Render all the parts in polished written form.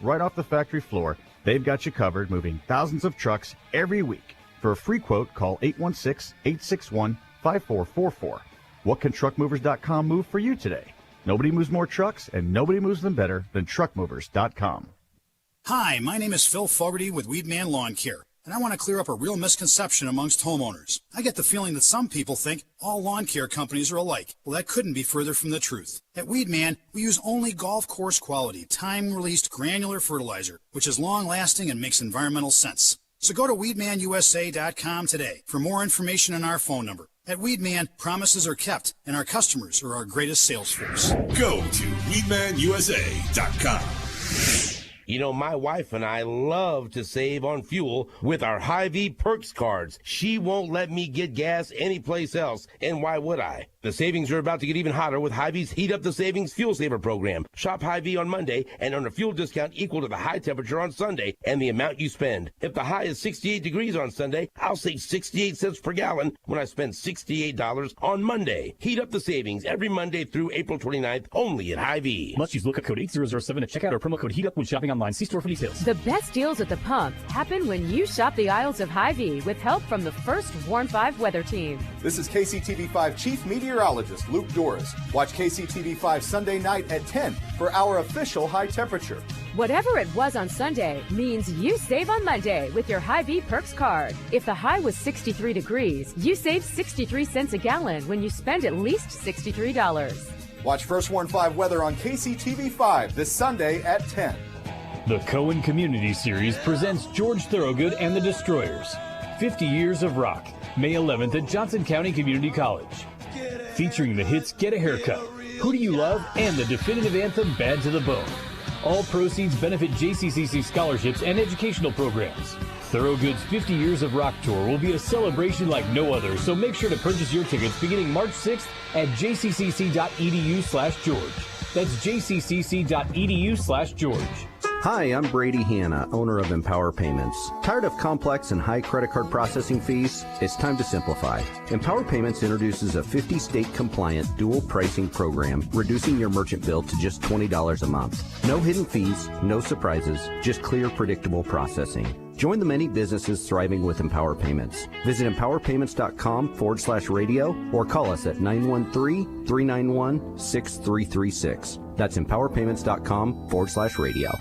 right off the factory floor. They've got you covered, moving thousands of trucks every week. For a free quote, call 816-861-5444. What can truckmovers.com move for you today? Nobody moves more trucks, and nobody moves them better than truckmovers.com. Hi, my name is Phil Fogarty with Weedman Lawn Care, and I want to clear up a real misconception amongst homeowners. I get the feeling that some people think all lawn care companies are alike. Well, that couldn't be further from the truth. At Weedman, we use only golf course quality, time-released granular fertilizer, which is long-lasting and makes environmental sense. So go to WeedmanUSA.com today for more information and our phone number. At Weedman, promises are kept, and our customers are our greatest sales force. Go to WeedmanUSA.com. You know, my wife and I love to save on fuel with our Hy-Vee Perks cards. She won't let me get gas anyplace else, and why would I? The savings are about to get even hotter with Hy-Vee's Heat Up the Savings Fuel Saver program. Shop Hy-Vee on Monday and earn a fuel discount equal to the high temperature on Sunday and the amount you spend. If the high is 68 degrees on Sunday, I'll save 68 cents per gallon when I spend $68 on Monday. Heat up the savings every Monday through April 29th, only at Hy-Vee. Must use lookup code 8007 at checkout or promo code HEATUP when shopping online. See store for details. The best deals at the pump happen when you shop the aisles of Hy-Vee with help from the first Warn 5 weather team. This is KCTV5 Chief Meteorologist Luke Doris. Watch KCTV5 Sunday night at 10 for our official high temperature. Whatever it was on Sunday means you save on Monday with your Hy-Vee Perks card. If the high was 63 degrees, you save 63 cents a gallon when you spend at least $63. Watch First Warn 5 weather on KCTV5 this Sunday at 10. The Cohen Community Series presents George Thorogood and the Destroyers. 50 Years of Rock, May 11th at Johnson County Community College. Featuring the hits Get a Haircut, Who Do You Love, and the definitive anthem Bad to the Bone. All proceeds benefit JCCC scholarships and educational programs. Thorogood's 50 Years of Rock Tour will be a celebration like no other, so make sure to purchase your tickets beginning March 6th at jccc.edu/George. That's jccc.edu/George. Hi, I'm Brady Hanna, owner of Empower Payments. Tired of complex and high credit card processing fees? It's time to simplify. Empower Payments introduces a 50-state compliant dual pricing program, reducing your merchant bill to just $20 a month. No hidden fees, no surprises, just clear, predictable processing. Join the many businesses thriving with Empower Payments. Visit empowerpayments.com/radio or call us at 913-391-6336. That's empowerpayments.com/radio.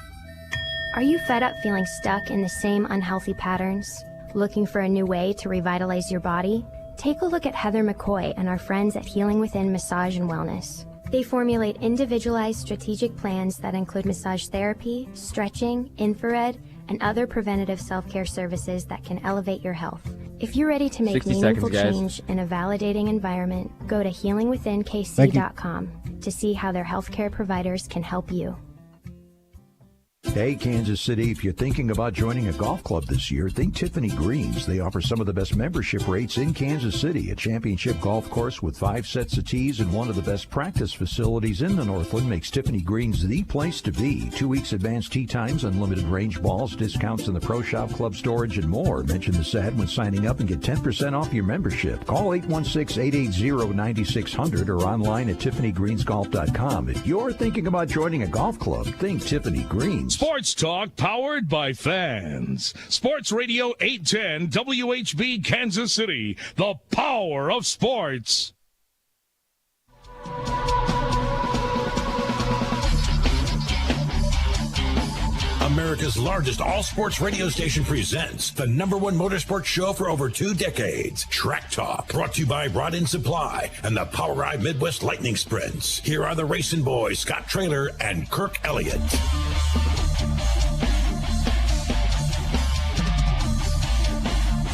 Are you fed up feeling stuck in the same unhealthy patterns? Looking for a new way to revitalize your body? Take a look at Heather McCoy and our friends at Healing Within Massage and Wellness. They formulate individualized strategic plans that include massage therapy, stretching, infrared, and other preventative self-care services that can elevate your health. If you're ready to make meaningful change in a validating environment, go to healingwithinkc.com to see how their healthcare providers can help you. Hey, Kansas City, if you're thinking about joining a golf club this year, think Tiffany Greens. They offer some of the best membership rates in Kansas City. A championship golf course with 5 sets of tees and one of the best practice facilities in the Northland makes Tiffany Greens the place to be. 2 weeks advanced tee times, unlimited range balls, discounts in the pro shop, club storage, and more. Mention this ad when signing up and get 10% off your membership. Call 816-880-9600 or online at TiffanyGreensGolf.com. If you're thinking about joining a golf club, think Tiffany Greens. Sports Talk powered by fans. Sports Radio 810 WHB Kansas City. The power of sports. America's largest all-sports radio station presents the #1 motorsports show for over 2 decades. Track Talk, brought to you by Rod-In Supply and the POWRi Midwest Lightning Sprints. Here are the racing boys, Scott Traylor and Kirk Elliott.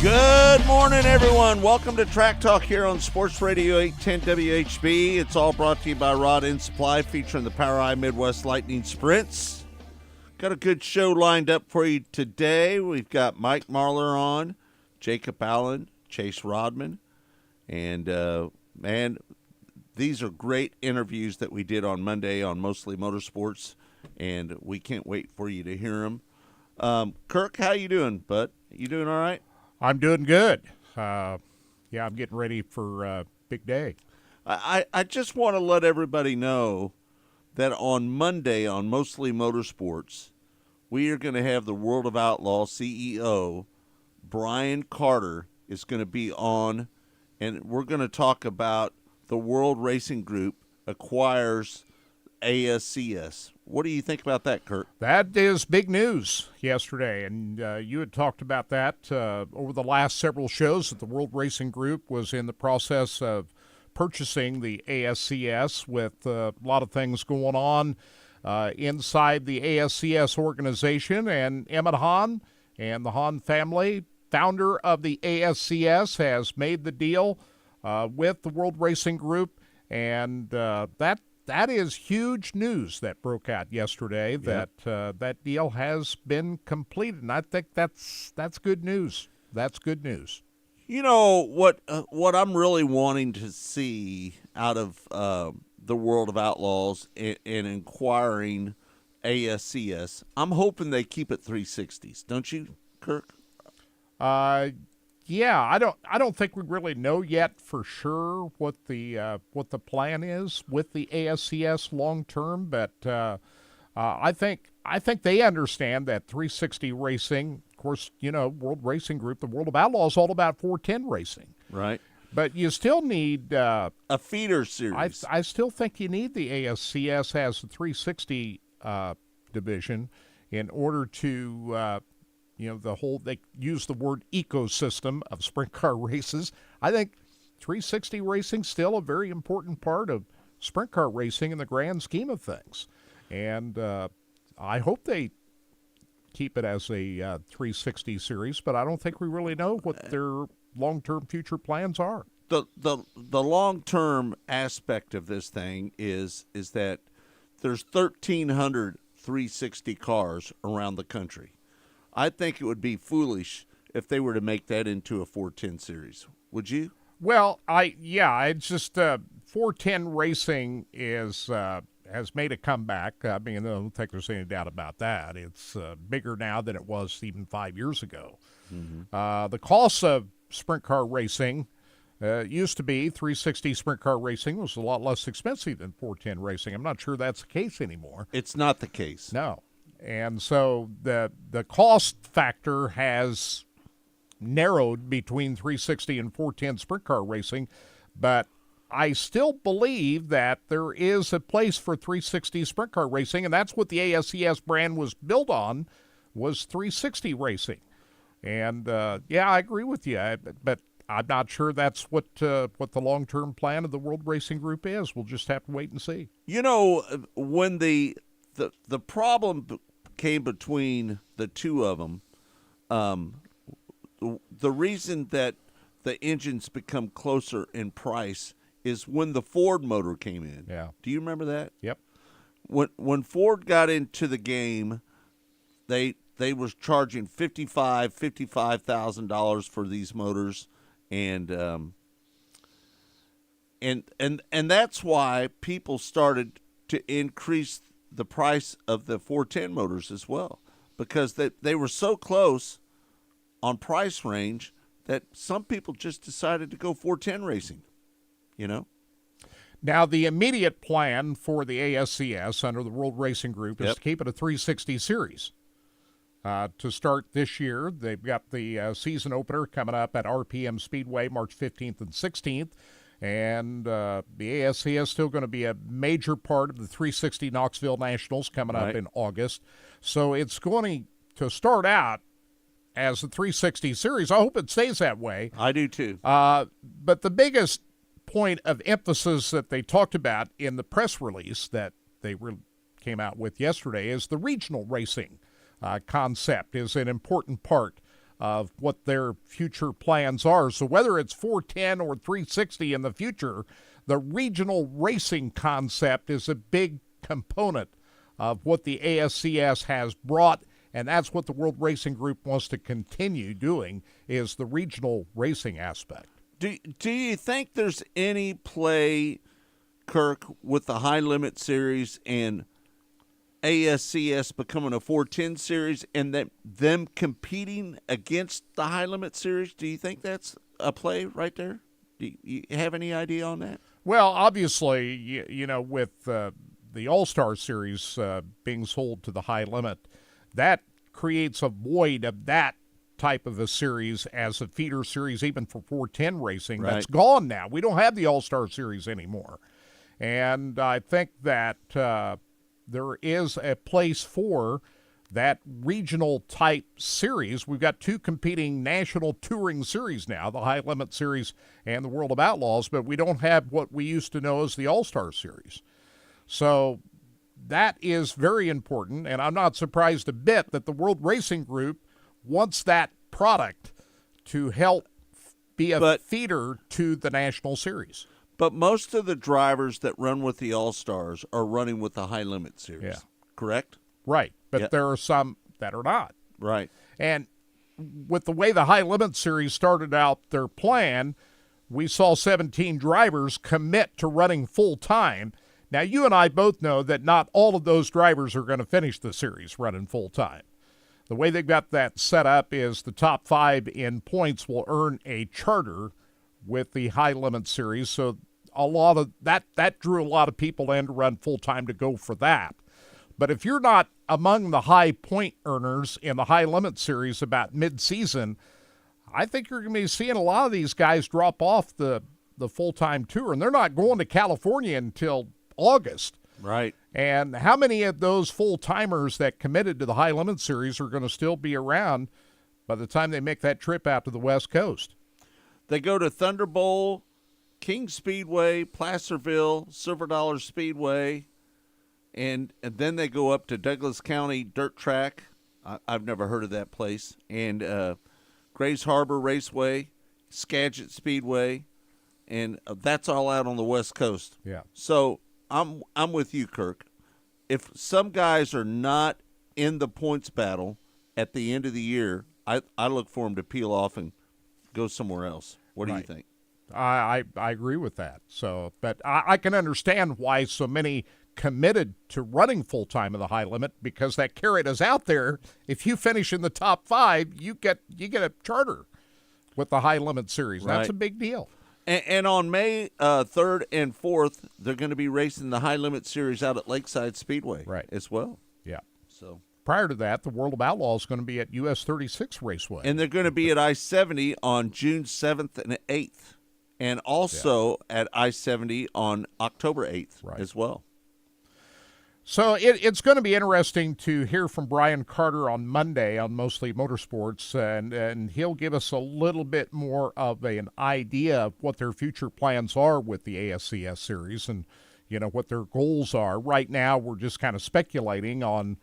Good morning, everyone. Welcome to Track Talk here on Sports Radio 810 WHB. It's all brought to you by Rod-In Supply, featuring the POWRi Midwest Lightning Sprints. Got a good show lined up for you today. We've got Mike Marlar on, Jacob Allen, Chase Rodman, and man, these are great interviews that we did on Monday on Mostly Motorsports, and we can't wait for you to hear them. Kirk, how you doing, bud? You doing all right? I'm doing good. I'm getting ready for a big day. I just want to let everybody know that on Monday on Mostly Motorsports, we are going to have the World of Outlaws CEO, Brian Carter, is going to be on, and we're going to talk about the World Racing Group acquires ASCS. What do you think about that, Kurt? That is big news yesterday, and you had talked about that over the last several shows that the World Racing Group was in the process of purchasing the ASCS with a lot of things going on inside the ASCS organization. And Emmett Hahn and the Hahn family, founder of the ASCS, has made the deal with the World Racing Group, and that is huge news that broke out yesterday. Yep. That deal has been completed, and I think that's good news. That's good news. You know what I'm really wanting to see out of the World of Outlaws and inquiring ASCS. I'm hoping they keep it 360s, don't you, Kirk? Yeah, I don't think we really know yet for sure what the plan is with the ASCS long term, but I think they understand that 360 racing. Of course, you know, World Racing Group, the World of Outlaws, all about 410 racing, right? But you still need a feeder series. I still think you need the ASCS as a 360 division in order to. They use the word ecosystem of sprint car races. I think 360 racing still a very important part of sprint car racing in the grand scheme of things. And I hope they keep it as a 360 series, but I don't think we really know what their long-term future plans are. The long-term aspect of this thing is that there's 1,300 360 cars around the country. I think it would be foolish if they were to make that into a 410 series. Would you? Well, it's just 410 racing has made a comeback. I mean, I don't think there's any doubt about that. It's bigger now than it was even 5 years ago. Mm-hmm. The cost of sprint car racing used to be 360 sprint car racing was a lot less expensive than 410 racing. I'm not sure that's the case anymore. It's not the case. No. And so the cost factor has narrowed between 360 and 410 sprint car racing, but I still believe that there is a place for 360 sprint car racing, and that's what the ASCS brand was built on, was 360 racing. And I agree with you, but I'm not sure that's what the long-term plan of the World Racing Group is. We'll just have to wait and see. You know, when the problem came between the two of them, the reason that the engines become closer in price is when the Ford motor came in. Yeah. Do you remember that? Yep. When Ford got into the game, they was charging $55,000 for these motors, and that's why people started to increase the price of the 410 motors as well, because they were so close on price range that some people just decided to go 410 racing, you know? Now, the immediate plan for the ASCS under the World Racing Group is to keep it a 360 series. To start this year, they've got the season opener coming up at RPM Speedway March 15th and 16th. And the ASCS is still going to be a major part of the 360 Knoxville Nationals coming up in August. So it's going to start out as a 360 series. I hope it stays that way. I do too. But the biggest point of emphasis that they talked about in the press release that they came out with yesterday is the regional racing concept is an important part of what their future plans are. So whether it's 410 or 360 in the future, the regional racing concept is a big component of what the ASCS has brought, and that's what the World Racing Group wants to continue doing, is the regional racing aspect. Do you think there's any play, Kirk, with the High Limit Series and ASCS becoming a 410 series and them competing against the High Limit Series? Do you think that's a play right there? Do you have any idea on that? Well, obviously, you know, with the All-Star Series being sold to the High Limit, that creates a void of that type of a series as a feeder series, even for 410 racing. Right. That's gone now. We don't have the All-Star Series anymore. And I think that there is a place for that regional type series. We've got two competing national touring series now, the High Limit Series and the World of Outlaws, but we don't have what we used to know as the All-Star Series. So that is very important, and I'm not surprised a bit that the World Racing Group wants that product to help be a feeder to the national series. But most of the drivers that run with the All-Stars are running with the High Limit Series, Yeah. correct? Right, but Yeah. there are some that are not. Right. And with the way the High Limit Series started out their plan, we saw 17 drivers commit to running full-time. Now, you and I both know that not all of those drivers are going to finish the series running full-time. The way they've got that set up is the top 5 in points will earn a charter with the High Limit Series. So a lot of that drew a lot of people in to run full-time to go for that. But if you're not among the high point earners in the High Limit Series about mid-season, I think you're going to be seeing a lot of these guys drop off the full-time tour, and they're not going to California until August. Right. And how many of those full-timers that committed to the High Limit Series are going to still be around by the time they make that trip out to the West Coast? They go to Thunderbolt, King Speedway, Placerville, Silver Dollar Speedway, and then they go up to Douglas County Dirt Track. I've never heard of that place. And Grays Harbor Raceway, Skagit Speedway, and that's all out on the West Coast. Yeah. So I'm with you, Kirk. If some guys are not in the points battle at the end of the year, I look for them to peel off and go somewhere else. What do you think? I agree with that. So, but I can understand why so many committed to running full-time in the High Limit, because that carrot is out there. If you finish in the top 5, you get a charter with the High Limit Series. Right. That's a big deal. And on May 3rd and 4th, they're going to be racing the High Limit Series out at Lakeside Speedway as well. Yeah. So prior to that, the World of Outlaws is going to be at US 36 Raceway. And they're going to be at I-70 on June 7th and 8th, and also at I-70 on October 8th as well. So it's going to be interesting to hear from Brian Carter on Monday on Mostly Motorsports, and he'll give us a little bit more of an idea of what their future plans are with the ASCS series and, you know, what their goals are. Right now, we're just kind of speculating on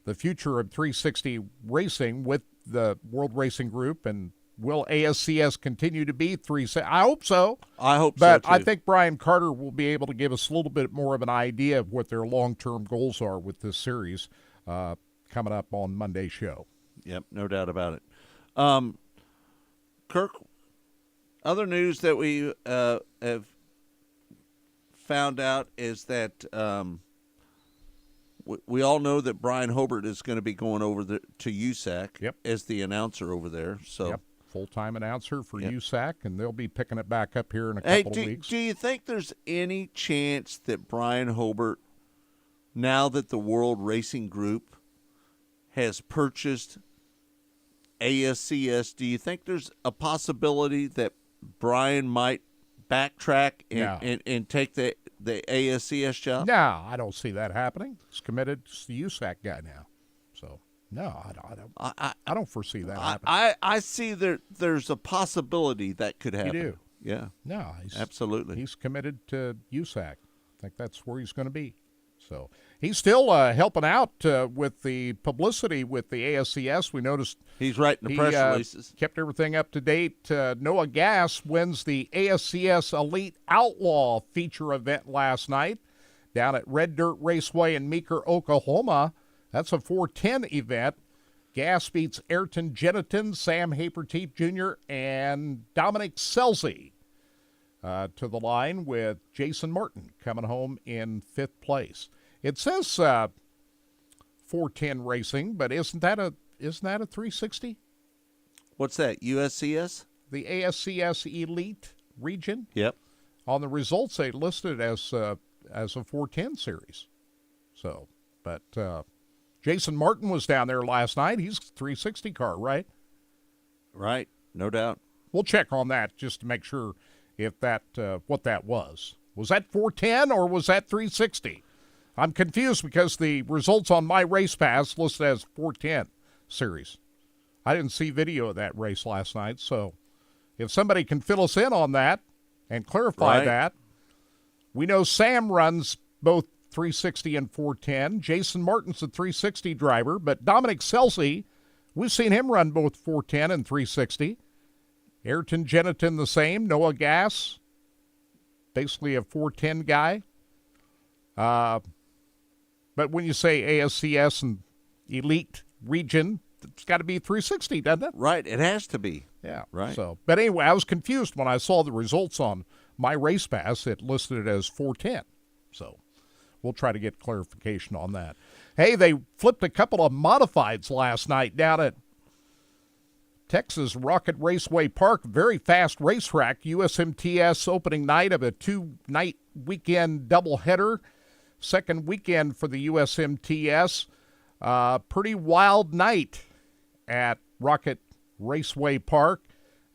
the future of 360 racing with the World Racing Group, and will ASCS continue to be 360? I hope so. I hope but so, too. I think Brian Carter will be able to give us a little bit more of an idea of what their long-term goals are with this series coming up on Monday's show. Yep, no doubt about it. Kirk, other news that we have found out is that we all know that Brian Hobart is going to be going over to USAC as the announcer over there. So full-time announcer for USAC, and they'll be picking it back up here in a couple of weeks. Do you think there's any chance that Brian Hobart, now that the World Racing Group has purchased ASCS, do you think there's a possibility that Brian might backtrack and take the ASCS job? No, I don't see that happening. He's committed to the USAC guy now. So, no, I don't foresee that happening. I see there's a possibility that could happen. You do? Yeah. No, absolutely. He's committed to USAC. I think that's where he's going to be. So he's still helping out with the publicity with the ASCS. We noticed he's writing the press releases. Kept everything up to date. Noah Gass wins the ASCS Elite Outlaw feature event last night down at Red Dirt Raceway in Meeker, Oklahoma. That's a 410 event. Gass beats Ayrton Jeniton, Sam Haperteep Jr., and Dominic Scelzi to the line, with Jason Martin coming home in 5th place. It says 410 racing, but isn't that a 360? What's that? USCS? The ASCS Elite region. Yep. On the results, they listed as a 410 series. So, but Jason Martin was down there last night. He's a 360 car, right? Right, no doubt. We'll check on that just to make sure if that what that was. Was that 410 or was that 360? I'm confused because the results on my race pass listed as 410 series. I didn't see video of that race last night, so if somebody can fill us in on that and clarify that. We know Sam runs both 360 and 410. Jason Martin's a 360 driver, but Dominic Selsey, we've seen him run both 410 and 360. Ayrton Geniton the same. Noah Gass, basically a 410 guy. But when you say ASCS and elite region, it's got to be 360, doesn't it? Right, it has to be. Yeah, right. So, but anyway, I was confused when I saw the results on my race pass. It listed it as 410. So we'll try to get clarification on that. Hey, they flipped a couple of modifieds last night down at Texas Rocket Raceway Park. Very fast racetrack. USMTS opening night of a 2-night weekend doubleheader. Second weekend for the USMTS. Pretty wild night at Rocket Raceway Park,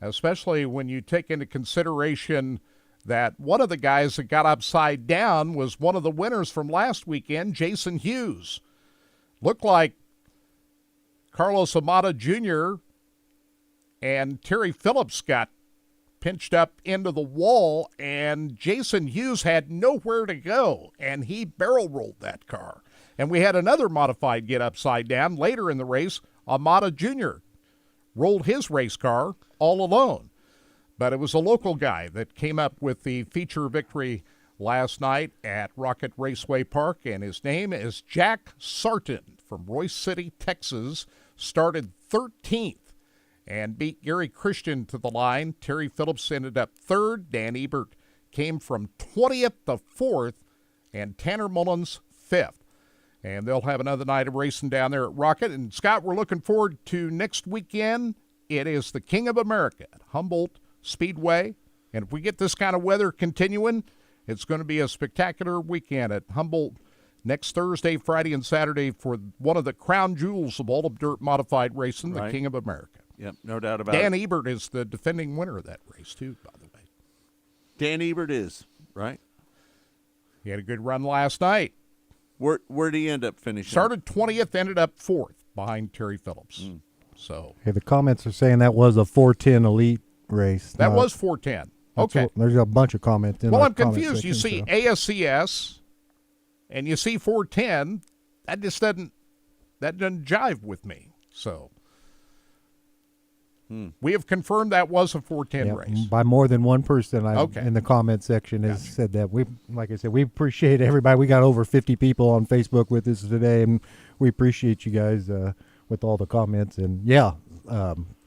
especially when you take into consideration that one of the guys that got upside down was one of the winners from last weekend, Jason Hughes. Looked like Carlos Amata Jr. and Terry Phillips got pinched up into the wall, and Jason Hughes had nowhere to go, and he barrel rolled that car. And we had another modified get upside down later in the race. Amata Jr. rolled his race car all alone. But it was a local guy that came up with the feature victory last night at Rocket Raceway Park, and his name is Jack Sarton from Royce City, Texas. Started 13th and beat Gary Christian to the line. Terry Phillips ended up third. Dan Ebert came from 20th to 4th, and Tanner Mullins 5th. And they'll have another night of racing down there at Rocket. And, Scott, we're looking forward to next weekend. It is the King of America at Humboldt Speedway. And if we get this kind of weather continuing, it's going to be a spectacular weekend at Humboldt next Thursday, Friday, and Saturday for one of the crown jewels of all of dirt modified racing, the King of America. Yep, no doubt about it. Dan Ebert is the defending winner of that race, too, by the way. Dan Ebert is, right? He had a good run last night. Where'd he end up finishing? Started 20th, ended up 4th behind Terry Phillips. So Hey, the comments are saying that was a 410 Elite race. that was 410. Okay. There's a bunch of comments in Well, our I'm comment confused. You section, see so. ASCS and you see 410. That just doesn't jive with me. So we have confirmed that was a 410 race. By more than one person Okay. in the comment section has said that. Like I said, we appreciate everybody. We got over 50 people on Facebook with us today, and we appreciate you guys with all the comments. And,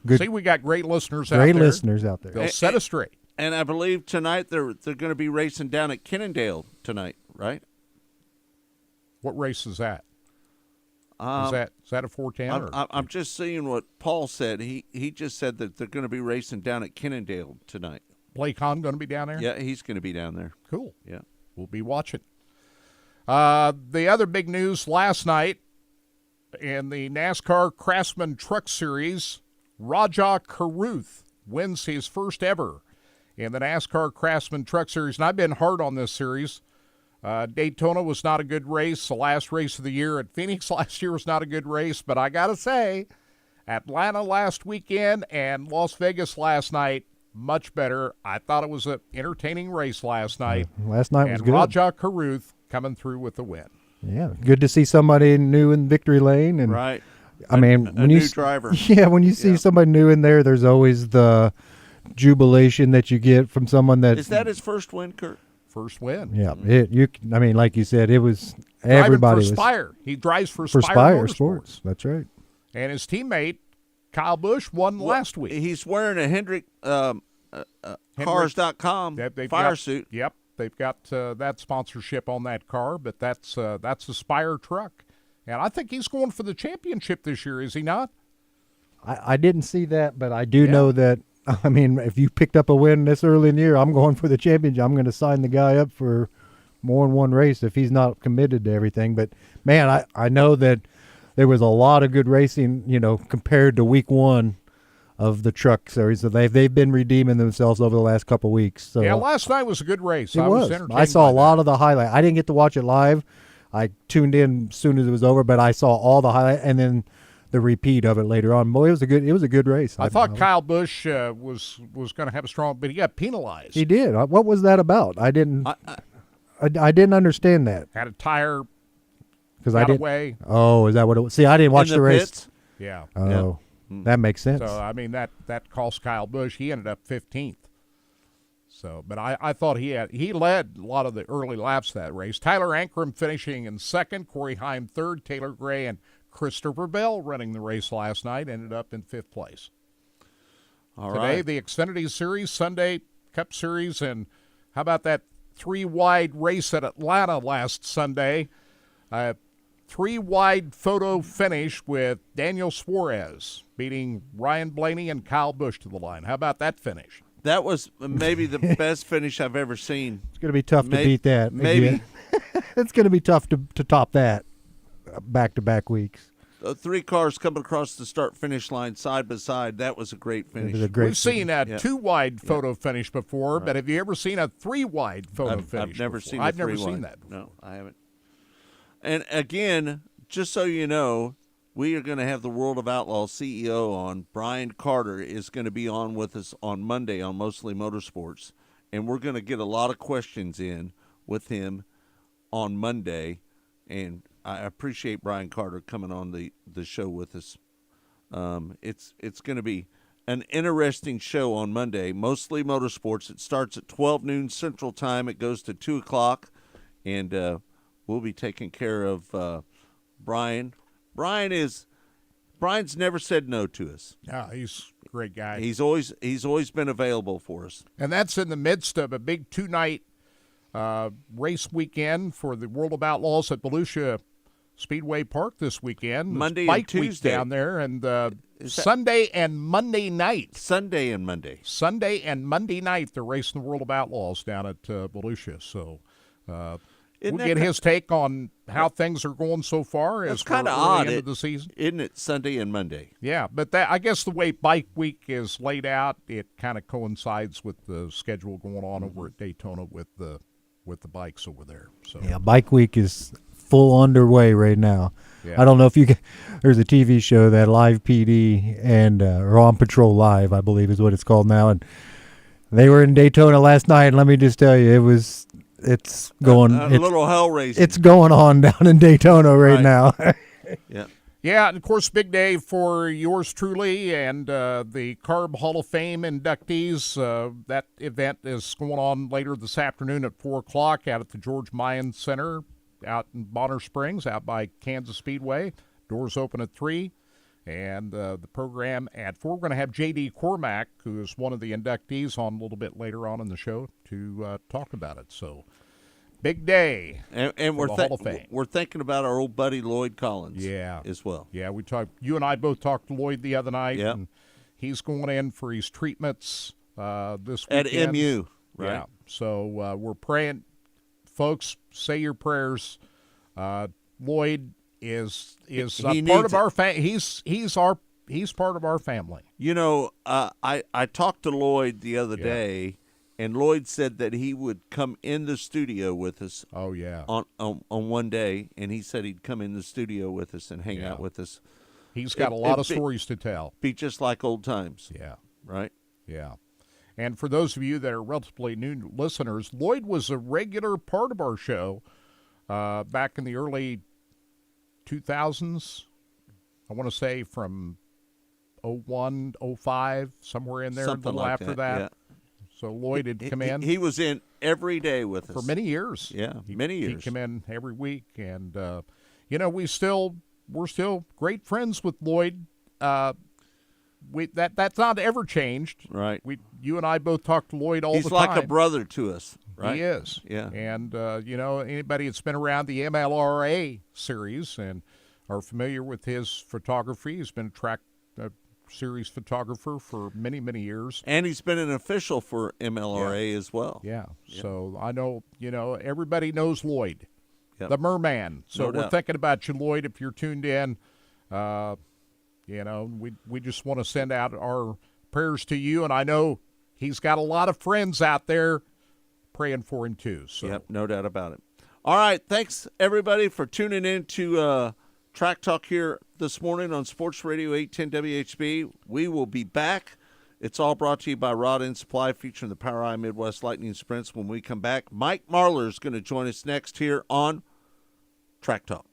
good. See, we got great listeners out there. Great listeners out there. They'll set us straight. And I believe tonight they're going to be racing down at Kennendale tonight, right? What race is that? Is that a 410? I'm just seeing what Paul said. He just said that they're going to be racing down at Kennendale tonight. Blake Hahn going to be down there? Yeah, he's going to be down there. Cool. Yeah. We'll be watching. The other big news last night in the NASCAR Craftsman Truck Series, Rajah Caruth wins his first ever in the NASCAR Craftsman Truck Series. And I've been hard on this series. Daytona was not a good race. The last race of the year at Phoenix last year was not a good race. But I got to say, Atlanta last weekend and Las Vegas last night, much better. I thought it was an entertaining race last night. Last night was good. And Rajah Caruth coming through with the win. Yeah, good to see somebody new in victory lane. And right. I mean, a new driver. Yeah, when you see somebody new in there, there's always the jubilation that you get from someone that. Is that his first win, Kurt? First win. Yeah, I mean, like you said, it was everybody was Spire. He drives for Spire Sports. That's right. And his teammate Kyle Busch won last week. He's wearing a Hendrick Cars.com fire suit. Yep, they've got that sponsorship on that car, but that's a Spire truck, and I think he's going for the championship this year. Is he not? I didn't see that, but I do know that. I mean, if you picked up a win this early in the year, I'm going for the championship. I'm going to sign the guy up for more than one race if he's not committed to everything. But, man, I know that there was a lot of good racing, compared to week 1 of the truck series. So they've been redeeming themselves over the last couple of weeks. So yeah, last night was a good race. It was. entertained I saw by a lot of the highlight. I didn't get to watch it live. I tuned in as soon as it was over, but I saw all the highlight and then the repeat of it later on. Boy, it was a good race. I thought Kyle Busch was going to have a strong, but he got penalized. He did. What was that about? I didn't understand that. Had a tire because got away. Oh, is that what it was? See, I didn't watch the race. Pits? Yeah. Oh, that makes sense. So I mean that cost Kyle Busch. He ended up 15th. So, but I thought he led a lot of the early laps that race. Tyler Ankrum finishing in second, Corey Heim third, Taylor Gray and Christopher Bell running the race last night ended up in 5th place. Today, the Xfinity Series, Sunday Cup Series, and how about that 3-wide race at Atlanta last Sunday? 3-wide photo finish with Daniel Suarez beating Ryan Blaney and Kyle Busch to the line. How about that finish? That was maybe the best finish I've ever seen. It's going to be tough to beat that. Maybe. It's going to be tough to top that back-to-back weeks. 3 cars coming across the start-finish line side by side. That was a great finish. We've seen a 2-wide photo finish before, but have you ever seen a 3-wide photo finish? I've never seen. I've never seen that. No, I haven't. And again, just so you know, we are going to have the World of Outlaws CEO on. Brian Carter is going to be on with us on Monday on Mostly Motorsports, and we're going to get a lot of questions in with him on Monday, and I appreciate Brian Carter coming on the show with us. It's going to be an interesting show on Monday. Mostly Motorsports. It starts at 12 noon Central Time. It goes to 2 o'clock, and we'll be taking care of Brian. Brian's never said no to us. Yeah, he's a great guy. He's always been available for us. And that's in the midst of a big 2-night race weekend for the World of Outlaws at Volusia Speedway Park this weekend. Monday Bike and Tuesday week down there, and Sunday and Monday night. Sunday and Monday night, they're racing the World of Outlaws down at Volusia. So we'll that get his take on how things are going so far as kind we're of early odd, into the season. Isn't it? Sunday and Monday. Yeah, but I guess the way Bike Week is laid out, it kind of coincides with the schedule going on over at Daytona with the bikes over there. So yeah, Bike Week is full underway right now. Yeah. I don't know if there's a TV show that Live PD and or On Patrol Live, I believe is what it's called now, and they were in Daytona last night, and let me just tell you, it's going a little hell raising. It's going on down in Daytona right now. Yeah. Yeah, and of course, big day for yours truly and the Carb Hall of Fame inductees. That event is going on later this afternoon at 4 o'clock out at the George Mayan Center out in Bonner Springs, out by Kansas Speedway. Doors open at 3, and the program at 4. We're going to have J.D. Cormack, who is one of the inductees, on a little bit later on in the show to talk about it. So, big day and for the Hall of Fame. We're thinking about our old buddy Lloyd Collins as well. Yeah, we talked. You and I both talked to Lloyd the other night, Yep. and he's going in for his treatments this At weekend. MU, right? Yeah, so we're praying. Folks, say your prayers. Lloyd is part of our he's part of our family. You know, I talked to Lloyd the other day, and Lloyd said that he would come in the studio with us. Oh yeah. On one day, and he said he'd come in the studio with us and hang out with us. He's got a lot of stories to tell. Be just like old times. Yeah. Right. Yeah. And for those of you that are relatively new listeners, Lloyd was a regular part of our show back in the early 2000s. I want to say from 01, 05, somewhere in there, Something a little like after that. Yeah. So Lloyd had come in. He was in every day with us. For many years. Yeah, many years. He'd come in every week. And, we're still great friends with Lloyd. That's not ever changed. Right. You and I both talk to Lloyd all the time. He's like a brother to us, right? He is. Yeah. And, anybody that's been around the MLRA series and are familiar with his photography, he's been a track series photographer for many, many years. And he's been an official for MLRA as well. Yeah. So I know, everybody knows Lloyd, Yep. the Merman. So No we're doubt. thinking about you, Lloyd, if you're tuned in. We just want to send out our prayers to you, and I know he's got a lot of friends out there praying for him too. So. Yep, no doubt about it. All right, thanks everybody for tuning in to Track Talk here this morning on Sports Radio 810 WHB. We will be back. It's all brought to you by Rod End Supply, featuring the POWRi Midwest Lightning Sprints. When we come back, Mike Marlar is going to join us next here on Track Talk.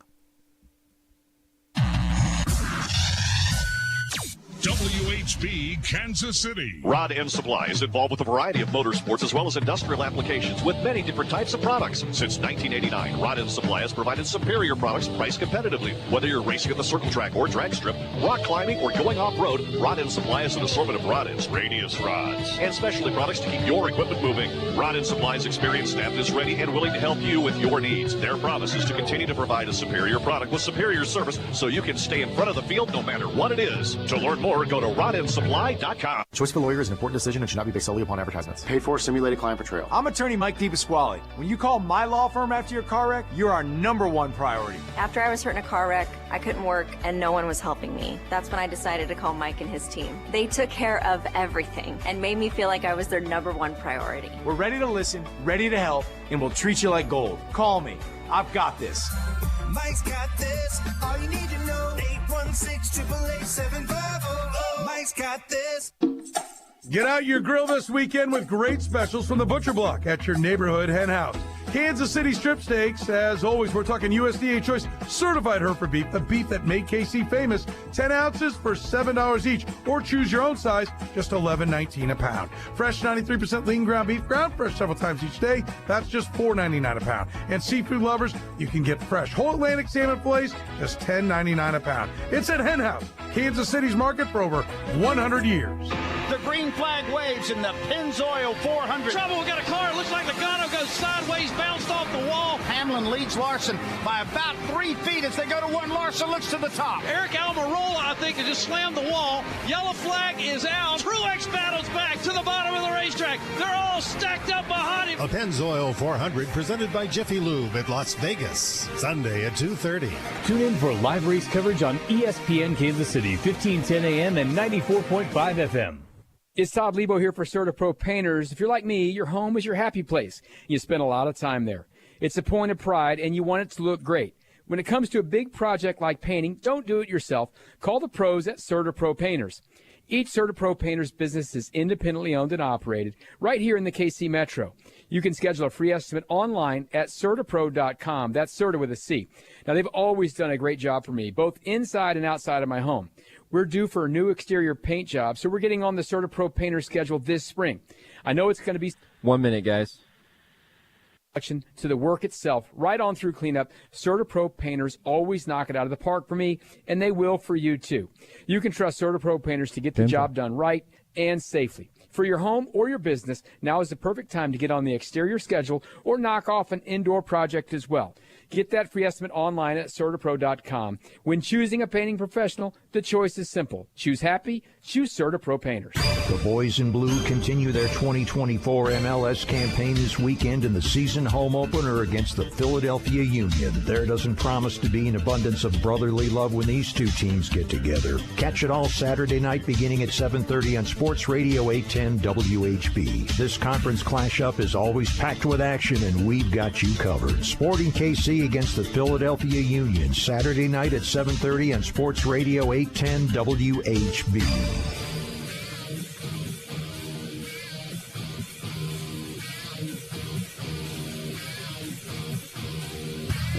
WHB Kansas City. Rod End Supply is involved with a variety of motorsports as well as industrial applications with many different types of products. Since 1989, Rod End Supply has provided superior products priced competitively. Whether you're racing at the circle track or drag strip, rock climbing, or going off-road, Rod End Supply has an assortment of rod ends, radius rods, and specialty products to keep your equipment moving. Rod End Supply's experienced staff is ready and willing to help you with your needs. Their promise is to continue to provide a superior product with superior service so you can stay in front of the field no matter what it is. To learn more, go to rodendsupply.com. Choice of a lawyer is an important decision and should not be based solely upon advertisements. Paid for, simulated client portrayal. I'm attorney Mike DePasquale. When you call my law firm after your car wreck, you're our #1 priority. After I was hurt in a car wreck, I couldn't work and no one was helping me. That's when I decided to call Mike and his team. They took care of everything and made me feel like I was their #1 priority. We're ready to listen, ready to help, and we'll treat you like gold. Call me. I've got this. Mike's got this. All you need to know. 816-888-7500. Mike's got this. Get out your grill this weekend with great specials from the Butcher Block at your neighborhood hen house. Kansas City strip steaks. As always, we're talking USDA Choice certified Hereford beef, the beef that made KC famous. 10 ounces for $7 each, or choose your own size, just $11.19 a pound. Fresh 93% lean ground beef, ground fresh several times each day. That's just $4.99 a pound. And seafood lovers, you can get fresh whole Atlantic salmon fillets, just $10.99 a pound. It's at Hen House, Kansas City's market for over 100 years. The green flag waves in the Pennzoil 400. Trouble, we got a car. It looks like Logano goes sideways, bounced off the wall. Hamlin leads Larson by about 3 feet as they go to one. Larson looks to the top. Eric Almirola, I think, has just slammed the wall. Yellow flag is out. Truex battles back to the bottom of the racetrack. They're all stacked up behind him. A Pennzoil 400 presented by Jiffy Lube at Las Vegas, Sunday at 2:30. Tune in for live race coverage on ESPN Kansas City, 1510 AM and 94.5 FM. It's Todd Lebo here for CertaPro Painters. If you're like me, your home is your happy place. You spend a lot of time there. It's a point of pride, and you want it to look great. When it comes to a big project like painting, don't do it yourself. Call the pros at CertaPro Painters. Each CertaPro Painters business is independently owned and operated right here in the KC Metro. You can schedule a free estimate online at CertaPro.com. That's Certa with a C. Now, they've always done a great job for me, both inside and outside of my home. We're due for a new exterior paint job, so we're getting on the CertaPro Painter schedule this spring. I know it's going to be 1 minute, guys. To the work itself, right on through cleanup. CertaPro Painters always knock it out of the park for me, and they will for you too. You can trust CertaPro Painters to get the job done right and safely. For your home or your business, now is the perfect time to get on the exterior schedule or knock off an indoor project as well. Get that free estimate online at CertaPro.com. When choosing a painting professional, the choice is simple. Choose happy, choose CertaPro Painters. The Boys in Blue continue their 2024 MLS campaign this weekend in the season home opener against the Philadelphia Union. There doesn't promise to be an abundance of brotherly love when these two teams get together. Catch it all Saturday night beginning at 7:30 on Sports Radio 810 WHB. This conference clash-up is always packed with action, and we've got you covered. Sporting KC against the Philadelphia Union, Saturday night at 7:30 on Sports Radio 810 WHB.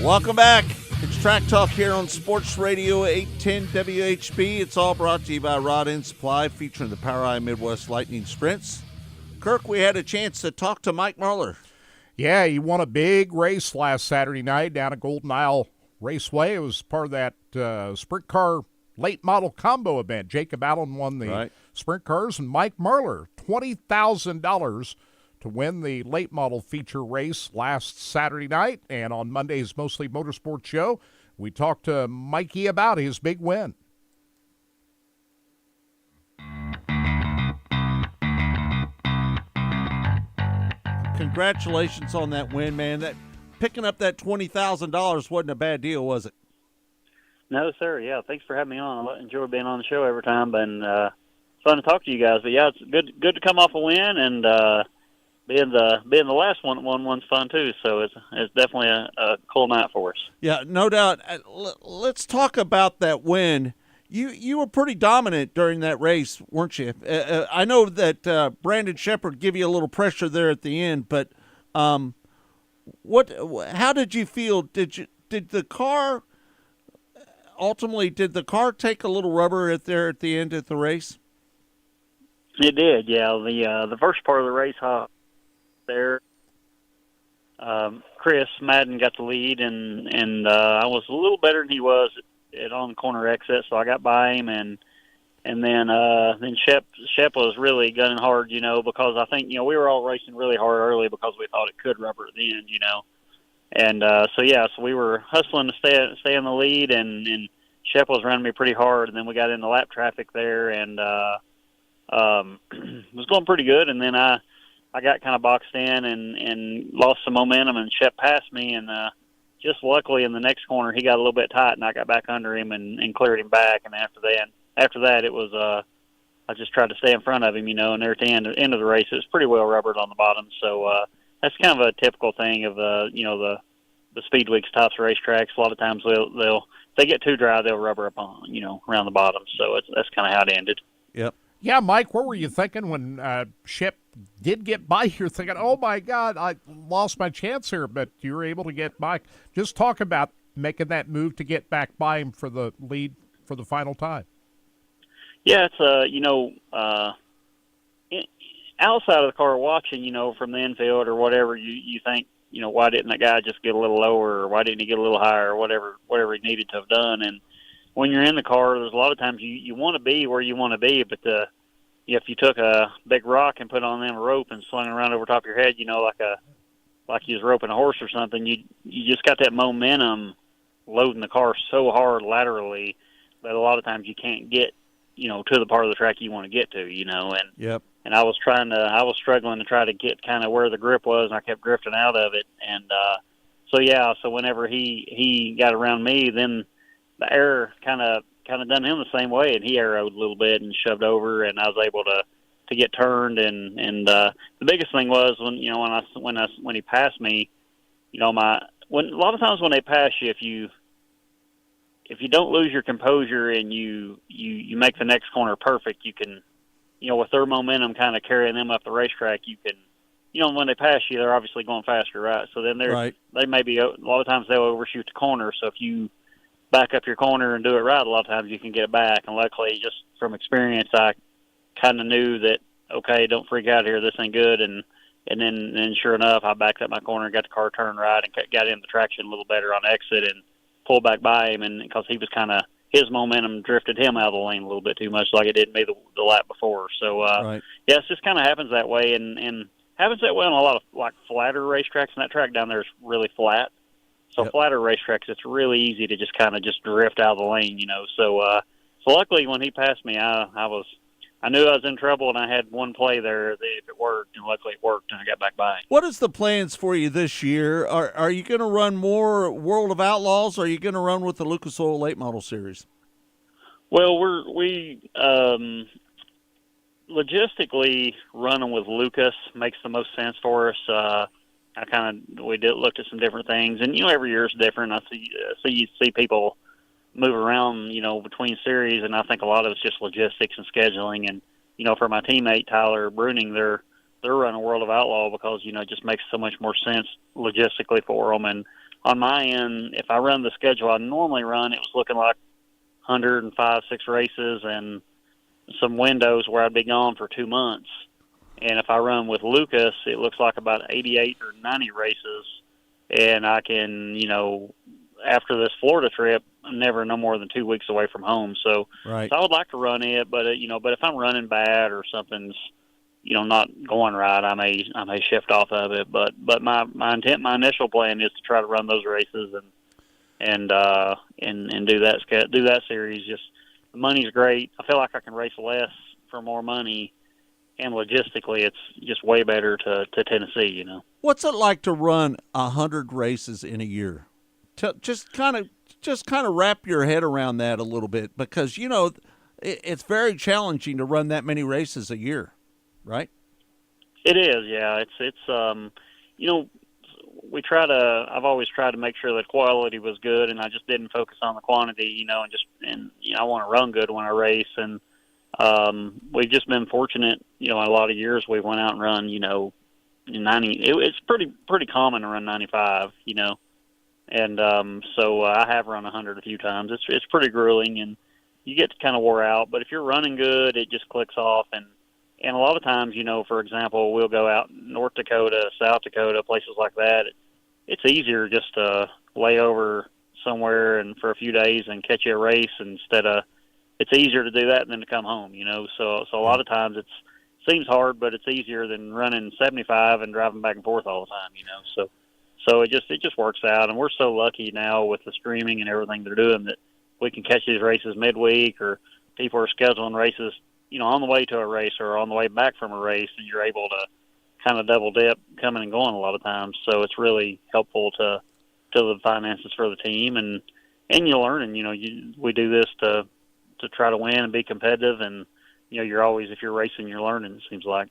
Welcome back. It's Track Talk here on Sports Radio 810 WHB. It's all brought to you by Rod End Supply, featuring the POWRi Midwest Lightning Sprints. Kirk, we had a chance to talk to Mike Marlar. Yeah, he won a big race last Saturday night down at Golden Isle Raceway. It was part of that sprint car late model combo event. Jacob Allen won the sprint cars, and Mike Marlar, $20,000 to win the late model feature race last Saturday night. And on Monday's Mostly Motorsports show, we talked to Mikey about his big win. Congratulations on that win, man. That picking up that $20,000 wasn't a bad deal, was it? No, sir. Yeah, thanks for having me on. I enjoy being on the show every time, and fun to talk to you guys. But yeah, it's good to come off a win, and being the last one's fun too. So it's definitely a cool night for us. Yeah, no doubt. Let's talk about that win. You were pretty dominant during that race, weren't you? I know that Brandon Sheppard gave you a little pressure there at the end, but how did you feel? Did the car take a little rubber at the end of the race? It did, yeah. The first part of the race there, Chris Madden got the lead, and I was a little better than he was at on the corner exit, so I got by him, and then Shep was really gunning hard, because I think we were all racing really hard early because we thought it could rubber at the end, and so we were hustling to stay in the lead, and Shep was running me pretty hard, and then we got into lap traffic there, and it was going pretty good, and then I got kind of boxed in and lost some momentum, and Shep passed me, and just luckily in the next corner he got a little bit tight, and I got back under him and cleared him back, and after that it was I just tried to stay in front of him, and there at the end of the race it was pretty well rubbered on the bottom, so that's kind of a typical thing of the Speed Weeks tops racetracks. A lot of times they'll if they get too dry, they'll rubber up on around the bottom, so that's kind of how it ended. Yep. Yeah, Mike, what were you thinking when Shep did get by? You're thinking, oh, my God, I lost my chance here, but you were able to get by. Just talk about making that move to get back by him for the lead for the final time. Yeah, it's, outside of the car watching, from the infield or whatever, you think, why didn't that guy just get a little lower, or why didn't he get a little higher, or whatever he needed to have done. And when you're in the car, there's a lot of times you want to be where you want to be, but if you took a big rock and put on them a rope and slung it around over top of your head, like you was roping a horse or something, you just got that momentum loading the car so hard laterally that a lot of times you can't get to the part of the track you want to get to, and yep. And I was struggling to try to get kind of where the grip was, and I kept drifting out of it, and so whenever he got around me, then the air kind of done him the same way, and he arrowed a little bit and shoved over, and I was able to get turned. And the biggest thing was when he passed me, a lot of times when they pass you, if you don't lose your composure and you make the next corner perfect, you can, with their momentum kind of carrying them up the racetrack, you can. When they pass you, they're obviously going faster, right? So then they may be, a lot of times they'll overshoot the corner. So if you back up your corner and do it right, a lot of times you can get it back. And luckily, just from experience, I kind of knew that, okay, don't freak out here, this ain't good. And then sure enough, I backed up my corner and got the car turned right and got in the traction a little better on exit and pulled back by him. And because he was his momentum drifted him out of the lane a little bit too much, like it did me the lap before. So, yeah, it just kind of happens that way. And happens that way on a lot of like flatter racetracks, and that track down there is really flat. So flatter racetracks, it's really easy to just kind of just drift out of the lane, So luckily when he passed me, I knew I was in trouble, and I had one play there that if it worked, and luckily it worked, and I got back by. What is the plans for you this year? Are you going to run more World of Outlaws, or are you going to run with the Lucas Oil Late Model Series? Well, we logistically running with Lucas makes the most sense for us. We looked at some different things, and every year is different. I see people move around, between series, and I think a lot of it's just logistics and scheduling. And for my teammate Tyler Bruning, they're running World of Outlaw because it just makes so much more sense logistically for them. And on my end, if I run the schedule I normally run, it was looking like 105, 6 races and some windows where I'd be gone for 2 months. And if I run with Lucas, it looks like about 88 or 90 races. And I can, after this Florida trip, I'm never no more than 2 weeks away from home. So, so I would like to run it, but but if I'm running bad or something's, not going right, I may shift off of it. But my initial plan is to try to run those races and do that series. Just the money's great. I feel like I can race less for more money. And logistically, it's just way better to Tennessee, What's it like to run 100 races in a year? Just kind of just kind of wrap your head around that a little bit, because it's very challenging to run that many races a year, right? It is, yeah. It's we try to. I've always tried to make sure that quality was good, and I just didn't focus on the quantity, and I want to run good when I race, and we've just been fortunate, in a lot of years we went out and run, 90. It's pretty common to run 95, and so I have run 100 a few times. It's pretty grueling, and you get kind of wore out. But if you're running good, it just clicks off, and a lot of times, for example, we'll go out in North Dakota, South Dakota, places like that. It's easier just to lay over somewhere and for a few days and catch a race it's easier to do that than to come home, So a lot of times it seems hard, but it's easier than running 75 and driving back and forth all the time, So it just works out, and we're so lucky now with the streaming and everything they're doing that we can catch these races midweek, or people are scheduling races, on the way to a race or on the way back from a race, and you're able to kind of double dip coming and going a lot of times. So it's really helpful to the finances for the team, and you're learning. We do this to try to win and be competitive, and you're always, if you're racing, you're learning. It seems like.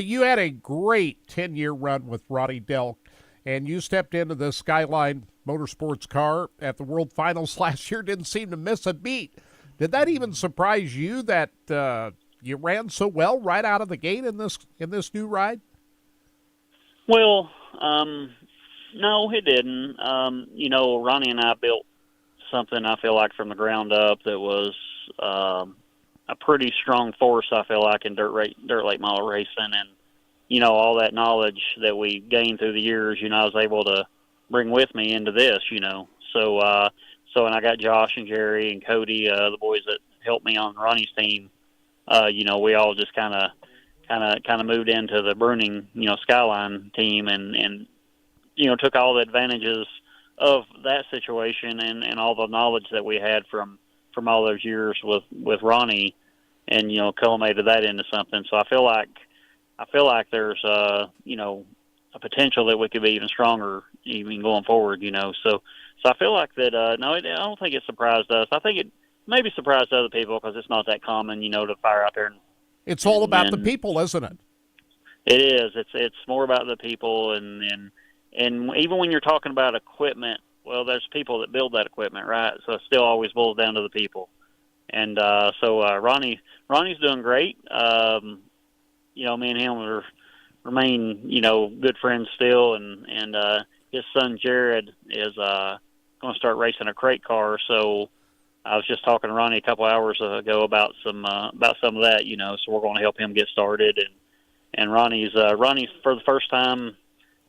You had a great 10-year run with Ronnie Delk, and you stepped into the Skyline Motorsports car at the World Finals last year. Didn't seem to miss a beat. Did that even surprise you that you ran so well right out of the gate in this new ride? Well, no, it didn't. Ronnie and I built something, I feel like, from the ground up that was a pretty strong force, I feel like, in dirt late model racing, and all that knowledge that we gained through the years, I was able to bring with me into this, So, and I got Josh and Jerry and Cody, the boys that helped me on Ronnie's team. We all just kind of moved into the Bruning, Skyline team, and took all the advantages of that situation and all the knowledge that we had from all those years with Ronnie, and culminated that into something. So I feel like there's a potential that we could be even stronger even going forward. So I feel like that. No, I don't think it surprised us. I think it maybe surprised other people because it's not that common, to fire out there. It's all about the people, isn't it? It is. It's more about the people, and even when you're talking about equipment, well, there's people that build that equipment, right? So it still always boils down to the people. And so Ronnie's doing great. Me and him remain good friends still, and his son Jared is going to start racing a crate car. So I was just talking to Ronnie a couple hours ago about some of that, So we're going to help him get started, and Ronnie's for the first time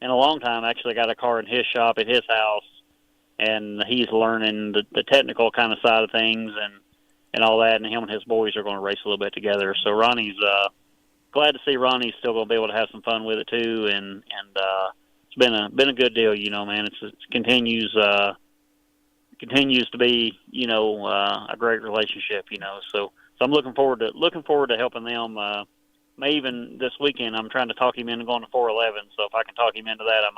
in a long time actually got a car in his shop at his house, and he's learning the technical kind of side of things and all that. And him and his boys are going to race a little bit together. So Ronnie's glad to see Ronnie's still going to be able to have some fun with it too, and it's been a good deal, man. It continues to be, a great relationship, So I'm looking forward to helping them. Maybe even this weekend, I'm trying to talk him into going to 411. So if I can talk him into that, I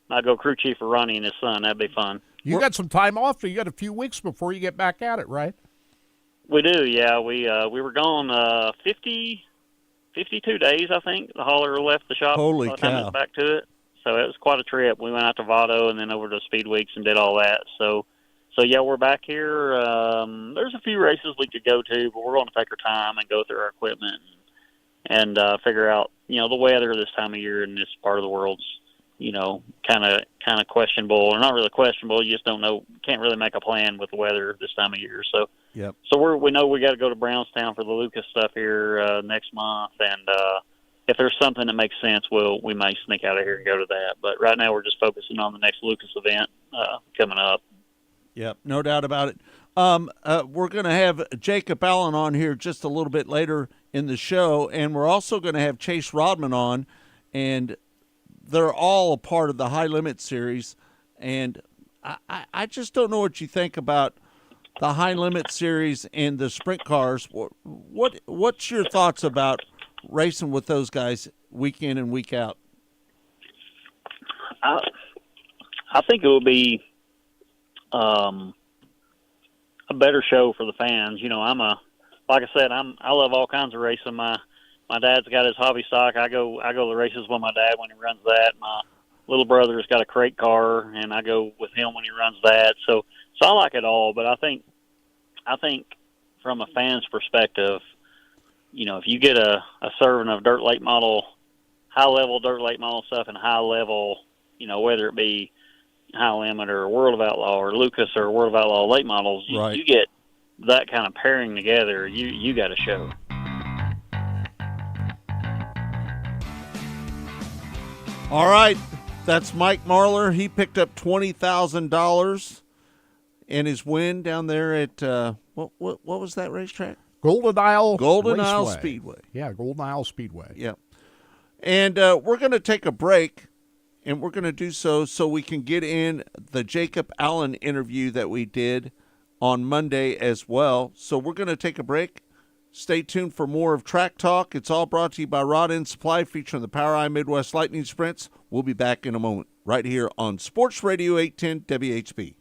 might go crew chief for Ronnie and his son. That'd be fun. You got some time off, so you got a few weeks before you get back at it, right? We do, yeah. We were gone 52 days, I think. The hauler left the shop. Holy by the time cow. it was back to it. So it was quite a trip. We went out to Vado and then over to Speed Weeks and did all that. So yeah, we're back here. There's a few races we could go to, but we're going to take our time and go through our equipment and figure out, the weather this time of year in this part of the world's, kind of questionable, or not really questionable. You just don't know, can't really make a plan with the weather this time of year. So, yep. So we know we got to go to Brownstown for the Lucas stuff here next month, and if there's something that makes sense, we may sneak out of here and go to that. But right now we're just focusing on the next Lucas event coming up. Yep, no doubt about it. We're going to have Jacob Allen on here just a little bit later in the show, and we're also going to have Chase Rodman on, and they're all a part of the High Limit Series. And I just don't know what you think about the High Limit Series and the sprint cars. What's your thoughts about racing with those guys week in and week out? I think it would be a better show for the fans. You know, like I said, I love all kinds of racing. My dad's got his hobby stock. I go to the races with my dad when he runs that. My little brother's got a crate car, and I go with him when he runs that. So I like it all. But I think from a fan's perspective, you know, if you get a serving of dirt late model, high level dirt late model stuff, and high level, you know, whether it be High Limit or World of Outlaw or Lucas or World of Outlaw late models, you get that kind of pairing together. You got a show. All right, that's Mike Marlar. He picked up $20,000 in his win down there at what was that racetrack? Golden Isle Raceway. Speedway. Yeah, Golden Isle Speedway. Yeah. And we're going to take a break, and we're going to do so we can get in the Jacob Allen interview that we did on Monday as well. So we're going to take a break. Stay tuned for more of Track Talk. It's all brought to you by Rod End Supply, featuring the POWRi Midwest Lightning Sprints. We'll be back in a moment right here on Sports Radio 810 WHB.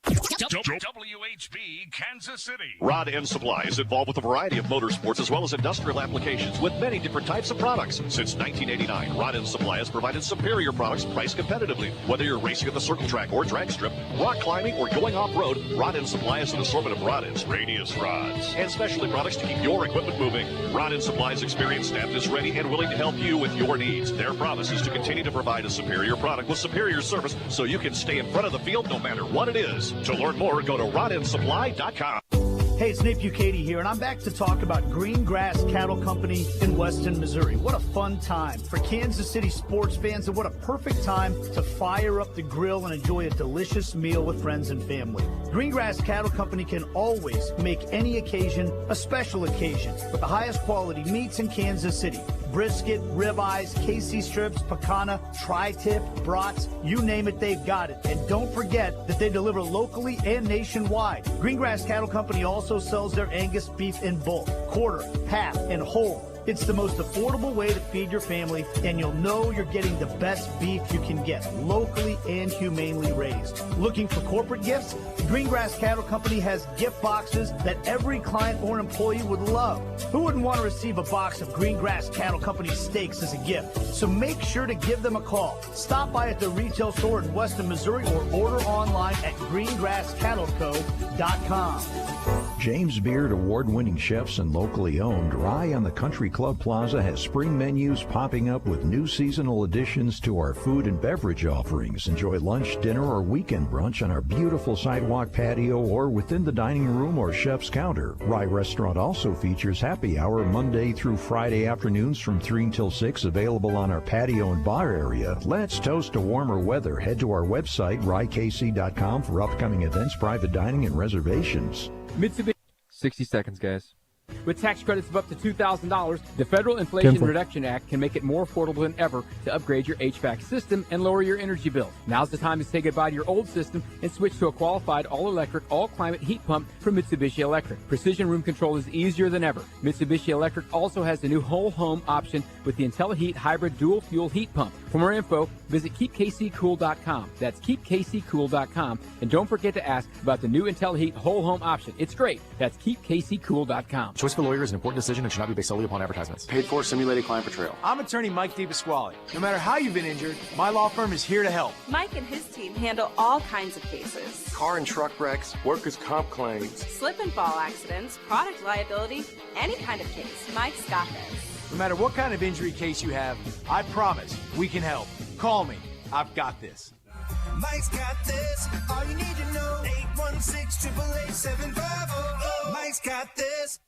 WHB Kansas City. Rod End Supply is involved with a variety of motorsports as well as industrial applications with many different types of products. Since 1989, Rod End Supply has provided superior products priced competitively. Whether you're racing at the circle track or drag strip, rock climbing, or going off-road, Rod End Supply has an assortment of rod ends, radius rods, and specialty products to keep your equipment moving. Rod End Supply's experienced staff is ready and willing to help you with your needs. Their promise is to continue to provide a superior product with superior service so you can stay in front of the field no matter what it is. To learn more, go to rodendsupply.com. Hey, it's Nate Bucati here, and I'm back to talk about Green Grass Cattle Company in Weston, Missouri. What a fun time for Kansas City sports fans, and what a perfect time to fire up the grill and enjoy a delicious meal with friends and family. Green Grass Cattle Company can always make any occasion a special occasion with the highest quality meats in Kansas City. Brisket, ribeyes, KC strips, picanha, tri-tip, brats, you name it, they've got it. And don't forget that they deliver locally and nationwide. Greengrass Cattle Company also sells their Angus beef in bulk, quarter, half, and whole. It's the most affordable way to feed your family, and you'll know you're getting the best beef you can get, locally and humanely raised. Looking for corporate gifts? Greengrass Cattle Company has gift boxes that every client or employee would love. Who wouldn't want to receive a box of Greengrass Cattle Company steaks as a gift? So make sure to give them a call. Stop by at their retail store in Weston, Missouri, or order online at greengrasscattleco.com. James Beard award-winning chefs and locally owned Rye on the Country Club Plaza has spring menus popping up with new seasonal additions to our food and beverage offerings. Enjoy lunch, dinner, or weekend brunch on our beautiful sidewalk patio or within the dining room or chef's counter. Rye Restaurant also features happy hour Monday through Friday afternoons from 3 until 6, available on our patio and bar area. Let's toast to warmer weather. Head to our website, rykc.com, for upcoming events, private dining, and reservations. Mitsubishi. 60 seconds, guys. With tax credits of up to $2,000, the Federal Inflation Reduction Act can make it more affordable than ever to upgrade your HVAC system and lower your energy bill. Now's the time to say goodbye to your old system and switch to a qualified all-electric, all-climate heat pump from Mitsubishi Electric. Precision room control is easier than ever. Mitsubishi Electric also has the new whole home option with the IntelliHeat Hybrid Dual Fuel Heat Pump. For more info, visit keepkccool.com. That's keepkccool.com. And don't forget to ask about the new IntelliHeat whole home option. It's great. That's keepkccool.com. Choice of a lawyer is an important decision and should not be based solely upon advertisements. Paid for, simulated client portrayal. I'm attorney Mike DePasquale. No matter how you've been injured, my law firm is here to help. Mike and his team handle all kinds of cases. Car and truck wrecks, workers' comp claims, slip and fall accidents, product liability, any kind of case. Mike's got this. No matter what kind of injury case you have, I promise we can help. Call me. I've got this. Mike's got this. All you need to know. 816-888-7500. Mike's got this.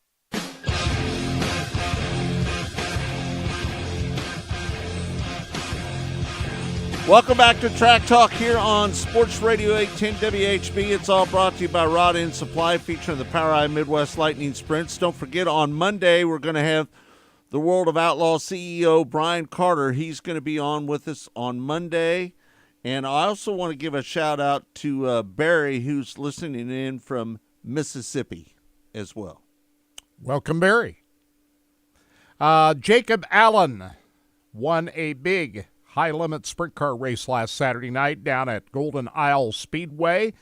Welcome back to Track Talk here on Sports Radio 810 WHB. It's all brought to you by Rod End Supply, featuring the POWRi Midwest Lightning Sprints. Don't forget, on Monday, we're going to have the World of Outlaw CEO, Brian Carter. He's going to be on with us on Monday. And I also want to give a shout-out to Barry, who's listening in from Mississippi as well. Welcome, Barry. Jacob Allen won a big high-limit sprint car race last Saturday night down at Golden Isle Speedway.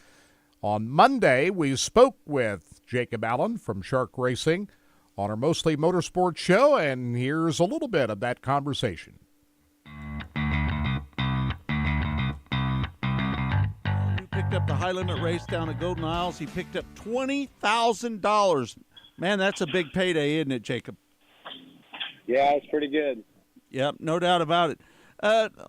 On Monday, we spoke with Jacob Allen from Shark Racing on our Mostly Motorsports show, and here's a little bit of that conversation. He picked up the high limit race down at Golden Isles. He picked up $20,000. Man, that's a big payday, isn't it, Jacob? Yeah, it's pretty good. Yep, no doubt about it.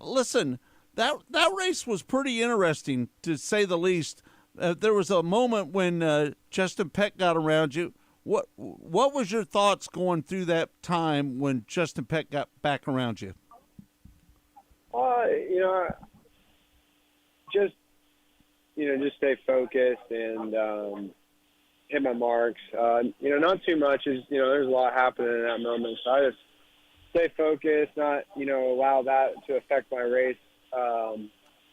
Listen, that race was pretty interesting, to say the least. There was a moment when Justin Peck got around you. What was your thoughts going through that time when Justin Peck got back around you? Just stay focused and hit my marks. Not too much. There's a lot happening in that moment, so I just stay focused, not allow that to affect my race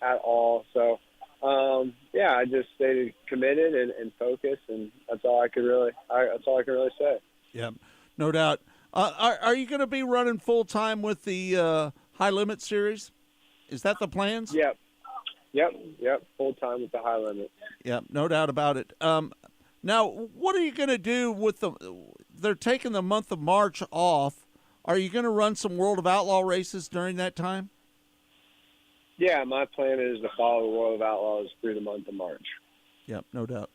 at all. So I just stayed committed and focused, and that's all I could really say. Yeah, no doubt. Are you going to be running full time with the High Limit Series? Is that the plans? Yep. Full time with the High Limit. Yep, no doubt about it. Now, what are you going to do with they're taking the month of March off. Are you going to run some World of Outlaw races during that time? Yeah, my plan is to follow the World of Outlaws through the month of March. Yep, no doubt.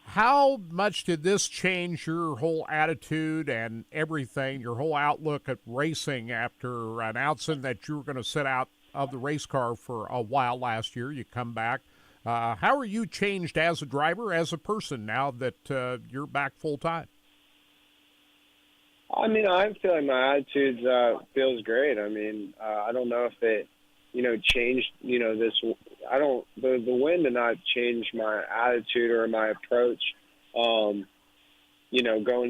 How much did this change your whole attitude and everything, your whole outlook at racing after announcing that you were going to sit out of the race car for a while last year? You come back. How are you changed as a driver, as a person, now that you're back full-time? I mean, I feel like my attitude feels great. I mean, I don't know if it, changed, this. The win did not change my attitude or my approach. Going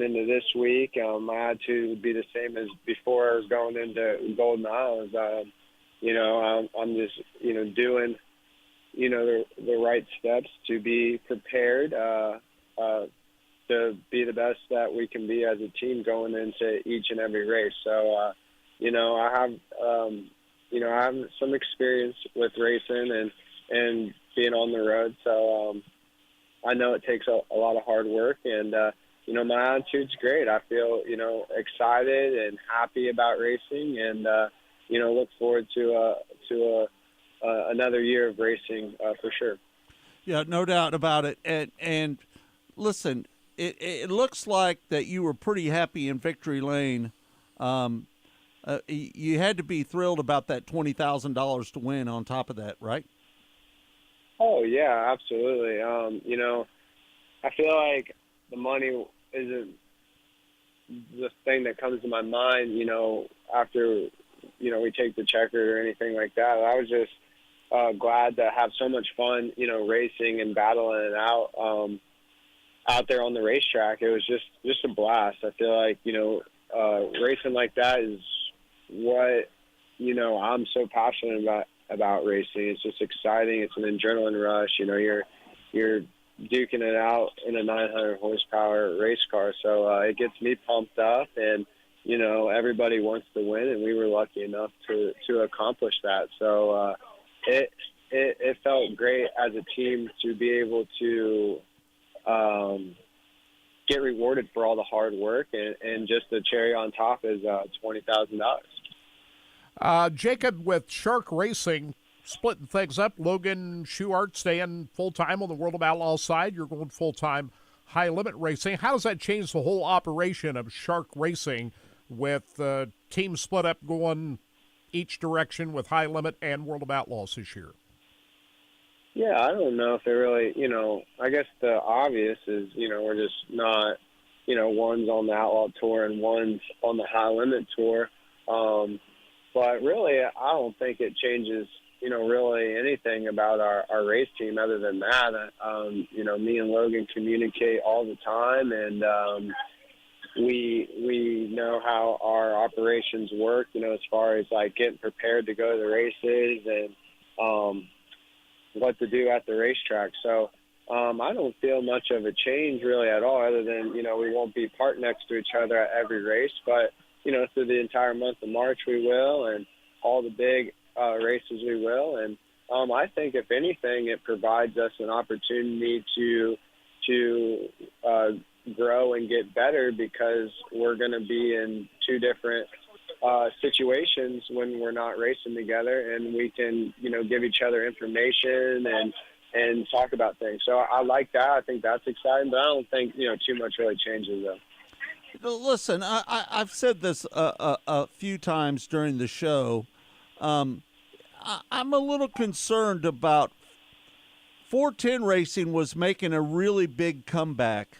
into this week, my attitude would be the same as before going into Golden Isles. I'm just, doing, the right steps to be prepared to be the best that we can be as a team going into each and every race. So, I have some experience with racing and being on the road. So I know it takes a lot of hard work, and my attitude's great. I feel excited and happy about racing, and look forward to another year of racing for sure. Yeah, no doubt about it. And listen, it looks like that you were pretty happy in Victory Lane. You had to be thrilled about that $20,000 to win on top of that, right? Oh, yeah, absolutely. I feel like the money isn't the thing that comes to my mind, after, we take the checkered or anything like that. I was just glad to have so much fun, racing and battling it out there on the racetrack. It was just a blast. I feel like, racing like that is what, I'm so passionate about racing. It's just exciting. It's an adrenaline rush. You're duking it out in a 900 horsepower race car. So it gets me pumped up, and, everybody wants to win, and we were lucky enough to accomplish that. So it felt great as a team to be able to get rewarded for all the hard work, and just the cherry on top is $20,000. Jacob, with Shark Racing splitting things up, Logan Schuart staying full-time on the World of Outlaws side, you're going full-time High Limit Racing. How does that change the whole operation of Shark Racing with teams split up going each direction with High Limit and World of Outlaws this year? Yeah, I don't know if it really, I guess the obvious is, we're just not, one's on the Outlaw Tour and one's on the High Limit Tour. But really, I don't think it changes, really anything about our race team other than that. Me and Logan communicate all the time, and we know how our operations work, as far as like getting prepared to go to the races and what to do at the racetrack. So I don't feel much of a change really at all, other than, we won't be parked next to each other at every race, but through the entire month of March we will, and all the big races we will, and I think if anything, it provides us an opportunity to grow and get better, because we're going to be in two different situations when we're not racing together, and we can, give each other information and talk about things. So I like that. I think that's exciting, but I don't think, too much really changes though. Listen, I've said this a few times during the show. I'm a little concerned about 410 Racing was making a really big comeback,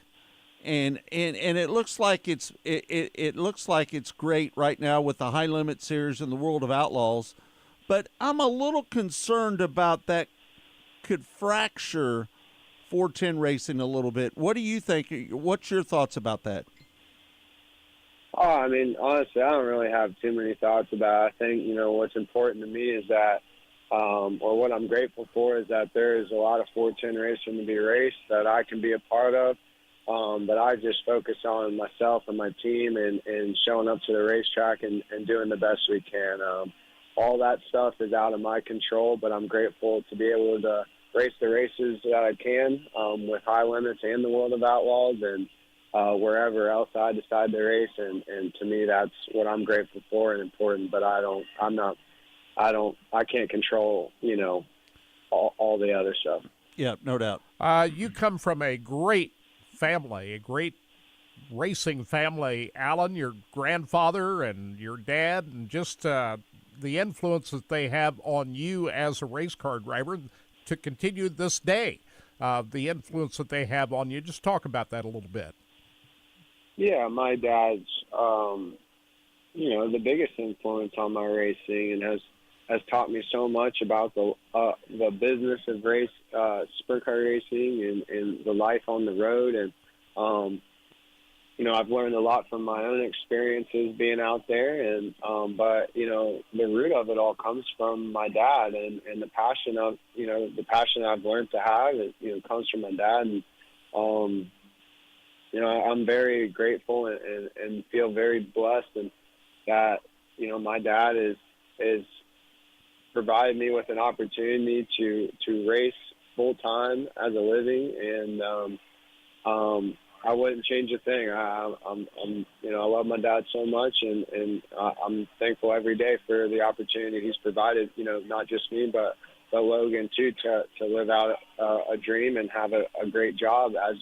and it looks like it looks like it's great right now with the High Limit Series and the World of Outlaws, but I'm a little concerned about that could fracture 410 Racing a little bit. What do you think? What's your thoughts about that? Oh, I mean, honestly, I don't really have too many thoughts about it. I think, what's important to me is that, or what I'm grateful for is that there is a lot of 410 racing to be raced that I can be a part of. But I just focus on myself and my team and showing up to the racetrack and doing the best we can. All that stuff is out of my control, but I'm grateful to be able to race the races that I can with High Limits and the World of Outlaws and wherever else I decide to race, and to me that's what I'm grateful for and important. But I can't control all the other stuff. Yeah, no doubt. You come from a great family, a great racing family, Alan. Your grandfather and your dad, and just the influence that they have on you as a race car driver to continue this day. The influence that they have on you. Just talk about that a little bit. Yeah, my dad's, the biggest influence on my racing, and has taught me so much about the business of sprint car racing and the life on the road. And I've learned a lot from my own experiences being out there. And but the root of it all comes from my dad, and the passion of the passion I've learned to have. It comes from my dad. And I'm very grateful and feel very blessed, and that, my dad is provided me with an opportunity to race full time as a living. And I wouldn't change a thing. I love my dad so much, and I'm thankful every day for the opportunity he's provided, not just me, but Logan too, to live out a dream and have a great job as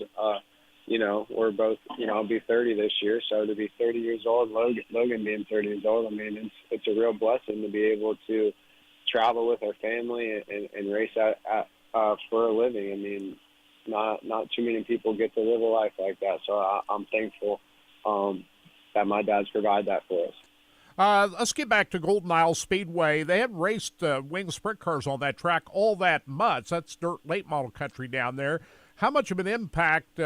we're both, I'll be 30 this year. So to be 30 years old, Logan being 30 years old, I mean, it's a real blessing to be able to travel with our family and race for a living. I mean, not too many people get to live a life like that. So I'm thankful that my dad's provided that for us. Let's get back to Golden Isle Speedway. They haven't raced wing sprint cars on that track all that much. That's dirt late model country down there. How much of an impact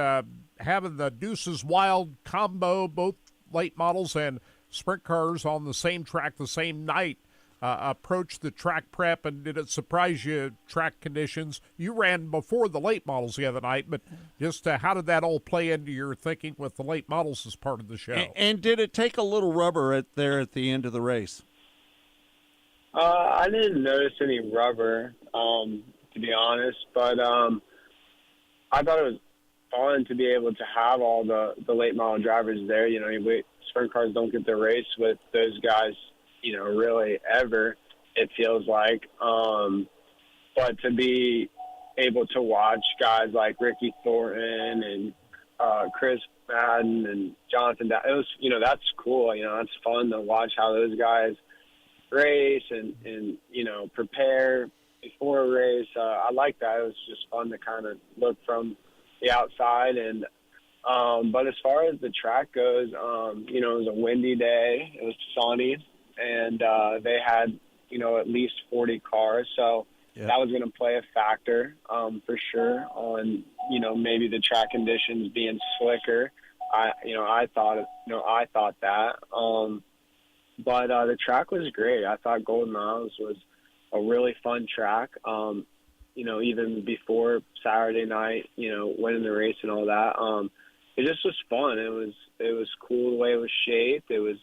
having the Deuces Wild combo, both late models and sprint cars on the same track the same night, approach the track prep? And did it surprise you, track conditions? You ran before the late models the other night, but just how did that all play into your thinking with the late models as part of the show? And did it take a little rubber there at the end of the race? I didn't notice any rubber, to be honest, but I thought it was fun to be able to have all the late model drivers there. Sprint cars don't get to race with those guys, really ever, it feels like. But to be able to watch guys like Ricky Thornton and Chris Madden and Jonathan, it was, that's cool. It's fun to watch how those guys race and prepare before a race. I like that. It was just fun to kind of look from the outside. And but as far as the track goes, it was a windy day. It was sunny, and they had at least 40 cars, so that was going to play a factor for sure on maybe the track conditions being slicker. I thought that. But the track was great. I thought Golden Isles was a really fun track. Even before Saturday night, winning the race and all that. It just was fun. It was cool the way it was shaped. It was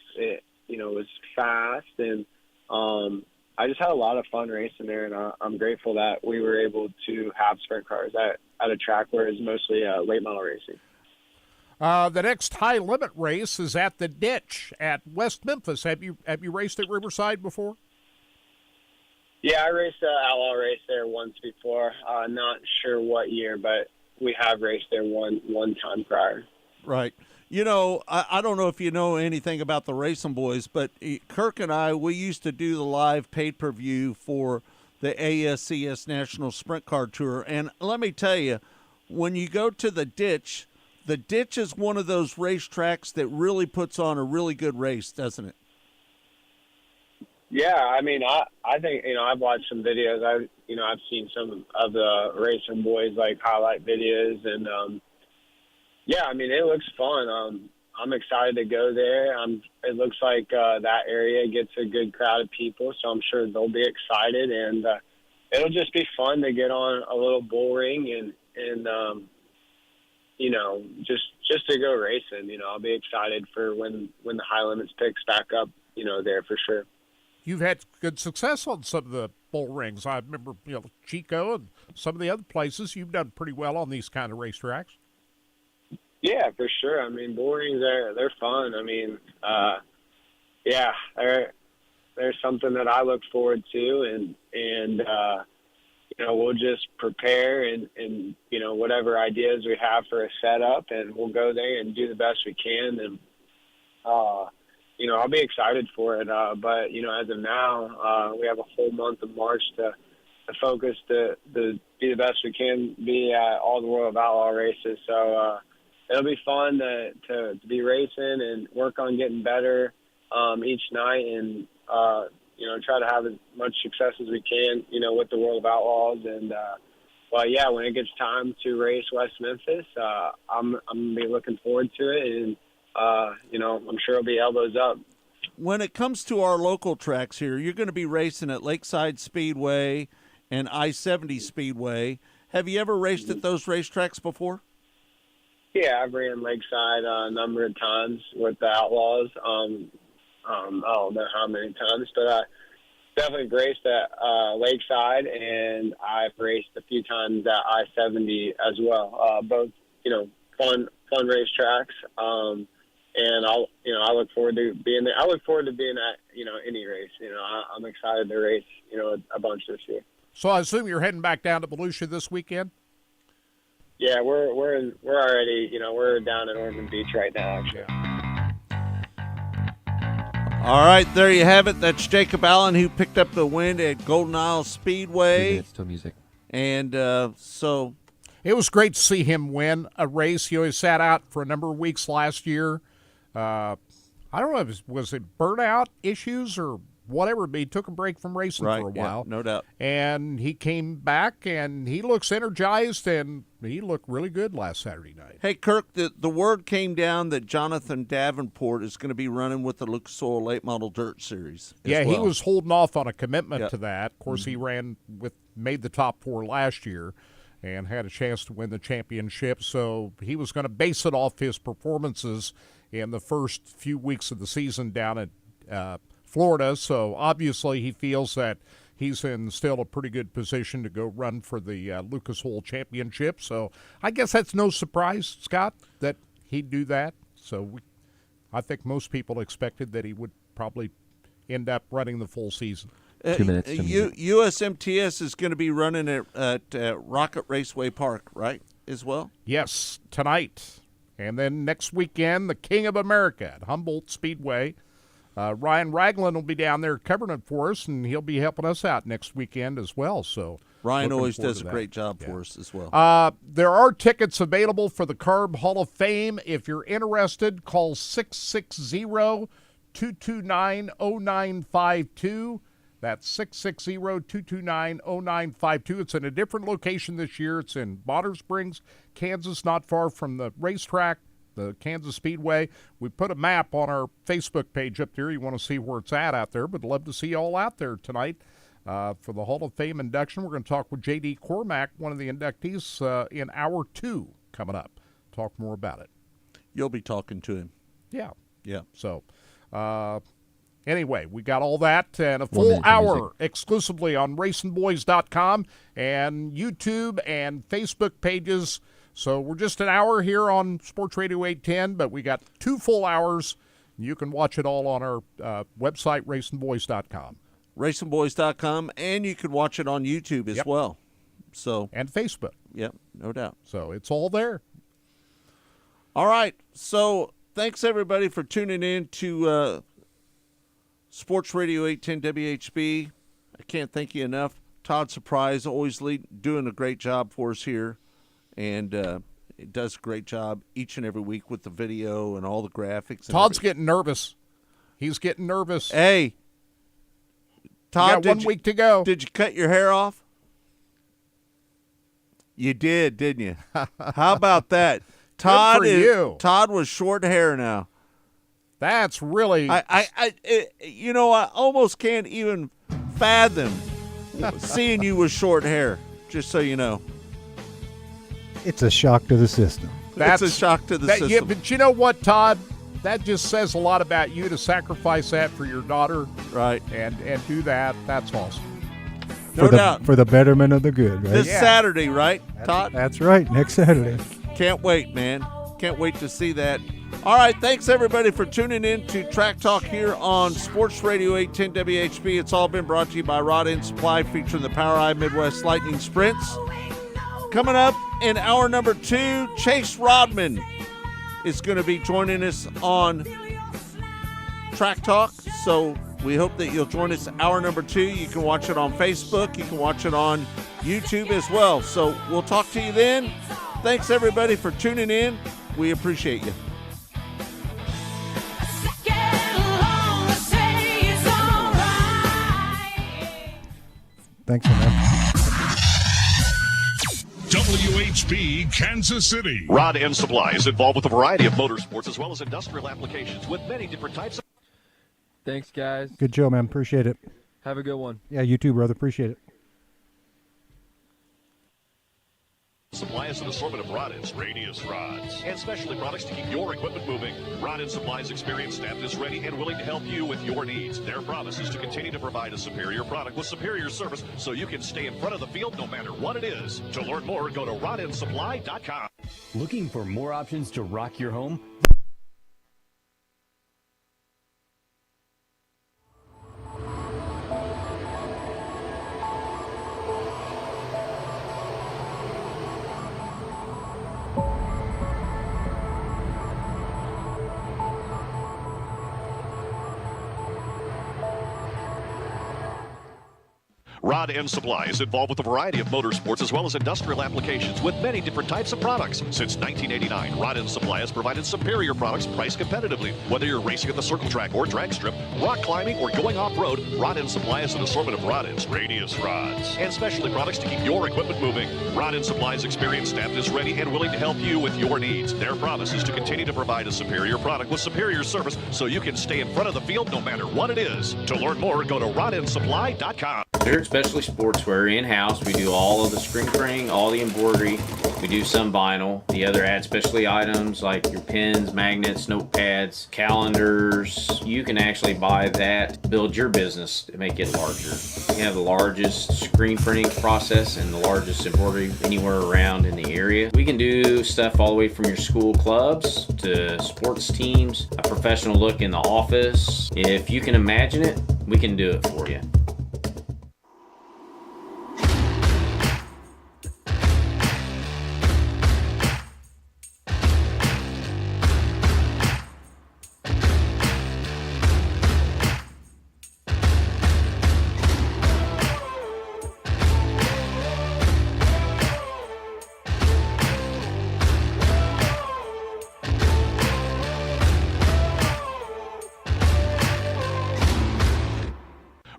fast, and I just had a lot of fun racing there, and I'm grateful that we were able to have sprint cars at a track where it's mostly late model racing. The next high limit race is at the Ditch at West Memphis. Have you raced at Riverside before? Yeah, I raced an outlaw race there once before. Not sure what year, but we have raced there one time prior. Right. You know, I don't know if you know anything about the Racing Boys, but Kirk and I, we used to do the live pay-per-view for the ASCS National Sprint Car Tour. And let me tell you, when you go to the Ditch is one of those racetracks that really puts on a really good race, doesn't it? Yeah, I mean, I think, I've watched some videos. I've seen some of the Racing Boys, like, highlight videos, and, yeah, I mean, it looks fun. I'm excited to go there. It looks like that area gets a good crowd of people, so I'm sure they'll be excited. And it'll just be fun to get on a little bull ring and just to go racing. I'll be excited for when the high limits picks back up, there for sure. You've had good success on some of the bull rings. I remember, Chico and some of the other places. You've done pretty well on these kind of racetracks. Yeah, for sure. I mean, bull rings they're fun. I mean, they're something that I look forward to, and we'll just prepare and whatever ideas we have for a setup, and we'll go there and do the best we can, and I'll be excited for it. But as of now, we have a whole month of March to focus to be the best we can be at all the World of Outlaw races. So. It'll be fun to be racing and work on getting better each night, and try to have as much success as we can, with the World of Outlaws. And when it gets time to race West Memphis, I'm gonna be looking forward to it, and I'm sure it'll be elbows up. When it comes to our local tracks here, you're going to be racing at Lakeside Speedway and I-70 Speedway. Have you ever raced at those racetracks before? Yeah, I've ran Lakeside a number of times with the Outlaws. I don't know how many times, but I definitely raced at Lakeside, and I've raced a few times at I-70 as well. Both, fun racetracks. And I look forward to being there. I look forward to being at, any race. I'm excited to race, a bunch this year. So I assume you're heading back down to Volusia this weekend? Yeah, we're already, we're down in Ormond Beach right now, actually. All right, there you have it. That's Jacob Allen, who picked up the win at Golden Isle Speedway. Still music. And so it was great to see him win a race. He always sat out for a number of weeks last year. I don't know if was it burnout issues or whatever, but he took a break from racing for a while. Yeah, no doubt. And he came back, and he looks energized, and he looked really good last Saturday night. Hey, Kirk, the word came down that Jonathan Davenport is going to be running with the Lucas Oil Late Model Dirt Series. Yeah, he was holding off on a commitment to that. Of course, he made the top 4 last year and had a chance to win the championship, so he was going to base it off his performances in the first few weeks of the season down at Florida. So obviously he feels that he's in still a pretty good position to go run for the Lucas Oil Championship. So I guess that's no surprise, Scott, that he'd do that. So I think most people expected that he would probably end up running the full season. 2 minutes. USMTS is going to be running at Rocket Raceway Park, right, as well? Yes, tonight. And then next weekend, the King of America at Humboldt Speedway. Ryan Ragland will be down there covering it for us, and he'll be helping us out next weekend as well. So Ryan always does a great job for us as well. There are tickets available for the Carb Hall of Fame. If you're interested, call 660-229-0952. That's 660-229-0952. It's in a different location this year. It's in Bonner Springs, Kansas, not far from the racetrack, the Kansas Speedway. We put a map on our Facebook page up there. You want to see where it's at out there, but love to see you all out there tonight for the Hall of Fame induction. We're going to talk with J.D. Cormack, one of the inductees, in hour 2 coming up. Talk more about it. You'll be talking to him. Yeah. Yeah. So Anyway, we got all that and a full hour exclusively on RacinBoys.com and YouTube and Facebook pages. So we're just an hour here on Sports Radio 810, but we got 2 full hours. You can watch it all on our website, RacinBoys.com. RacinBoys.com, and you can watch it on YouTube as well. So and Facebook. Yep, no doubt. So it's all there. All right. So thanks, everybody, for tuning in to Sports Radio 810 WHB. I can't thank you enough. Todd Surprise, always doing a great job for us here. And it does a great job each and every week with the video and all the graphics. Todd's getting nervous. He's getting nervous. Hey, Todd, you got 1 week to go. Did you cut your hair off? You did, didn't you? How about that? Todd, good for you. Todd was short hair now. That's really. I almost can't even fathom seeing you with short hair. Just so you know. It's a shock to the system. It's a shock to the system. Yeah, but you know what, Todd? That just says a lot about you to sacrifice that for your daughter. Right. And do that. That's awesome. No doubt. For the betterment of the good, right? This Saturday, right, Todd? That's right. Next Saturday. Can't wait, man. Can't wait to see that. All right. Thanks, everybody, for tuning in to Track Talk here on Sports Radio 810 WHB. It's all been brought to you by Rod End Supply, featuring the Power Eye Midwest Lightning Sprints. Coming up in hour number 2, Chase Rodman is going to be joining us on Track Talk. So we hope that you'll join us hour number 2. You can watch it on Facebook. You can watch it on YouTube as well. So we'll talk to you then. Thanks, everybody, for tuning in. We appreciate you. Thanks, man. WHB Kansas City. Rod End Supply is involved with a variety of motorsports as well as industrial applications with many different types of. Thanks, guys. Good show, man. Appreciate it. Have a good one. Yeah, you too, brother. Appreciate it. Supply is an assortment of rod ends, radius rods, and specialty products to keep your equipment moving. Rod End Supply's experienced staff is ready and willing to help you with your needs. Their promise is to continue to provide a superior product with superior service so you can stay in front of the field no matter what it is. To learn more, go to rodendsupply.com. Looking for more options to rock your home? Rod End Supply is involved with a variety of motorsports as well as industrial applications with many different types of products. Since 1989, Rod End Supply has provided superior products priced competitively. Whether you're racing at the circle track or drag strip, rock climbing, or going off-road, Rod End Supply has an assortment of rod ends, radius rods, and specialty products to keep your equipment moving. Rod End Supply's experienced staff is ready and willing to help you with your needs. Their promise is to continue to provide a superior product with superior service so you can stay in front of the field no matter what it is. To learn more, go to rodendsupply.com. Here at Specialty Sportswear in-house, we do all of the screen printing, all the embroidery. We do some vinyl. The other add specialty items like your pens, magnets, notepads, calendars. You can actually buy that, build your business to make it larger. We have the largest screen printing process and the largest embroidery anywhere around in the area. We can do stuff all the way from your school clubs to sports teams, a professional look in the office. If you can imagine it, we can do it for you.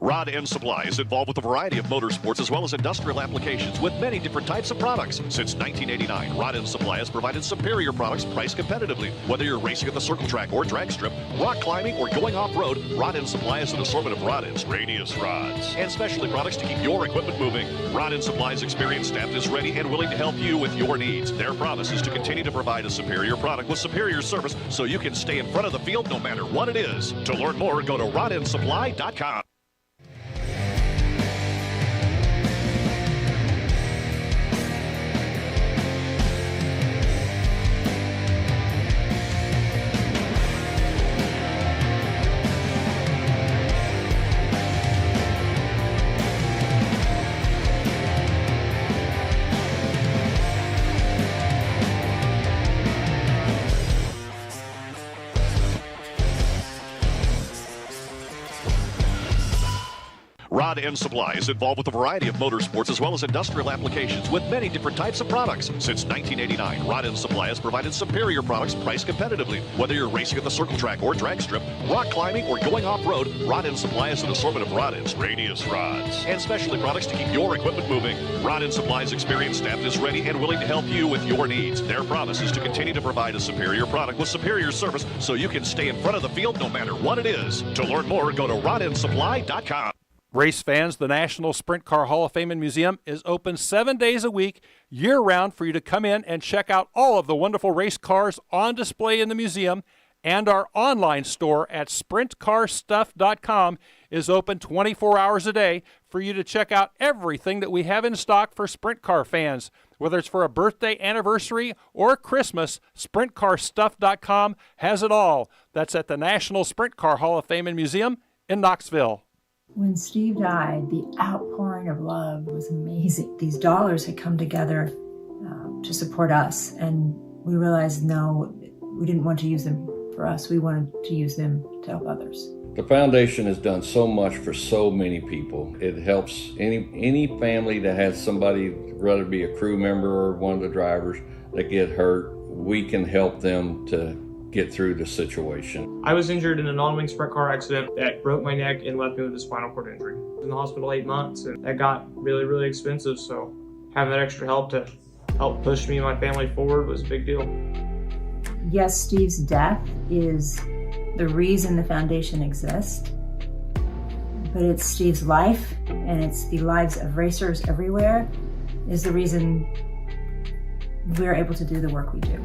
Rod Rod End Supply is involved with a variety of motorsports as well as industrial applications with many different types of products. Since 1989, Rod End Supply has provided superior products priced competitively. Whether you're racing at the circle track or drag strip, rock climbing, or going off-road, Rod End Supply has an assortment of rod ends, radius rods, and specialty products to keep your equipment moving. Rod End Supply's experienced staff is ready and willing to help you with your needs. Their promise is to continue to provide a superior product with superior service so you can stay in front of the field no matter what it is. To learn more, go to rodendsupply.com. Rod End Supply is involved with a variety of motorsports as well as industrial applications with many different types of products. Since 1989, Rod End Supply has provided superior products priced competitively. Whether you're racing at the circle track or drag strip, rock climbing, or going off-road, Rod End Supply has an assortment of rod ends, radius rods, and specialty products to keep your equipment moving. Rod End Supply's experienced staff is ready and willing to help you with your needs. Their promise is to continue to provide a superior product with superior service so you can stay in front of the field no matter what it is. To learn more, go to rodendsupply.com. Race fans, the National Sprint Car Hall of Fame and Museum is open 7 days a week, year-round, for you to come in and check out all of the wonderful race cars on display in the museum, and our online store at sprintcarstuff.com is open 24 hours a day for you to check out everything that we have in stock for sprint car fans. Whether it's for a birthday, anniversary, or Christmas, sprintcarstuff.com has it all. That's at the National Sprint Car Hall of Fame and Museum in Knoxville. When Steve died, the outpouring of love was amazing. These dollars had come together to support us, and we realized, no, we didn't want to use them for us. We wanted to use them to help others. The foundation has done so much for so many people. It helps any family that has somebody, whether it be a crew member or one of the drivers, that get hurt. We can help them to get through the situation. I was injured in a non-wing sprint car accident that broke my neck and left me with a spinal cord injury. I was in the hospital 8 months, and that got really, really expensive, so having that extra help to help push me and my family forward was a big deal. Yes, Steve's death is the reason the foundation exists, but it's Steve's life, and it's the lives of racers everywhere, is the reason we're able to do the work we do.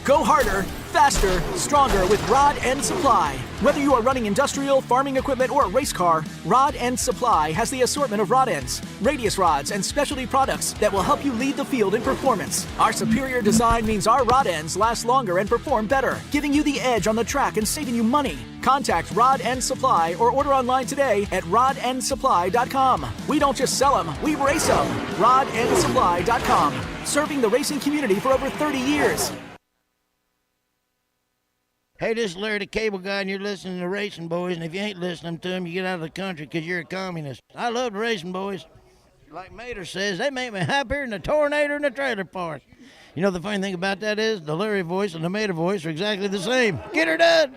Go harder, faster, stronger with Rod End Supply. Whether you are running industrial, farming equipment, or a race car, Rod End Supply has the assortment of rod ends, radius rods, and specialty products that will help you lead the field in performance. Our superior design means our rod ends last longer and perform better, giving you the edge on the track and saving you money. Contact Rod End Supply or order online today at rodendsupply.com. We don't just sell them, we race them. rodendsupply.com. Serving the racing community for over 30 years. Hey, this is Larry the Cable Guy, and you're listening to Racing Boys, and if you ain't listening to them, you get out of the country because you're a communist. I love the Racing Boys. Like Mater says, they make me happier than a tornado in a trailer park. You know, the funny thing about that is the Larry voice and the Mater voice are exactly the same. Get her done!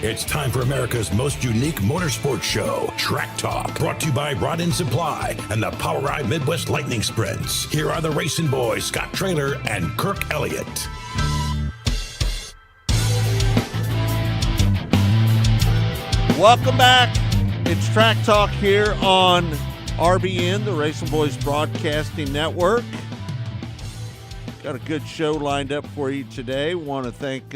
It's time for America's most unique motorsports show, Track Talk, brought to you by Rod End Supply and the Power Ride Midwest Lightning Sprints. Here are the Racing Boys, Scott Traylor and Kirk Elliott. Welcome back. It's Track Talk here on RBN, the Racing Boys Broadcasting Network. Got a good show lined up for you today. Want to thank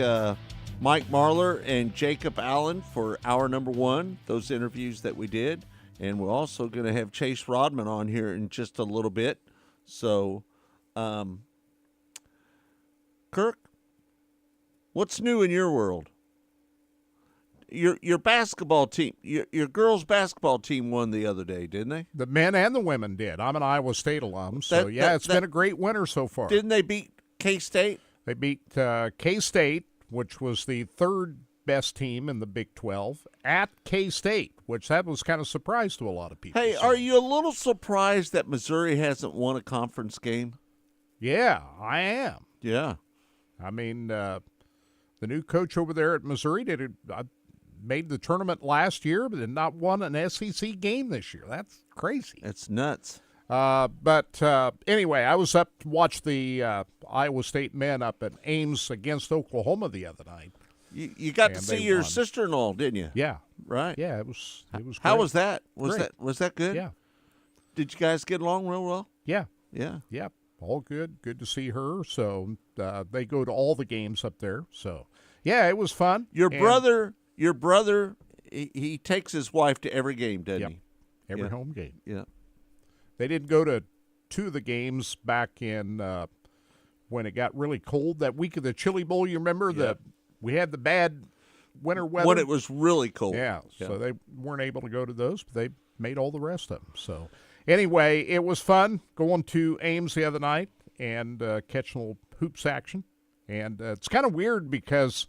Mike Marlar and Jacob Allen for hour number one, those interviews that we did. And we're also going to have Chase Rodman on here in just a little bit. So, Kirk, what's new in your world? Your basketball team, your girls' basketball team won the other day, didn't they? The men and the women did. I'm an Iowa State alum, so it's been a great winter so far. Didn't they beat K-State? They beat K-State, which was the third best team in the Big 12, at K-State, which that was kind of a surprise to a lot of people. Hey, are you a little surprised that Missouri hasn't won a conference game? Yeah, I am. Yeah. I mean, the new coach over there at Missouri made the tournament last year, but did not won an SEC game this year. That's crazy. That's nuts. But anyway, I was up to watch the Iowa State men up at Ames against Oklahoma the other night. You got to see your sister-in-law, didn't you? Yeah. Right. Yeah, it was great. How was that? Was Great. that good? Yeah. Did you guys get along real well? Yeah. Yeah. Yeah. All good. Good to see her. So they go to all the games up there. So yeah, it was fun. Your brother, he takes his wife to every game, doesn't he? Every home game. Yeah. They didn't go to two of the games back in when it got really cold that week of the Chili Bowl. You remember we had the bad winter weather when it was really cold. Yeah, so they weren't able to go to those, but they made all the rest of them. So anyway, it was fun going to Ames the other night and catching a little hoops action. And it's kind of weird because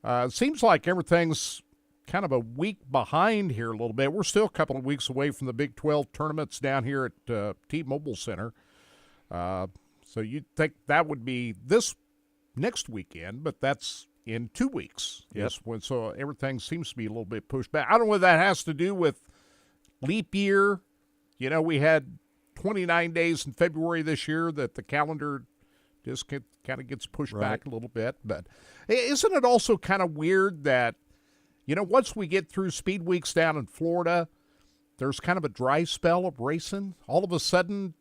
it seems like everything's kind of a week behind here a little bit. We're still a couple of weeks away from the Big 12 tournaments down here at T-Mobile Center. So you'd think that would be this next weekend, but that's in 2 weeks. Yep. So everything seems to be a little bit pushed back. I don't know what that has to do with leap year. You know, we had 29 days in February this year that the calendar just kind of gets pushed back a little bit. But isn't it also kind of weird that, you know, once we get through speed weeks down in Florida, there's kind of a dry spell of racing. All of a sudden,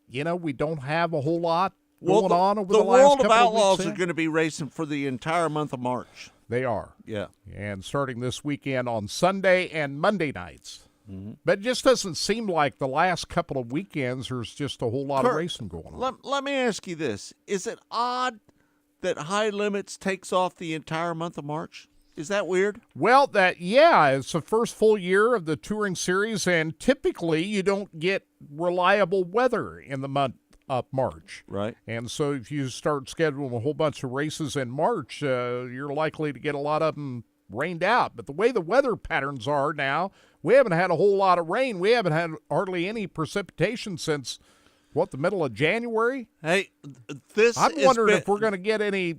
you know, we don't have a whole lot going on over the last couple of weeks. The World of Outlaws are going to be racing for the entire month of March. They are. Yeah. And starting this weekend on Sunday and Monday nights. Mm-hmm. But it just doesn't seem like the last couple of weekends there's just a whole lot of racing going on. Let me ask you this. Is it odd that High Limits takes off the entire month of March? Is that weird? Well, it's the first full year of the touring series, and typically you don't get reliable weather in the month of March. Right. And so if you start scheduling a whole bunch of races in March, you're likely to get a lot of them rained out. But the way the weather patterns are now, we haven't had a whole lot of rain. We haven't had hardly any precipitation since, the middle of January? Hey, I'm wondering if we're going to get any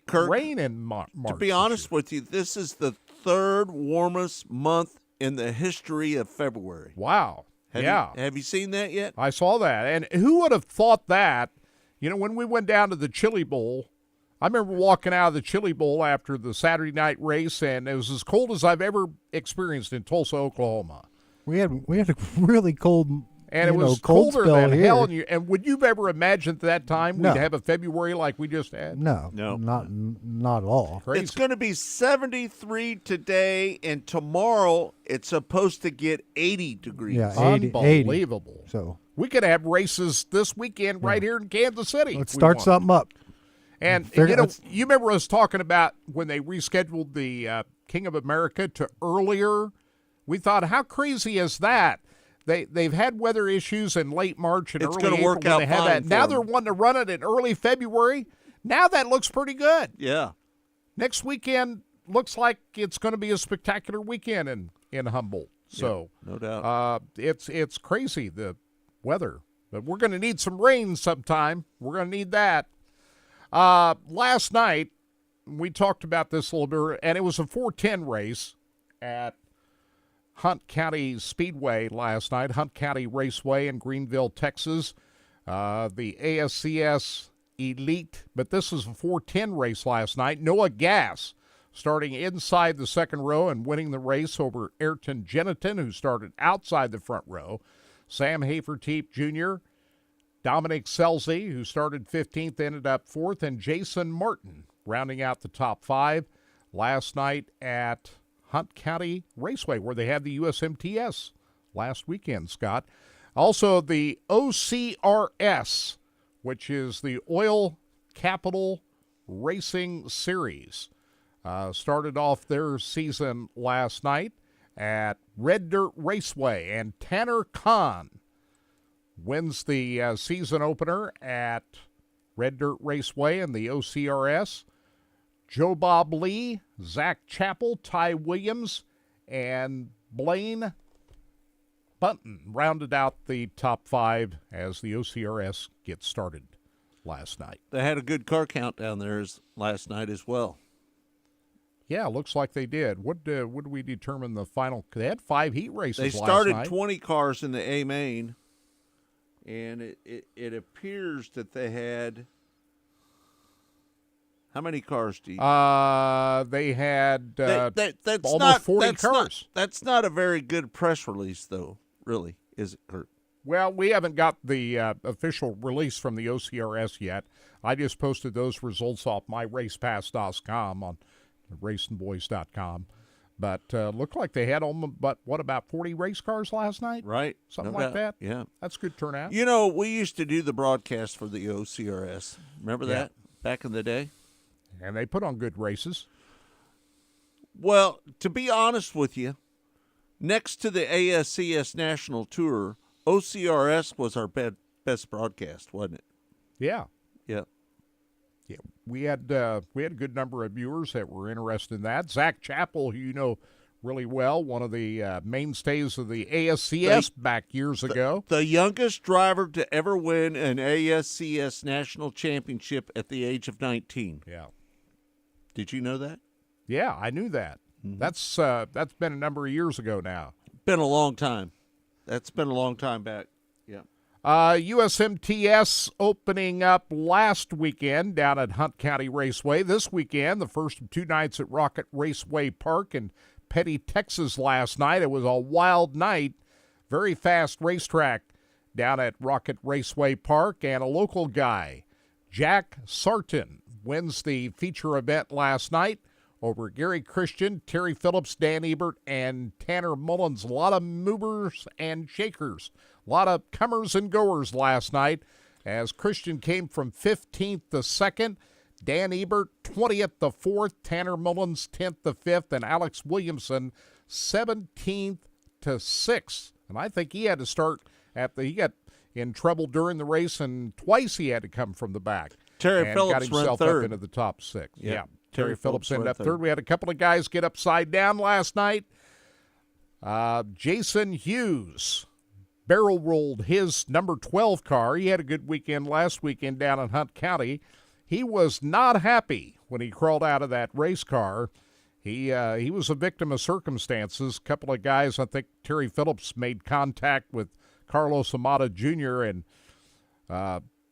Kirk, rain in March. To be honest with you, this is the third warmest month in the history of February. Wow. Have you seen that yet? I saw that. And who would have thought that? You know, when we went down to the Chili Bowl, I remember walking out of the Chili Bowl after the Saturday night race, and it was as cold as I've ever experienced in Tulsa, Oklahoma. We had a really cold, and it was cold colder spell than here. hell. And would you have ever imagined at that time we'd have a February like we just had? No, not at all. Crazy. It's going to be 73 today, and tomorrow it's supposed to get 80 degrees. Yeah, 80, unbelievable. 80. So we could have races this weekend right here in Kansas City. Let's start something up. And you remember us talking about when they rescheduled the King of America to earlier? We thought, how crazy is that? They've had weather issues in late March and It's early gonna April work when out they had fine that. for Now them. they're wanting to run it in early February. Now that looks pretty good. Yeah. Next weekend looks like it's going to be a spectacular weekend in Humboldt. So no doubt. It's crazy, the weather. But we're going to need some rain sometime. We're going to need that. Last night, we talked about this a little bit, and it was a 410 race at Hunt County Speedway last night, Hunt County Raceway in Greenville, Texas. The ASCS Elite, but this was a 410 race last night. Noah Gass starting inside the second row and winning the race over Ayrton Geniton, who started outside the front row. Sam Haferteep Jr., Dominic Selzy, who started 15th, ended up 4th, and Jason Martin rounding out the top 5 last night at Hunt County Raceway, where they had the USMTS last weekend, Scott. Also, the OCRS, which is the Oil Capital Racing Series, started off their season last night at Red Dirt Raceway, and Tanner Kahn wins the season opener at Red Dirt Raceway and the OCRS. Joe Bob Lee, Zach Chappell, Ty Williams, and Blaine Bunton rounded out the top 5 as the OCRS gets started last night. They had a good car count down there last night as well. Yeah, looks like they did. What did we determine the final? They had 5 heat races They last started night. 20 cars in the A main, and it appears that they had. How many cars do you? They had that's almost not, 40 that's cars. That's not a very good press release, though, really, is it, Kurt? Well, we haven't got the official release from the OCRS yet. I just posted those results off myracepass.com on racingboys.com. But looked like they had about 40 race cars last night? Right. Something No like doubt. that? Yeah. That's good turnout. You know, we used to do the broadcast for the OCRS. Remember Yeah. that back in the day? And they put on good races. Well, to be honest with you, next to the ASCS National Tour, OCRS was our best broadcast, wasn't it? Yeah. Yeah. Yeah, we had a good number of viewers that were interested in that. Zach Chappell, who you know really well, one of the mainstays of the ASCS back years ago. The youngest driver to ever win an ASCS National Championship at the age of 19. Yeah. Did you know that? Yeah, I knew that. Mm-hmm. That's been a number of years ago now. Been a long time. That's been a long time back. Yeah. USMTS opening up last weekend down at Hunt County Raceway. This weekend, the first of 2 nights at Rocket Raceway Park in Petty, Texas last night. It was a wild night, very fast racetrack down at Rocket Raceway Park, and a local guy, Jack Sarton, wins the feature event last night over Gary Christian, Terry Phillips, Dan Ebert, and Tanner Mullins. A lot of movers and shakers, a lot of comers and goers last night as Christian came from 15th to 2nd, Dan Ebert 20th to 4th, Tanner Mullins 10th to 5th, and Alex Williamson 17th to 6th. And I think he had to start he got in trouble during the race, and twice he had to come from the back. Terry and Phillips got himself ran third. up into the top 6. Yeah. Terry Phillips ended ran up third. We had a couple of guys get upside down last night. Jason Hughes barrel rolled his number 12 car. He had a good weekend last weekend down in Hunt County. He was not happy when he crawled out of that race car. He was a victim of circumstances. A couple of guys, I think Terry Phillips made contact with Carlos Amata Jr., and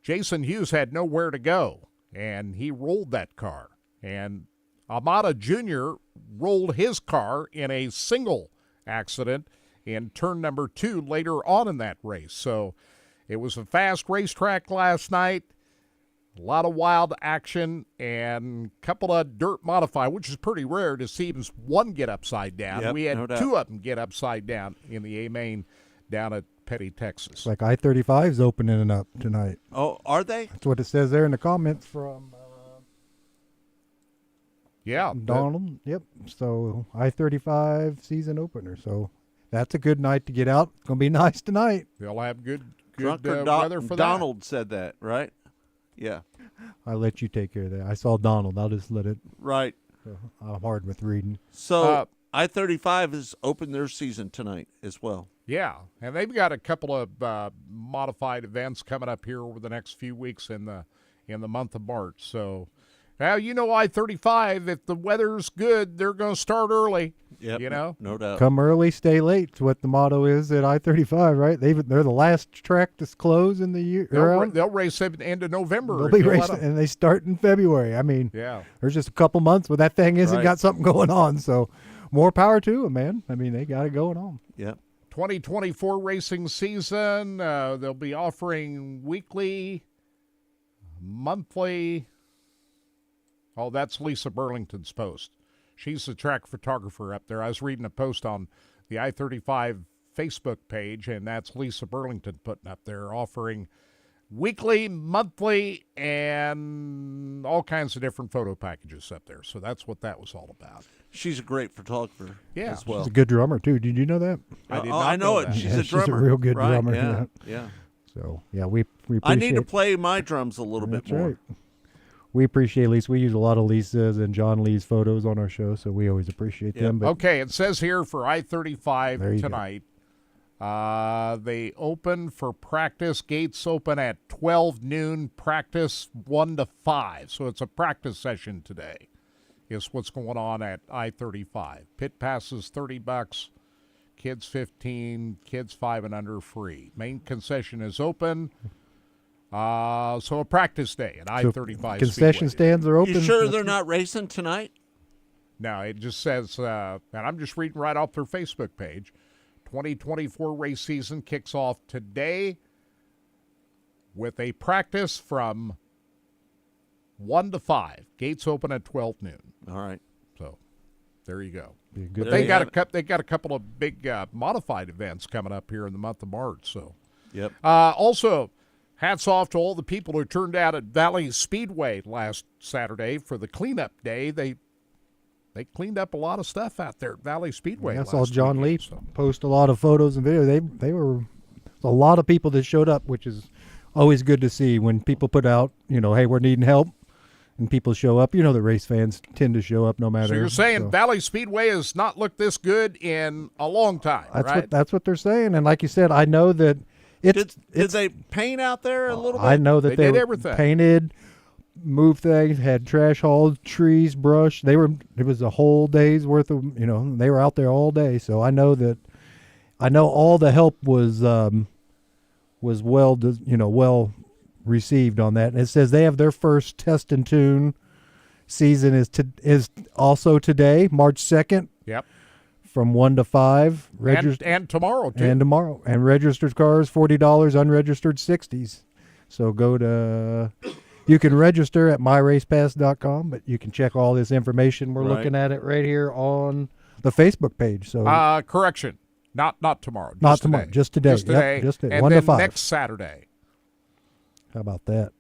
Jason Hughes had nowhere to go, and he rolled that car. And Amata Jr. rolled his car in a single accident in turn number 2 later on in that race. So it was a fast racetrack last night, a lot of wild action, and a couple of dirt modified, which is pretty rare to see even one get upside down. Yep, we had no doubt. 2 of them get upside down in the A-Main down at Petty, Texas. It's like I-35's opening up tonight. Oh, are they? That's what it says there in the comments from Donald. Yep. So I-35 season opener. So that's a good night to get out. It's going to be nice tonight. They'll have good Drunker weather for Donald said that, right? Yeah. I'll let you take care of that. I saw Donald. I'll just let it. Right. I'm hard with reading. So I-35 has opened their season tonight as well. Yeah, and they've got a couple of modified events coming up here over the next few weeks in the month of March. So, now you know I-35, if the weather's good, they're going to start early. Yep, you know, no doubt. Come early, stay late. It's what the motto is at I-35, right? They're the last track to close in the year. They'll race at the end of November. They'll if be you let racing, 'em. and they start in February. I mean, Yeah. there's just a couple months where that thing hasn't Right. got something going on. So, more power to them, man. I mean, they got it going on. Yep. 2024 racing season. They'll be offering weekly, monthly. Oh, that's Lisa Burlington's post. She's the track photographer up there. I was reading a post on the I-35 Facebook page, and that's Lisa Burlington putting up there, offering weekly, monthly, and all kinds of different photo packages up there. So that's what that was all about. She's a great photographer as well. She's a good drummer, too. Did you know that? I did not know it. that. She's a drummer. She's a real good right? drummer. Yeah. So, yeah, we appreciate I need to play my drums a little bit That's more. right. We appreciate Lisa. We use a lot of Lisa's and John Lee's photos on our show, so we always appreciate them. But Okay, it says here for I-35 There you go. tonight, they open for practice. Gates open at 12 noon, practice 1 to 5. So it's a practice session today is what's going on at I-35. Pit passes $30, kids 15, kids 5 and under free. Main concession is open. So a practice day at I-35 concession Speedway. stands are open. You sure they're not racing tonight? No, it just says, and I'm just reading right off their Facebook page, 2024 race season kicks off today with a practice from 1 to 5. Gates open at 12 noon. All right. So there you go. Good But they got a couple of big modified events coming up here in the month of March. So, Yep. Also, hats off to all the people who turned out at Valley Speedway last Saturday for the cleanup day. They cleaned up a lot of stuff out there at Valley Speedway. I saw last John weekend, Lee so. post a lot of photos and videos. They were a lot of people that showed up, which is always good to see when people put out, hey, we're needing help, and people show up. The race fans tend to show up no matter. So you're saying Valley Speedway has not looked this good in a long time, right? That's what they're saying. And like you said, I know that Did they paint out there a little bit? I know that They did were everything. painted, moved things, had trash hauled, trees, brush. It was a whole day's worth of, they were out there all day. So I know all the help was well received on that. And it says they have their first test and tune season is also today, March 2nd. Yep. From 1 to 5. And tomorrow, too. And tomorrow. And registered cars, $40, unregistered, $60s. So you can register at myracepass.com, but you can check all this information. We're looking at it right here on the Facebook page. So correction. Not tomorrow. Not Just tomorrow, today. just today. Just today. Yep, just today. And 1 to then 5. next Saturday. How about that?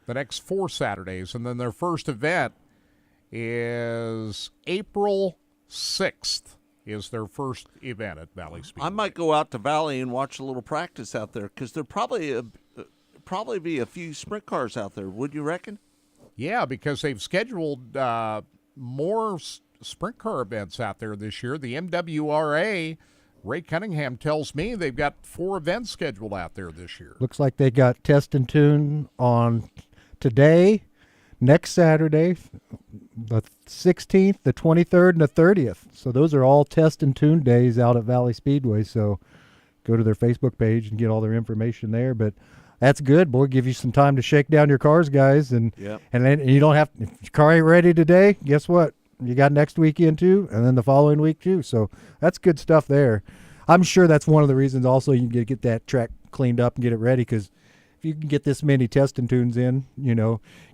The next 4 Saturdays. And then their first event is April 6th. Is their first event at Valley Speedway. I might go out to Valley and watch a little practice out there because there'll probably be a few sprint cars out there. Would you reckon? Yeah, because they've scheduled more sprint car events out there this year. The MWRA, Ray Cunningham tells me they've got 4 events scheduled out there this year. Looks like they got test and tune on today, next Saturday, the 16th, the 23rd, and the 30th. So those are all test and tune days out at Valley Speedway. So go to their Facebook page and get all their information there. But that's good, boy. Give you some time to shake down your cars, guys. And then you don't have, if your car ain't ready today, guess what? You got next weekend too, and then the following week too. So that's good stuff there. I'm sure that's one of the reasons also you can get that track cleaned up and get it ready, because if you can get this many test and tunes in,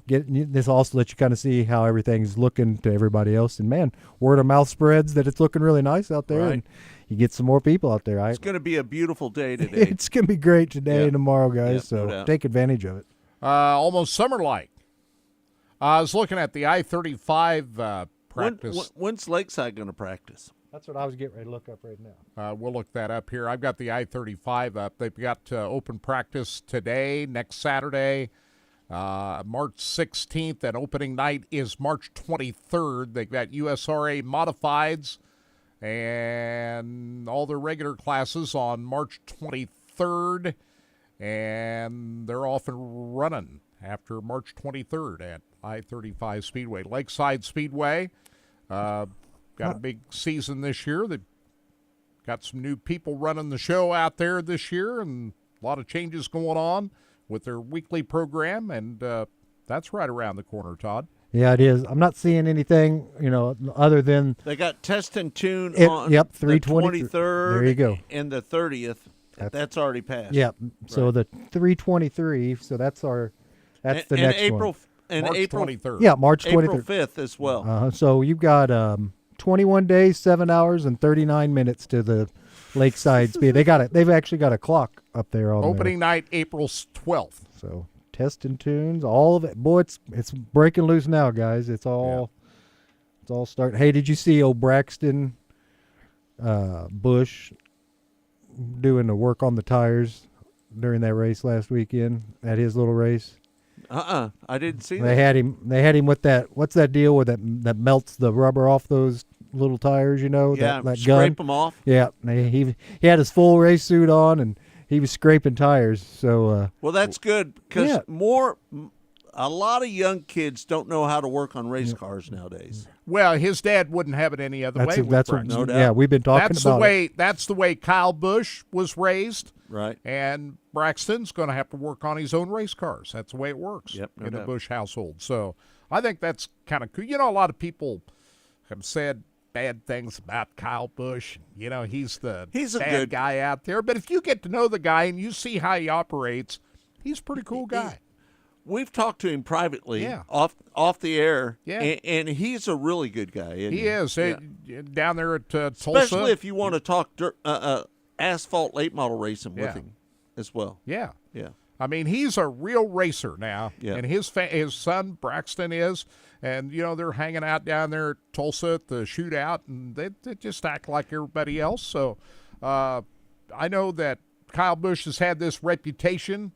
this also lets you kind of see how everything's looking to everybody else. And man, word of mouth spreads that it's looking really nice out there, and you get some more people out there. It's going to be a beautiful day today. It's going to be great today and tomorrow, guys. Yep, so no doubt. take advantage of it. Almost summer-like. I was looking at the I-35 practice. When's Lakeside going to practice? That's what I was getting ready to look up right now. We'll look that up here. I've got the I-35 up. They've got open practice today, next Saturday, March 16th, and opening night is March 23rd. They've got USRA modifieds and all their regular classes on March 23rd, and they're off and running after March 23rd at I-35 Speedway. Lakeside Speedway got a big season this year. They've got some new people running the show out there this year, and a lot of changes going on with their weekly program, and that's right around the corner, Todd. Yeah, it is. I'm not seeing anything, other than They got test and tune on yep, the 320. 23rd There you go. and the 30th. That's already passed. Yep. So Right. the 323. So that's the and next April one. and March April 23rd. Yeah, March 23rd. April 5th as well. So you've got 21 days, 7 hours, and 39 minutes to the Lakeside Speed. They've actually got a clock up there on Opening night, April 12th. So testing tunes, all of it. Boy, it's breaking loose now, guys. It's all starting. Hey, did you see old Braxton Bush doing the work on the tires during that race last weekend at his little race? I didn't see They that. had him with that. What's that deal with that melts the rubber off those little tires? You know, Yeah, that scrape gun. them off. Yeah, he had his full race suit on and he was scraping tires. So Well, that's good because Yeah. a lot of young kids don't know how to work on race cars nowadays. Well, his dad wouldn't have it any other way. with that's what. Braxton. Yeah, we've been talking That's about the way. That's the way Kyle Busch was raised. Right. And Braxton's going to have to work on his own race cars. That's the way it works Yep, no in a doubt. Busch household. So I think that's kind of cool. You know, a lot of people have said bad things about Kyle Busch. You know, he's a good bad guy out there. But if you get to know the guy and you see how he operates, he's a pretty cool guy. We've talked to him privately, Yeah. off the air, Yeah. and he's a really good guy. Isn't He is. Yeah. Down there at Tulsa. Especially if you want to talk asphalt late model racing with Yeah. him as well. Yeah. Yeah. I mean, he's a real racer now, Yeah. and his son Braxton is, and you know they're hanging out down there at Tulsa at the shootout, and they just act like everybody else. So I know that Kyle Busch has had this reputation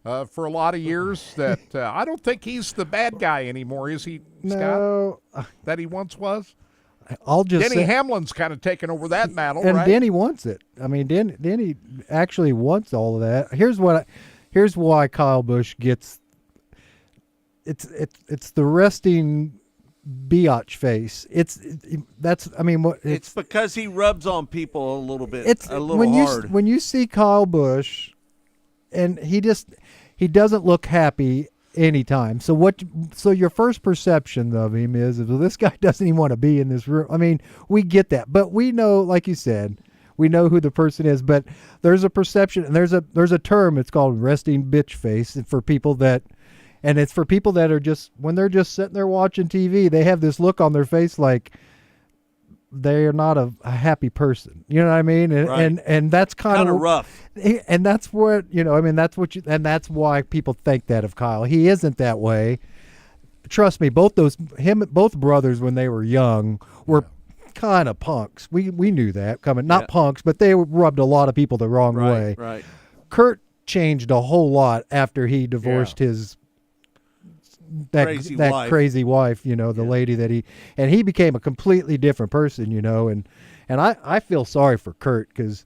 for a lot of years that I don't think he's the bad guy anymore, is he, Scott? No. That he once was. I'll just Denny say, Hamlin's kind of taken over that mantle, and right? Denny wants it. I mean, Denny actually wants all of that. Here's why Kyle Busch gets. It's the resting biatch face. It's because he rubs on people a little bit. It's a little when hard. when you see Kyle Busch, and he doesn't look happy anytime. So your first perception of him is, well, this guy doesn't even want to be in this room. I mean, we get that, but we know, like you said, we know who the person is. But there's a perception, and there's a term. It's called resting bitch face, and for people that. And it's for people that are just, when they're just sitting there watching TV, they have this look on their face like they're not a happy person. You know what I mean? And Right. and that's kind of rough. And that's what, I mean, that's that's why people think that of Kyle. He isn't that way. Trust me, both brothers when they were young were kind of punks. We knew that coming. Not punks, but they rubbed a lot of people the wrong way. Right. Kurt changed a whole lot after he divorced his crazy wife, the lady that he became a completely different person, and I feel sorry for Kurt because,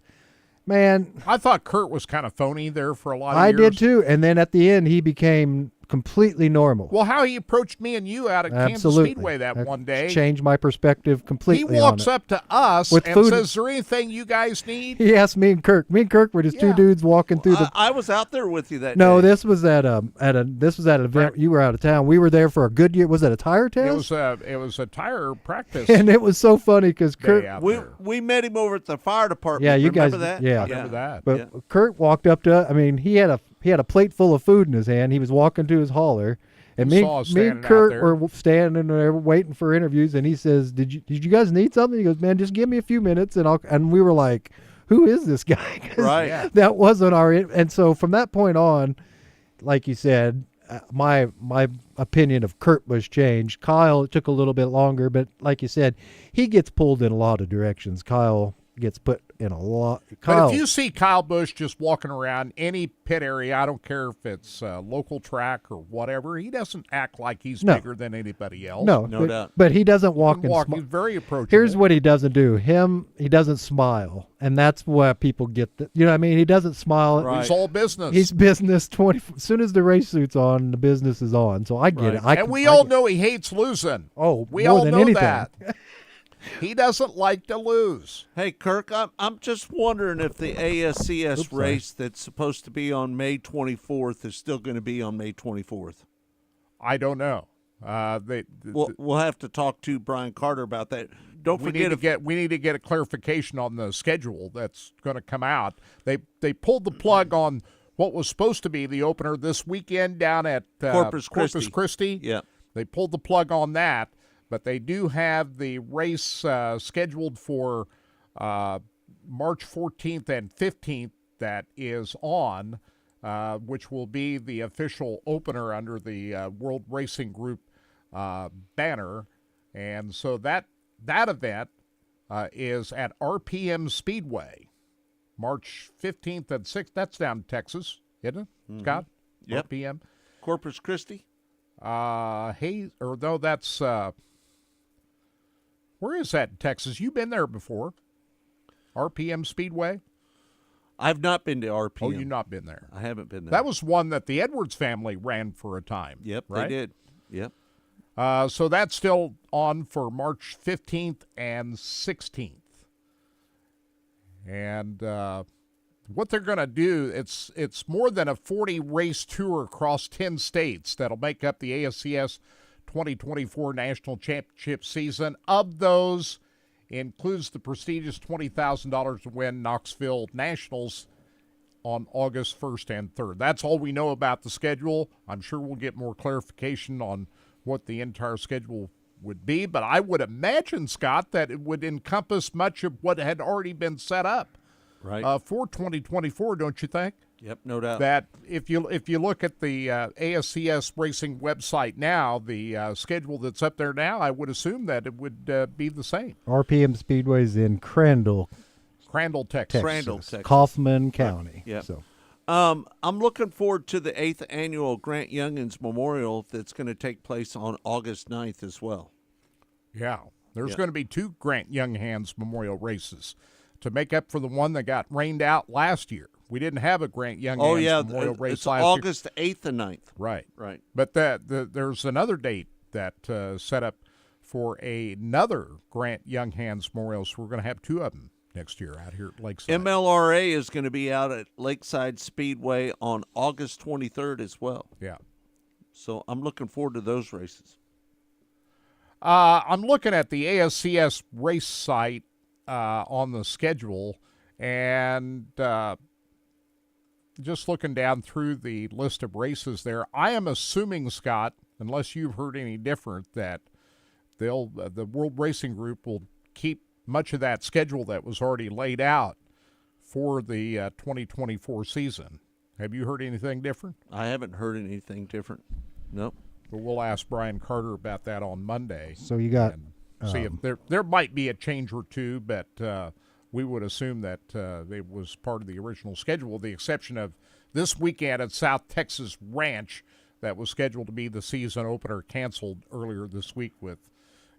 man, I thought Kurt was kind of phony there for a lot of I years. did too, and then at the end he became completely normal. Well, how he approached me and you out at Kansas Absolutely. Speedway that one day. Changed my perspective completely. He walks on it. up to us With and food. says, "Is there anything you guys need?" He asked me and Kirk. Me and Kirk were just two dudes walking through the. I was out there with you that No, day. this was at an event. You were out of town. We were there for a good year. Was it a tire test? It was a tire practice. And it was so funny because Kurt. We met him over at the fire department. Yeah, you Remember guys. that? Yeah, I remember that. But Kurt walked up to. I mean, he had a plate full of food in his hand. He was walking to his hauler, and me saw us and standing out Kurt there. were standing there waiting for interviews. And he says, "Did you guys need something?" He goes, "Man, just give me a few minutes, and I'll." And we were like, "Who is this guy?" 'Cause Right. Yeah. That wasn't our. And so from that point on, like you said, my opinion of Kurt was changed. Kyle, it took a little bit longer, but like you said, he gets pulled in a lot of directions. Kyle gets put in a lot. But if you see Kyle Busch just walking around any pit area, I don't care if it's a local track or whatever, he doesn't act like he's No. bigger than anybody else. No doubt. But he doesn't walk and He's very approachable. Here's what he doesn't do. He doesn't smile, and that's where people get you know what I mean? He doesn't smile. Right. He's all business. He's business 20. As soon as the race suit's on, the business is on. So I get it. And we all know he hates losing. Oh, we more all than know anything. that. He doesn't like to lose. Hey, Kirk, I'm just wondering if the ASCS race that's supposed to be on May 24th is still going to be on May 24th. I don't know. We'll have to talk to Brian Carter about that. Don't forget we need to get a clarification on the schedule that's going to come out. They pulled the plug on what was supposed to be the opener this weekend down at Corpus Christi. Yeah. They pulled the plug on that. But they do have the race scheduled for March 14th and 15th that is on, which will be the official opener under the World Racing Group banner. And so that event is at RPM Speedway, March 15th and 6th. That's down in Texas, isn't it, Scott? Yep. RPM. Corpus Christi? That's where is that in Texas? You've been there before. RPM Speedway? I've not been to RPM. Oh, you've not been there. I haven't been there. That was one that the Edwards family ran for a time. Yep, right? they did. Yep. So that's still on for March 15th and 16th. And what they're going to do, it's more than a 40-race tour across 10 states that'll make up the ASCS 2024 National Championship season. Of those, includes the prestigious $20,000 to win Knoxville Nationals on August 1st and 3rd. That's all we know about the schedule. I'm sure we'll get more clarification on what the entire schedule would be, but I would imagine, Scott, that it would encompass much of what had already been set up for 2024, don't you think? Yep, no doubt. That if you look at the ASCS Racing website now, the schedule that's up there now, I would assume that it would be the same. RPM Speedway's in Crandall, Texas. Crandall, Texas. Kaufman County. Yeah. So. I'm looking forward to the 8th annual Grant Youngins Memorial that's going to take place on August 9th as well. Yeah, there's going to be 2 Grant Younghans Memorial races to make up for the one that got rained out last year. We didn't have a Grant Younghans Memorial race it's last August 8th and 9th. Right. Right. But there's another date that set up for another Grant Younghans Memorial, so we're going to have 2 of them next year out here at Lakeside. MLRA is going to be out at Lakeside Speedway on August 23rd as well. Yeah. So I'm looking forward to those races. I'm looking at the ASCS race site on the schedule, and just looking down through the list of races there, I am assuming, Scott, unless you've heard any different, that the World Racing Group will keep much of that schedule that was already laid out for the 2024 season. Have you heard anything different? I haven't heard anything different. Nope. But we'll ask Brian Carter about that on Monday. So you got see if there might be a change or two, but we would assume that it was part of the original schedule, with the exception of this weekend at South Texas Ranch that was scheduled to be the season opener, canceled earlier this week with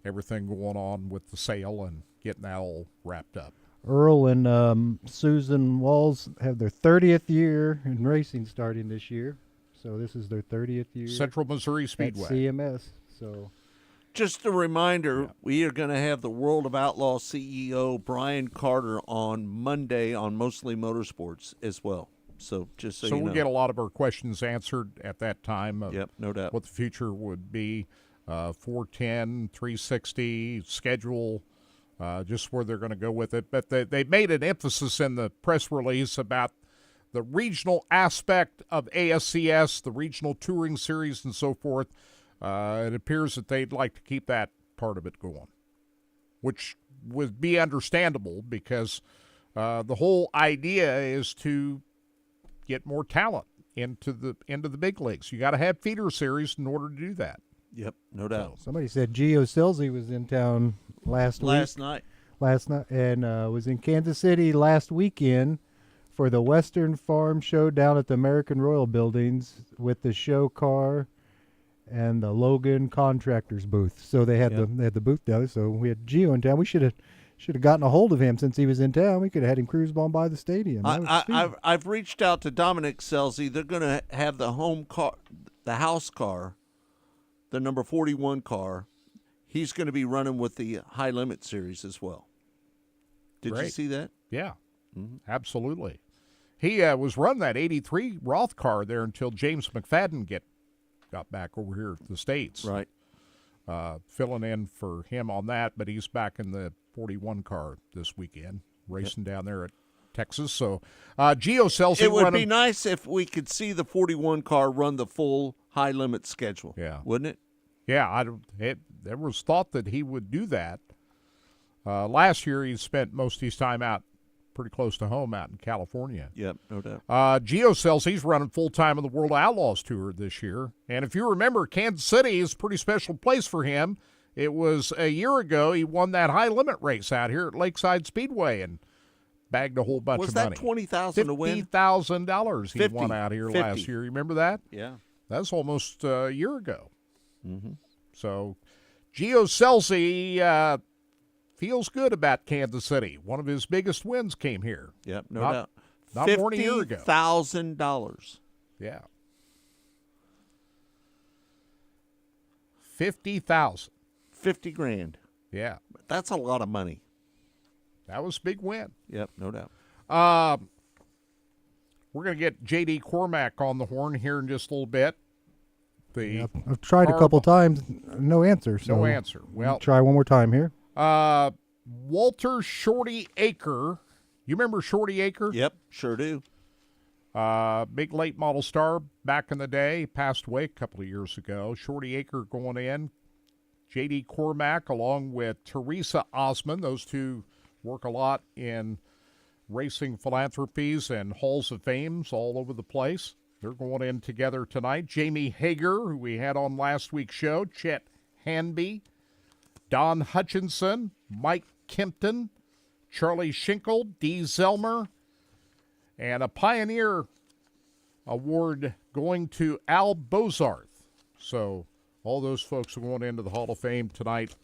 everything going on with the sale and getting that all wrapped up. Earl and Susan Walls have their 30th year in racing starting this year. So this is their 30th year. Central Missouri Speedway. At CMS. So, just a reminder, we are going to have the World of Outlaw CEO Brian Carter on Monday on Mostly Motorsports as well. So just so you know. We'll get a lot of our questions answered at that time. Yep, no doubt. What the future would be, 410, 360, schedule, just where they're going to go with it. But they made an emphasis in the press release about the regional aspect of ASCS, the regional touring series and so forth. It appears that they'd like to keep that part of it going, which would be understandable because the whole idea is to get more talent into the big leagues. You got to have feeder series in order to do that. Yep, no doubt. Somebody said Gio Silsey was in town last night, and was in Kansas City last weekend for the Western Farm Show down at the American Royal Buildings with the show car and the Logan Contractors booth. So they had the booth down there. So we had Gio in town. We should have gotten a hold of him since he was in town. We could have had him cruise on by the stadium. I've reached out to Dominic Selsey. They're going to have the home car, the house car, the number 41 car. He's going to be running with the High Limit Series as well. Did you see that? Yeah, absolutely. He was running that 83 Roth car there until James McFadden got back over here to the States. Right. Filling in for him on that, but he's back in the 41 car this weekend, racing down there at Texas. So Gio Selsey. It would be nice if we could see the 41 car run the full High Limit schedule. Yeah. Wouldn't it? Yeah, there was thought that he would do that. Last year, he spent most of his time out pretty close to home out in California. Yep, no doubt. Gio Scelzi's running full-time on the World Outlaws Tour this year. And if you remember, Kansas City is a pretty special place for him. It was a year ago he won that high-limit race out here at Lakeside Speedway and bagged a whole bunch of money. Was that $20,000 to win? $50,000 he won out here last year. You remember that? Yeah. That was almost a year ago. Mm-hmm. So Gio Scelzi feels good about Kansas City. One of his biggest wins came here. Yep, no doubt. Not more than a year ago. $50,000. Yeah. $50,000. $50,000. Yeah. That's a lot of money. That was a big win. Yep, no doubt. We're going to get J.D. Cormack on the horn here in just a little bit. I've tried a couple times, no answer. So no answer. Well, try one more time here. Walter Shorty Aker. You remember Shorty Aker? Yep, sure do. Big late model star back in the day. Passed away a couple of years ago. Shorty Aker going in. J.D. Cormack along with Teresa Osman. Those two work a lot in racing philanthropies and halls of fames all over the place. They're going in together tonight. Jamie Hager, who we had on last week's show, Chet Hanby, Don Hutchinson, Mike Kempton, Charlie Schinkel, Dee Zelmer, and a Pioneer Award going to Al Bozarth. So all those folks are going into the Hall of Fame tonight.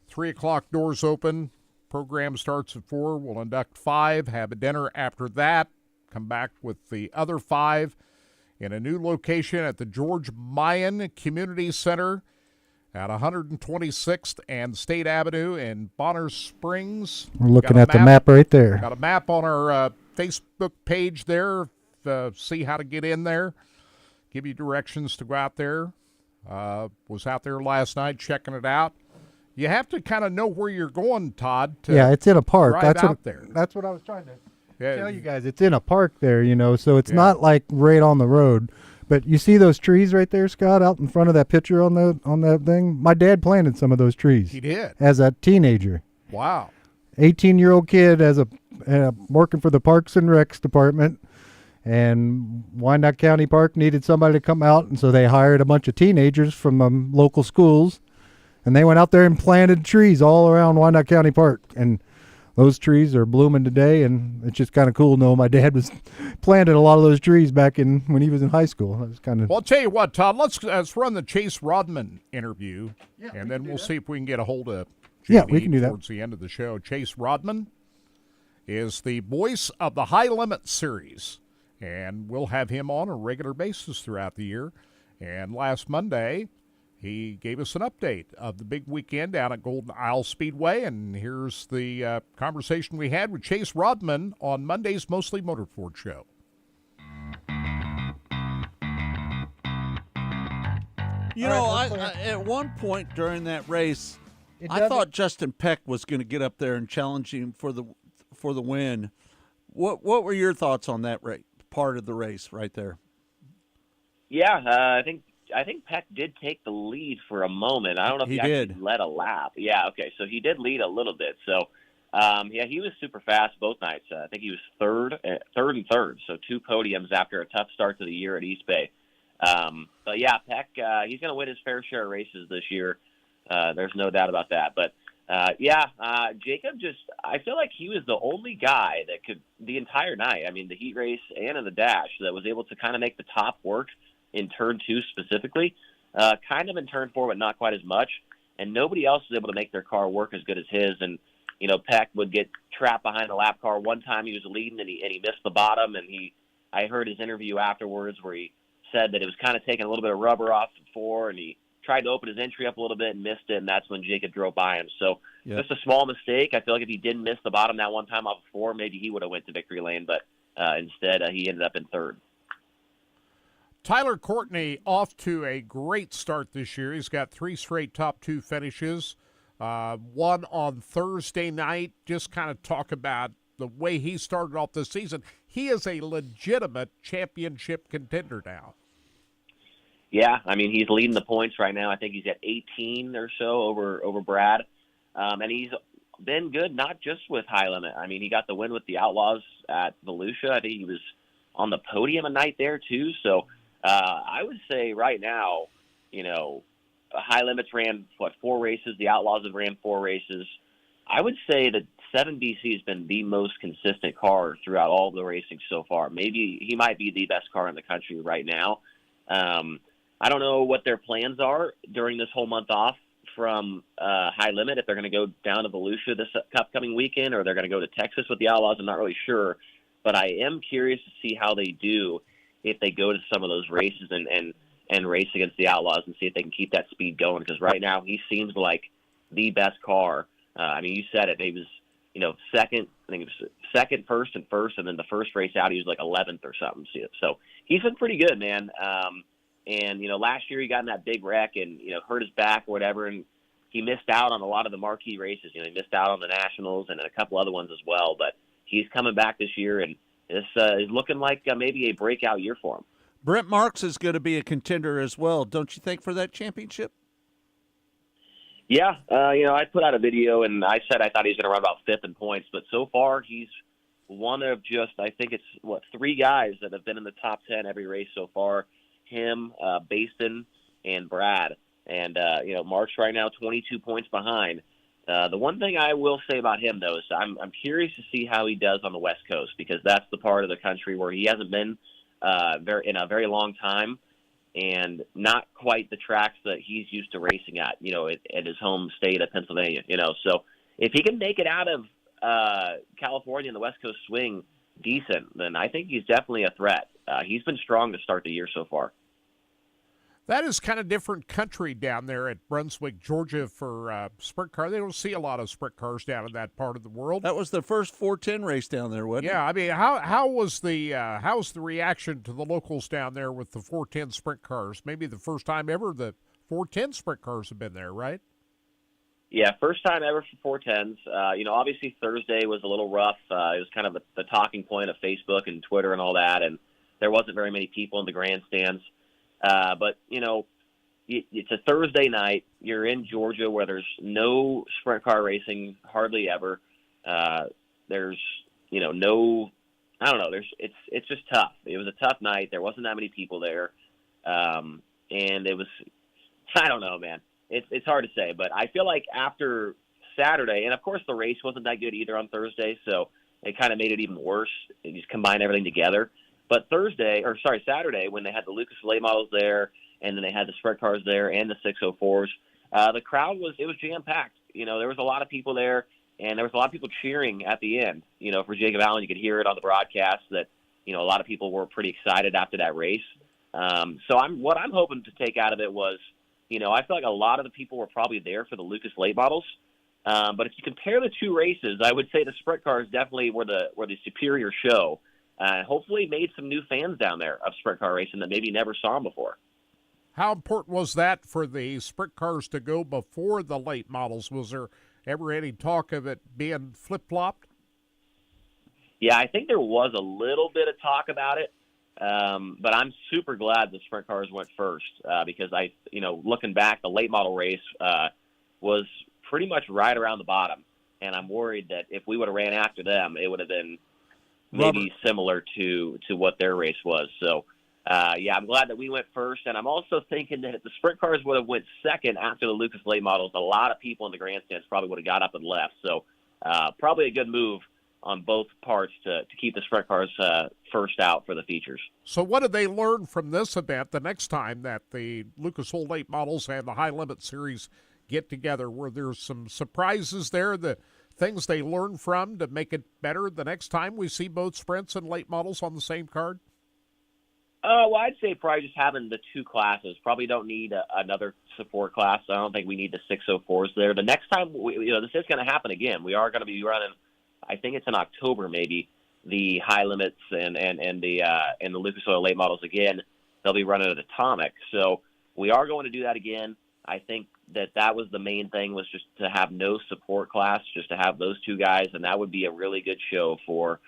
3 o'clock doors open. Program starts at 4. We'll induct 5, have a dinner after that. Come back with the other 5 in a new location at the George Mayan Community Center at 126th and State Avenue in Bonner Springs. We're looking at the map right there. Got a map on our Facebook page there. See how to get in there. Give you directions to go out there. Was out there last night checking it out. You have to kind of know where you're going, Todd. Yeah, it's in a park. Drive out there. That's what I was trying to tell you guys. It's in a park there, so it's not like right on the road. But you see those trees right there, Scott, out in front of that picture on that thing? My dad planted some of those trees. He did. As a teenager. Wow. 18-year-old kid working for the Parks and Recs department. And Wyandotte County Park needed somebody to come out, and so they hired a bunch of teenagers from local schools. And they went out there and planted trees all around Wyandotte County Park. And those trees are blooming today, and it's just kind of cool knowing my dad was planted a lot of those trees back when he was in high school. That was kind of. Well, I'll tell you what, Todd. Let's run the Chase Rodman interview, and then we'll see if we can get a hold of. JD we can do that towards the end of the show. Chase Rodman is the voice of the High Limit Series, and we'll have him on a regular basis throughout the year. And last Monday, he gave us an update of the big weekend down at Golden Isle Speedway, and here's the conversation we had with Chase Rodman on Monday's Mostly Motorsport show. I at one point during that race, I thought Justin Peck was going to get up there and challenge him for the win. What were your thoughts on that part of the race right there? Yeah, I think Peck did take the lead for a moment. I don't know if he actually led a lap. Yeah, okay, so he did lead a little bit. So, he was super fast both nights. I think he was third and third, so 2 podiums after a tough start to the year at East Bay. But yeah, Peck, he's going to win his fair share of races this year. There's no doubt about that. But Jacob I feel like he was the only guy that could, the entire night, the heat race and in the dash, that was able to kind of make the top work in turn 2 specifically, kind of in turn 4, but not quite as much. And nobody else was able to make their car work as good as his. And, Peck would get trapped behind the lap car. One time he was leading and he missed the bottom. And I heard his interview afterwards where he said that it was kind of taking a little bit of rubber off the 4, and he tried to open his entry up a little bit and missed it. And that's when Jacob drove by him. So just a small mistake. I feel like if he didn't miss the bottom that one time off of 4, maybe he would have went to victory lane. But instead, he ended up in third. Tyler Courtney off to a great start this year. He's got 3 straight top 2 finishes. One on Thursday night. Just kind of talk about the way he started off this season. He is a legitimate championship contender now. Yeah, I mean, he's leading the points right now. I think he's at 18 or so over Brad. And he's been good, not just with High Limit. I mean, he got the win with the Outlaws at Volusia. I think he was on the podium a night there, too. So I would say right now, High Limits ran, 4 races? The Outlaws have ran 4 races. I would say that 7BC has been the most consistent car throughout all the racing so far. Maybe he might be the best car in the country right now. I don't know what their plans are during this whole month off from High Limit, if they're going to go down to Volusia this upcoming weekend or they're going to go to Texas with the Outlaws. I'm not really sure. But I am curious to see how they do if they go to some of those races and race against the Outlaws and see if they can keep that speed going. Because right now he seems like the best car. I mean, you said it. He was, second. I think it was second, first, and then the first race out he was like 11th or something. So he's been pretty good, man. And, last year he got in that big wreck and, hurt his back or whatever, and he missed out on a lot of the marquee races. He missed out on the Nationals and a couple other ones as well. But he's coming back this year, and this is looking like maybe a breakout year for him. Brent Marks is going to be a contender as well, don't you think, for that championship? Yeah, I put out a video, and I said I thought he was going to run about 5th in points. But so far he's one of just, I think it's, 3 guys that have been in the top 10 every race so far. Him, Baston, and Brad. And, Mark's right now 22 points behind. The one thing I will say about him, though, is I'm curious to see how he does on the West Coast, because that's the part of the country where he hasn't been in a very long time, and not quite the tracks that he's used to racing at, at his home state of Pennsylvania. So if he can make it out of California and the West Coast swing decent, then I think he's definitely a threat. He's been strong to start the year so far. That is kind of different country down there at Brunswick, Georgia for sprint car. They don't see a lot of sprint cars down in that part of the world. That was the first 410 race down there, wasn't it? Yeah, I mean, how was the reaction to the locals down there with the 410 sprint cars? Maybe the first time ever the 410 sprint cars have been there, right? Yeah, first time ever for 410s. Obviously Thursday was a little rough. It was kind of the talking point of Facebook and Twitter and all that, and there wasn't very many people in the grandstands. But, it's a Thursday night. You're in Georgia where there's no sprint car racing hardly ever. There's, it's just tough. It was a tough night. There wasn't that many people there. And it was, I don't know, man. It's hard to say, but I feel like after Saturday, and of course the race wasn't that good either on Thursday, so it kind of made it even worse. You just combine everything together. But Saturday, when they had the Lucas late models there, and then they had the sprint cars there and the 604s, the crowd was jam-packed. There was a lot of people there, and there was a lot of people cheering at the end. For Jacob Allen, you could hear it on the broadcast that, a lot of people were pretty excited after that race. So what I'm hoping to take out of it was, I feel like a lot of the people were probably there for the Lucas late models. But if you compare the 2 races, I would say the sprint cars definitely were the superior show. Hopefully made some new fans down there of sprint car racing that maybe never saw them before. How important was that for the sprint cars to go before the late models? Was there ever any talk of it being flip-flopped? Yeah, I think there was a little bit of talk about it, but I'm super glad the sprint cars went first because looking back, the late model race was pretty much right around the bottom, and I'm worried that if we would have ran after them, it would have been maybe similar to what their race was. So, I'm glad that we went first, and I'm also thinking that if the sprint cars would have went second after the Lucas late models, a lot of people in the grandstands probably would have got up and left. So, probably a good move on both parts to keep the sprint cars first out for the features. So what did they learn from this event the next time that the Lucas Oil late models and the High Limit Series get together? Were there some surprises there, the things they learned from to make it better the next time we see both sprints and late models on the same card? Well, I'd say probably just having the 2 classes. Probably don't need another support class. I don't think we need the 604s there. The next time, this is going to happen again. We are going to be running, I think it's in October maybe, the High Limits and the Lucas Oil late models again. They'll be running at Atomic. So we are going to do that again. I think that was the main thing, was just to have no support class, just to have those 2 guys, and that would be a really good show for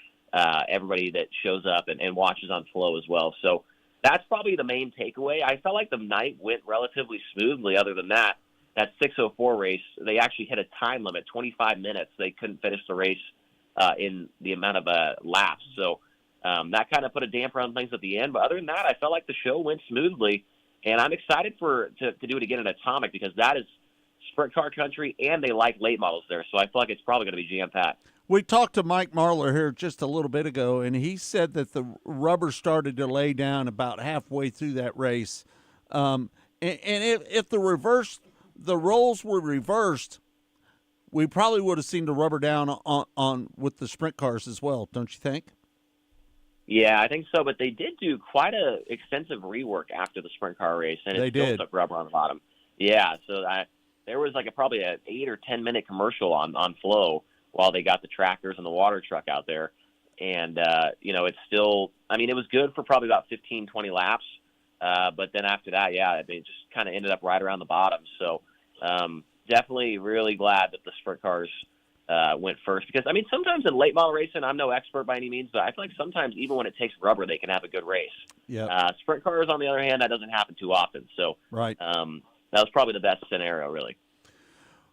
everybody that shows up and watches on Flow as well. So that's probably the main takeaway. I felt like the night went relatively smoothly. Other than that 6:04 race, they actually hit a time limit, 25 minutes. They couldn't finish the race in the amount of laps. So that kind of put a damper on things at the end. But other than that, I felt like the show went smoothly. And I'm excited to do it again at Atomic because that is sprint car country, and they like late models there. So I feel like it's probably going to be jam-packed. We talked to Mike Marlar here just a little bit ago, and he said that the rubber started to lay down about halfway through that race. And if the roles were reversed, we probably would have seen the rubber down on with the sprint cars as well, don't you think? Yeah, I think so, but they did do quite a extensive rework after the sprint car race, and it still took rubber on the bottom. Yeah, so there was probably an 8 or 10 minute commercial on Flow while they got the tractors and the water truck out there, and it's still. I mean, it was good for probably about 15, 20 laps, but then after that, they just kind of ended up right around the bottom. So definitely really glad that the sprint cars went first because, I mean, sometimes in late model racing, I'm no expert by any means, but I feel like sometimes even when it takes rubber, they can have a good race. Yeah. Sprint cars, on the other hand, that doesn't happen too often. So right. That was probably the best scenario, really.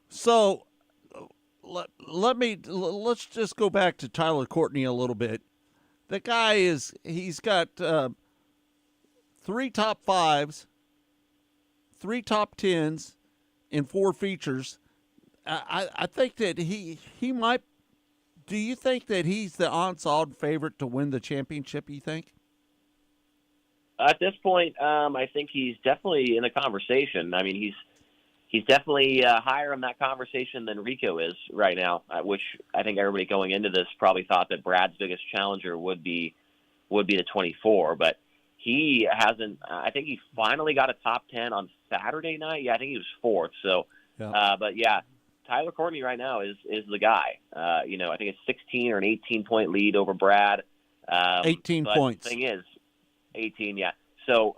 So let's just go back to Tyler Courtney a little bit. The guy he's got 3 top 5s, 3 top 10s, and 4 features. I think that he might. Do you think that he's the odds-on favorite to win the championship? You think? At this point, I think he's definitely in the conversation. I mean, he's definitely higher in that conversation than Rico is right now. Which I think everybody going into this probably thought that Brad's biggest challenger would be the 24, but he hasn't. I think he finally got a top 10 on Saturday night. Yeah, I think he was 4th. So, but yeah. Tyler Courtney right now is the guy. I think it's 16 or an 18-point lead over Brad. 18 points. The thing is, 18, yeah. So,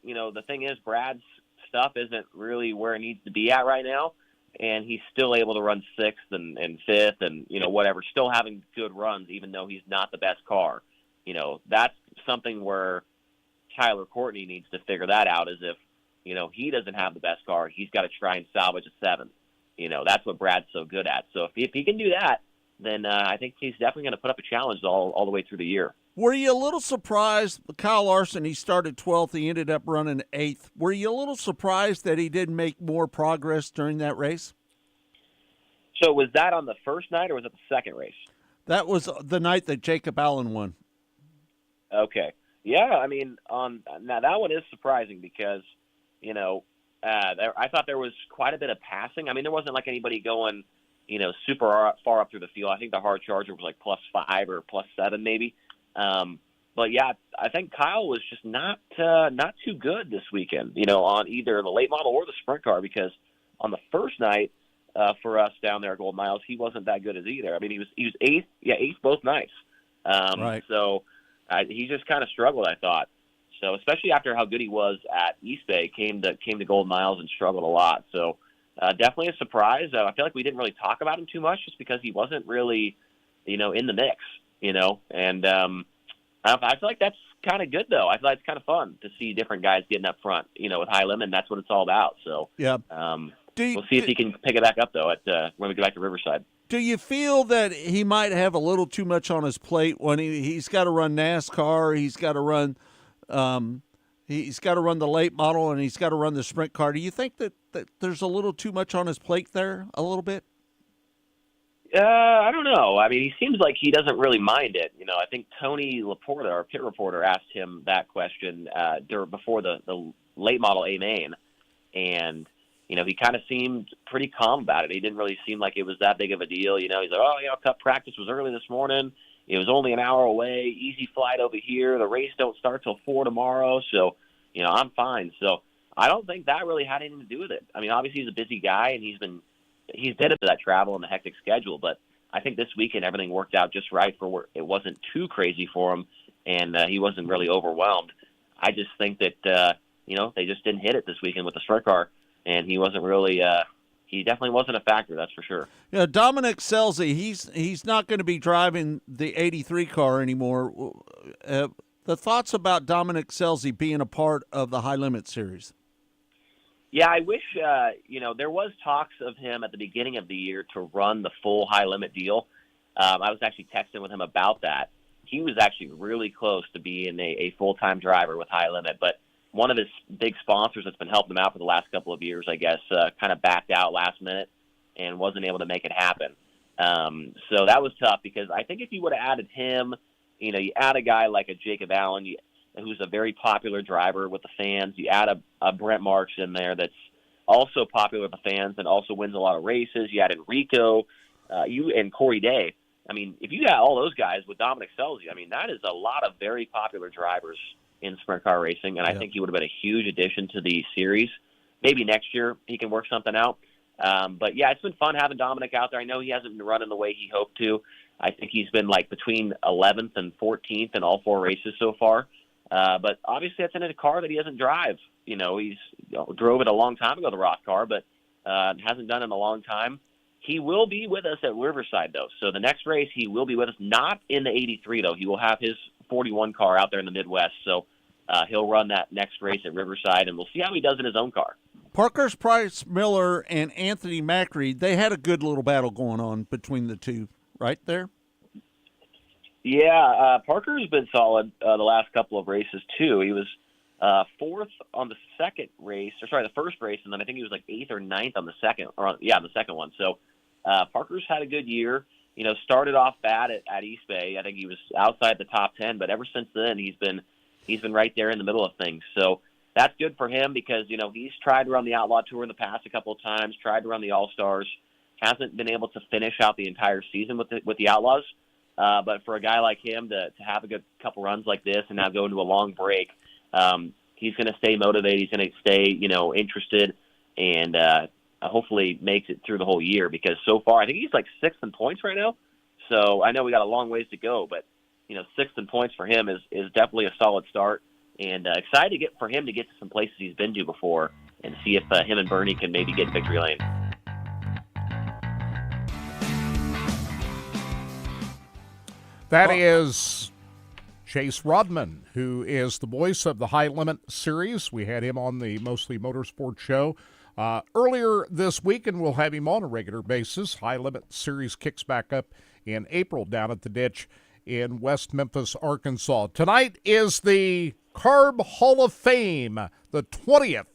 the thing is, Brad's stuff isn't really where it needs to be at right now, and he's still able to run 6th and 5th and, whatever, still having good runs even though he's not the best car. That's something where Tyler Courtney needs to figure that out is if, he doesn't have the best car, he's got to try and salvage a 7th. That's what Brad's so good at. So if he can do that, then I think he's definitely going to put up a challenge all the way through the year. Were you a little surprised? Kyle Larson, he started 12th. He ended up running 8th. Were you a little surprised that he didn't make more progress during that race? So was that on the first night or was it the second race? That was the night that Jacob Allen won. Okay. Yeah, I mean, now that one is surprising because, I thought there was quite a bit of passing. I mean, there wasn't like anybody going, super far up through the field. I think the hard charger was like +5 or +7 maybe. But yeah, I think Kyle was just not too good this weekend, on either the late model or the sprint car because on the first night for us down there at Gold Miles, he wasn't that good as either. I mean, he was 8th, 8th both nights. Right. So he just kind of struggled, I thought. So especially after how good he was at East Bay, came to Gold Miles and struggled a lot. So definitely a surprise. I feel like we didn't really talk about him too much just because he wasn't really, in the mix, And I feel like that's kind of good, though. I feel like it's kind of fun to see different guys getting up front, with high limit. That's what it's all about. So yeah, we'll see if he can pick it back up, though, when we get back to Riverside. Do you feel that he might have a little too much on his plate when he's got to run NASCAR, he's got to run the late model, and he's got to run the sprint car? Do you think that there's a little too much on his plate there, a little bit? I don't know. I mean, he seems like he doesn't really mind it. I think Tony Laporta, our pit reporter, asked him that question before the late model A main, and he kind of seemed pretty calm about it. He didn't really seem like it was that big of a deal. He's like, Cup practice was early this morning. It was only an hour away. Easy flight over here. The race don't start till 4 tomorrow, so I'm fine. So I don't think that really had anything to do with it. I mean, obviously he's a busy guy and he's been into that travel and the hectic schedule, but I think this weekend everything worked out just right for where it wasn't too crazy for him, and he wasn't really overwhelmed. I just think that they just didn't hit it this weekend with the sprint car, and he wasn't really. He definitely wasn't a factor, that's for sure. Yeah, Dominic Scelzi, he's not going to be driving the 83 car anymore. The thoughts about Dominic Scelzi being a part of the High Limit Series? Yeah, I wish, there was talks of him at the beginning of the year to run the full High Limit deal. I was actually texting with him about that. He was actually really close to being a full-time driver with High Limit, but one of his big sponsors that's been helping him out for the last couple of years, I guess, kind of backed out last minute and wasn't able to make it happen. So that was tough because I think if you would have added him, you add a guy like a Jacob Allen, who's a very popular driver with the fans. You add a Brent Marks in there that's also popular with the fans and also wins a lot of races. You add Enrico, and Corey Day. I mean, if you got all those guys with Dominic Scelzi, I mean, that is a lot of very popular drivers in sprint car racing, and I think he would have been a huge addition to the series. Maybe next year he can work something out. But, yeah, it's been fun having Dominic out there. I know he hasn't been running the way he hoped to. I think he's been, between 11th and 14th in all 4 races so far. But obviously that's in a car that he doesn't drive. He's drove it a long time ago, the Roth car, but hasn't done it in a long time. He will be with us at Riverside, though. So the next race, he will be with us, not in the 83, though. He will have his 41 car out there in the Midwest. So he'll run that next race at Riverside, and we'll see how he does in his own car. Parker's Price Miller and Anthony Macri, they had a good little battle going on between the two right there. Yeah, Parker's been solid the last couple of races, too. He was 4th on the the first race, and then I think he was 8th or 9th on the second, the second one. So Parker's had a good year. Started off bad at East Bay. I think he was outside the top 10, but ever since then he's been right there in the middle of things. So that's good for him because, he's tried to run the Outlaw Tour in the past a couple of times, tried to run the All-Stars, hasn't been able to finish out the entire season with the Outlaws. But for a guy like him to have a good couple runs like this and now go into a long break, he's going to stay motivated. He's going to stay, interested, and hopefully makes it through the whole year because so far I think he's 6th in points right now. So I know we got a long ways to go, but 6th in points for him is definitely a solid start. And excited for him to get to some places he's been to before and see if him and Bernie can maybe get in victory lane. That is Chase Rodman, who is the voice of the High Limit Series. We had him on the Mostly Motorsports show earlier this week, and we'll have him on a regular basis. High Limit Series kicks back up in April down at the Ditch in West Memphis, Arkansas. Tonight is the Carb Hall of Fame, the 20th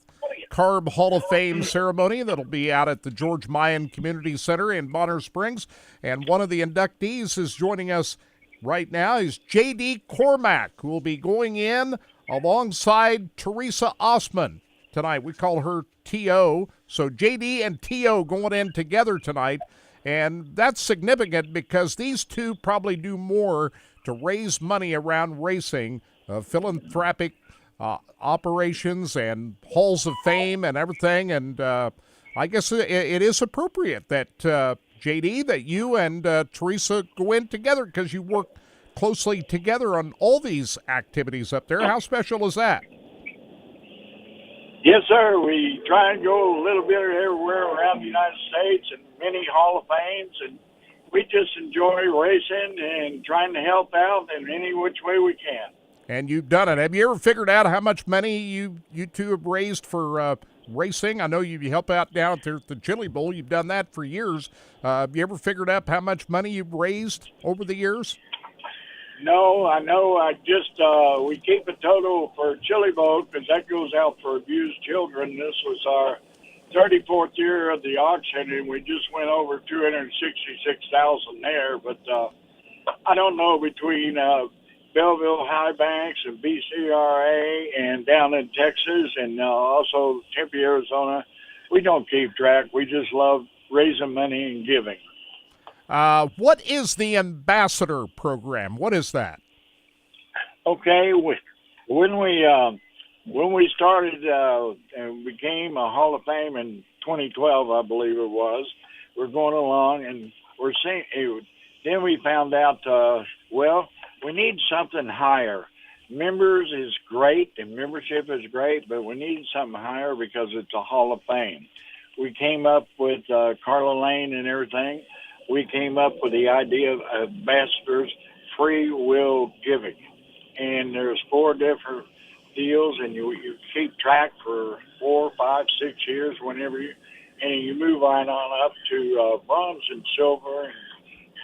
Carb Hall of Fame ceremony that'll be out at the George Mayan Community Center in Bonner Springs. And one of the inductees is joining us right now is J.D. Cormack, who will be going in alongside Teresa Osman tonight. We call her T.O. So J.D. and T.O. going in together tonight. And that's significant because these two probably do more to raise money around racing, philanthropic operations and halls of fame and everything. And I guess it is appropriate that, JD, that you and Teresa go in together because you work closely together on all these activities up there. How special is that? Yes, sir. We try and go a little bit everywhere around the United States and many Hall of Fames, and we just enjoy racing and trying to help out in any which way we can. And you've done it. Have you ever figured out how much money you two have raised for racing? I know you help out down there at the Chili Bowl. You've done that for years. Have you ever figured out how much money you've raised over the years? No, I know. We keep a total for Chili Bowl because that goes out for abused children. This was our 34th year of the auction, and we just went over $266,000 there. But I don't know, between Belleville High Banks and BCRA and down in Texas and also Tempe, Arizona, we don't keep track. We just love raising money and giving. What is the Ambassador Program? What is that? Okay, when we started and became a Hall of Fame in 2012, I believe it was, we're going along and we're seeing. Then we found out, we need something higher. Members is great and membership is great, but we need something higher because it's a Hall of Fame. We came up with Carla Lane and everything. We came up with the idea of ambassadors free will giving. and there's 4 different deals, and you keep track for 4, 5, 6 years whenever you move right on up to bronze and silver and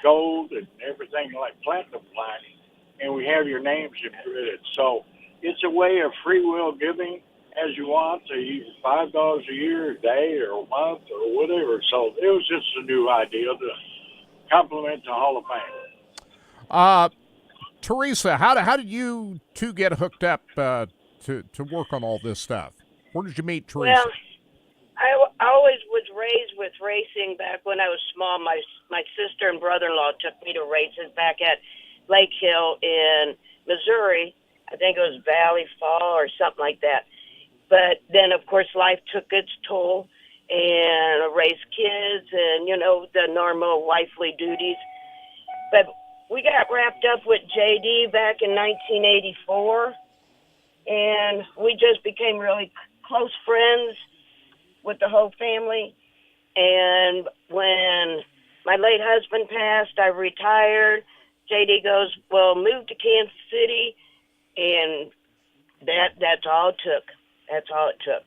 gold and everything like platinum plaque, and we have your names included. So it's a way of free will giving as you want, to even $5 a year, a day, or a month, or whatever. So it was just a new idea to compliment the Hall of Fame. Teresa, how did you two get hooked up to work on all this stuff? Where did you meet Teresa? Well, I always was raised with racing back when I was small. My sister and brother-in-law took me to races back at Lake Hill in Missouri. I think it was Valley Fall or something like that. But then, of course, life took its toll, and I raised kids and, the normal wifely duties. But we got wrapped up with JD back in 1984, and we just became really close friends with the whole family. And when my late husband passed, I retired. JD goes, well, move to Kansas City, and that's all it took. That's all it took.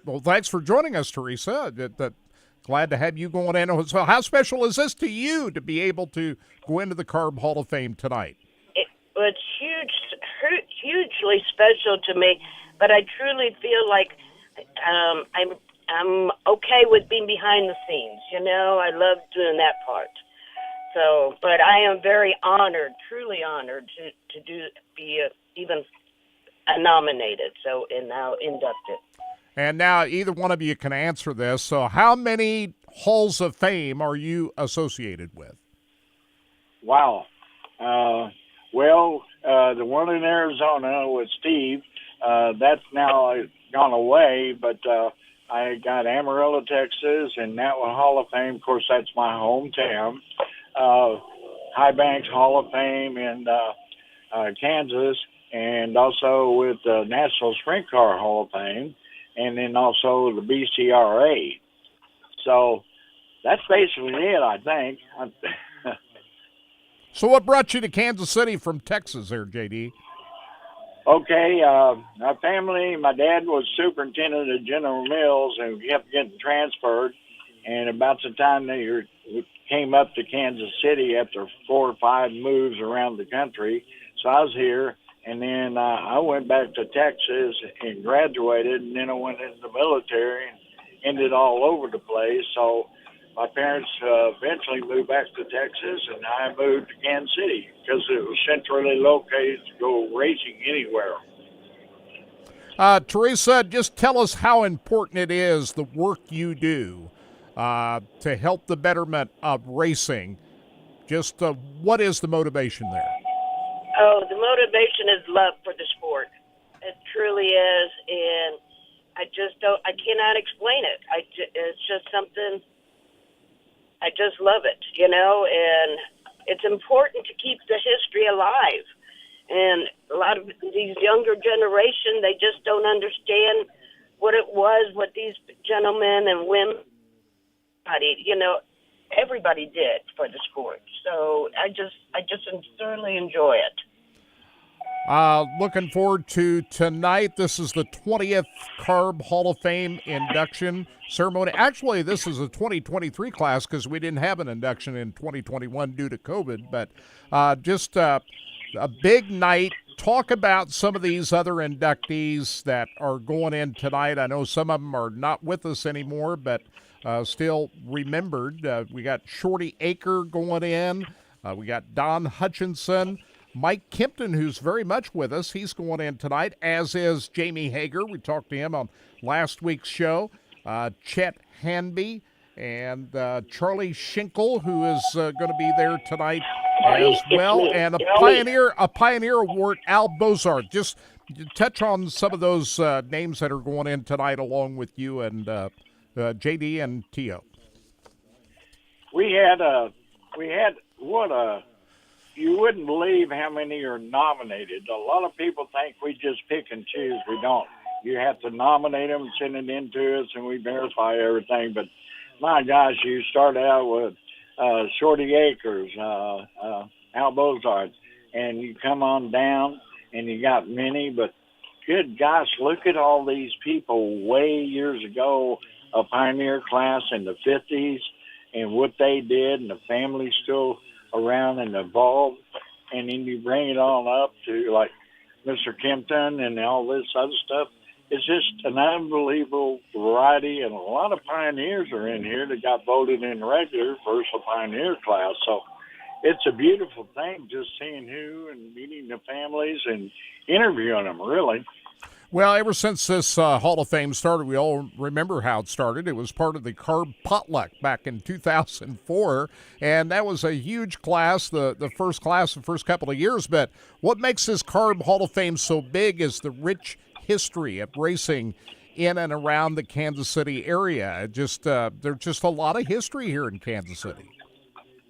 Well, thanks for joining us, Teresa. Glad to have you going in. So how special is this to you to be able to go into the Carb Hall of Fame tonight? It's hugely special to me, but I truly feel like I'm okay with being behind the scenes. I love doing that part. So, but I am very honored, truly honored to be even nominated. So, and now inducted. And now either one of you can answer this. So how many Halls of Fame are you associated with? Wow. The one in Arizona with Steve, that's now gone away, but I got Amarillo, Texas, and that one Hall of Fame. Of course, that's my hometown. High Banks Hall of Fame in Kansas, and also with the National Sprint Car Hall of Fame, and then also the BCRA. So that's basically it, I think. So what brought you to Kansas City from Texas there, JD? Okay, my family, my dad was superintendent at General Mills and kept getting transferred. And about the time they came up to Kansas City after 4 or 5 moves around the country, so I was here. And then I went back to Texas and graduated, and then I went into the military and ended all over the place. So my parents eventually moved back to Texas, and I moved to Kansas City because it was centrally located to go racing anywhere. Teresa, just tell us how important it is, the work you do to help the betterment of racing. Just what is the motivation there? Oh, the motivation is love for the sport. It truly is, and I cannot explain it. It's just something, I just love it, and it's important to keep the history alive. And a lot of these younger generation, they just don't understand what it was, what these gentlemen and women, everybody did for the sport. So I just thoroughly enjoy it. Looking forward to tonight. This is the 20th Carb Hall of Fame induction ceremony. Actually, this is a 2023 class because we didn't have an induction in 2021 due to COVID. But just a big night. Talk about some of these other inductees that are going in tonight. I know some of them are not with us anymore, but still remembered. We got Shorty Aker going in. We got Don Hutchinson. Mike Kempton, who's very much with us, he's going in tonight, as is Jamie Hager. We talked to him on last week's show. Chet Hanby and Charlie Schinkel, who is going to be there tonight as well. And a Pioneer Award, Al Bozard. Just touch on some of those names that are going in tonight along with you and JD and Tio. You wouldn't believe how many are nominated. A lot of people think we just pick and choose. We don't. You have to nominate them and send it in to us, and we verify everything. But, my gosh, you start out with Shorty Akers, Al Bozard, and you come on down, and you got many, but good gosh, look at all these people way years ago, a pioneer class in the 50s, and what they did, and the family's still around and involved. And then you bring it on up to like Mr. Kempton and all this other stuff. It's just an unbelievable variety, and a lot of pioneers are in here that got voted in regular versus a pioneer class. So it's a beautiful thing just seeing who and meeting the families and interviewing them, really. Well, ever since this Hall of Fame started, we all remember how it started. It was part of the Carb Potluck back in 2004, and that was a huge class, the first class, the first couple of years. But what makes this Carb Hall of Fame so big is the rich history of racing in and around the Kansas City area. There's just a lot of history here in Kansas City.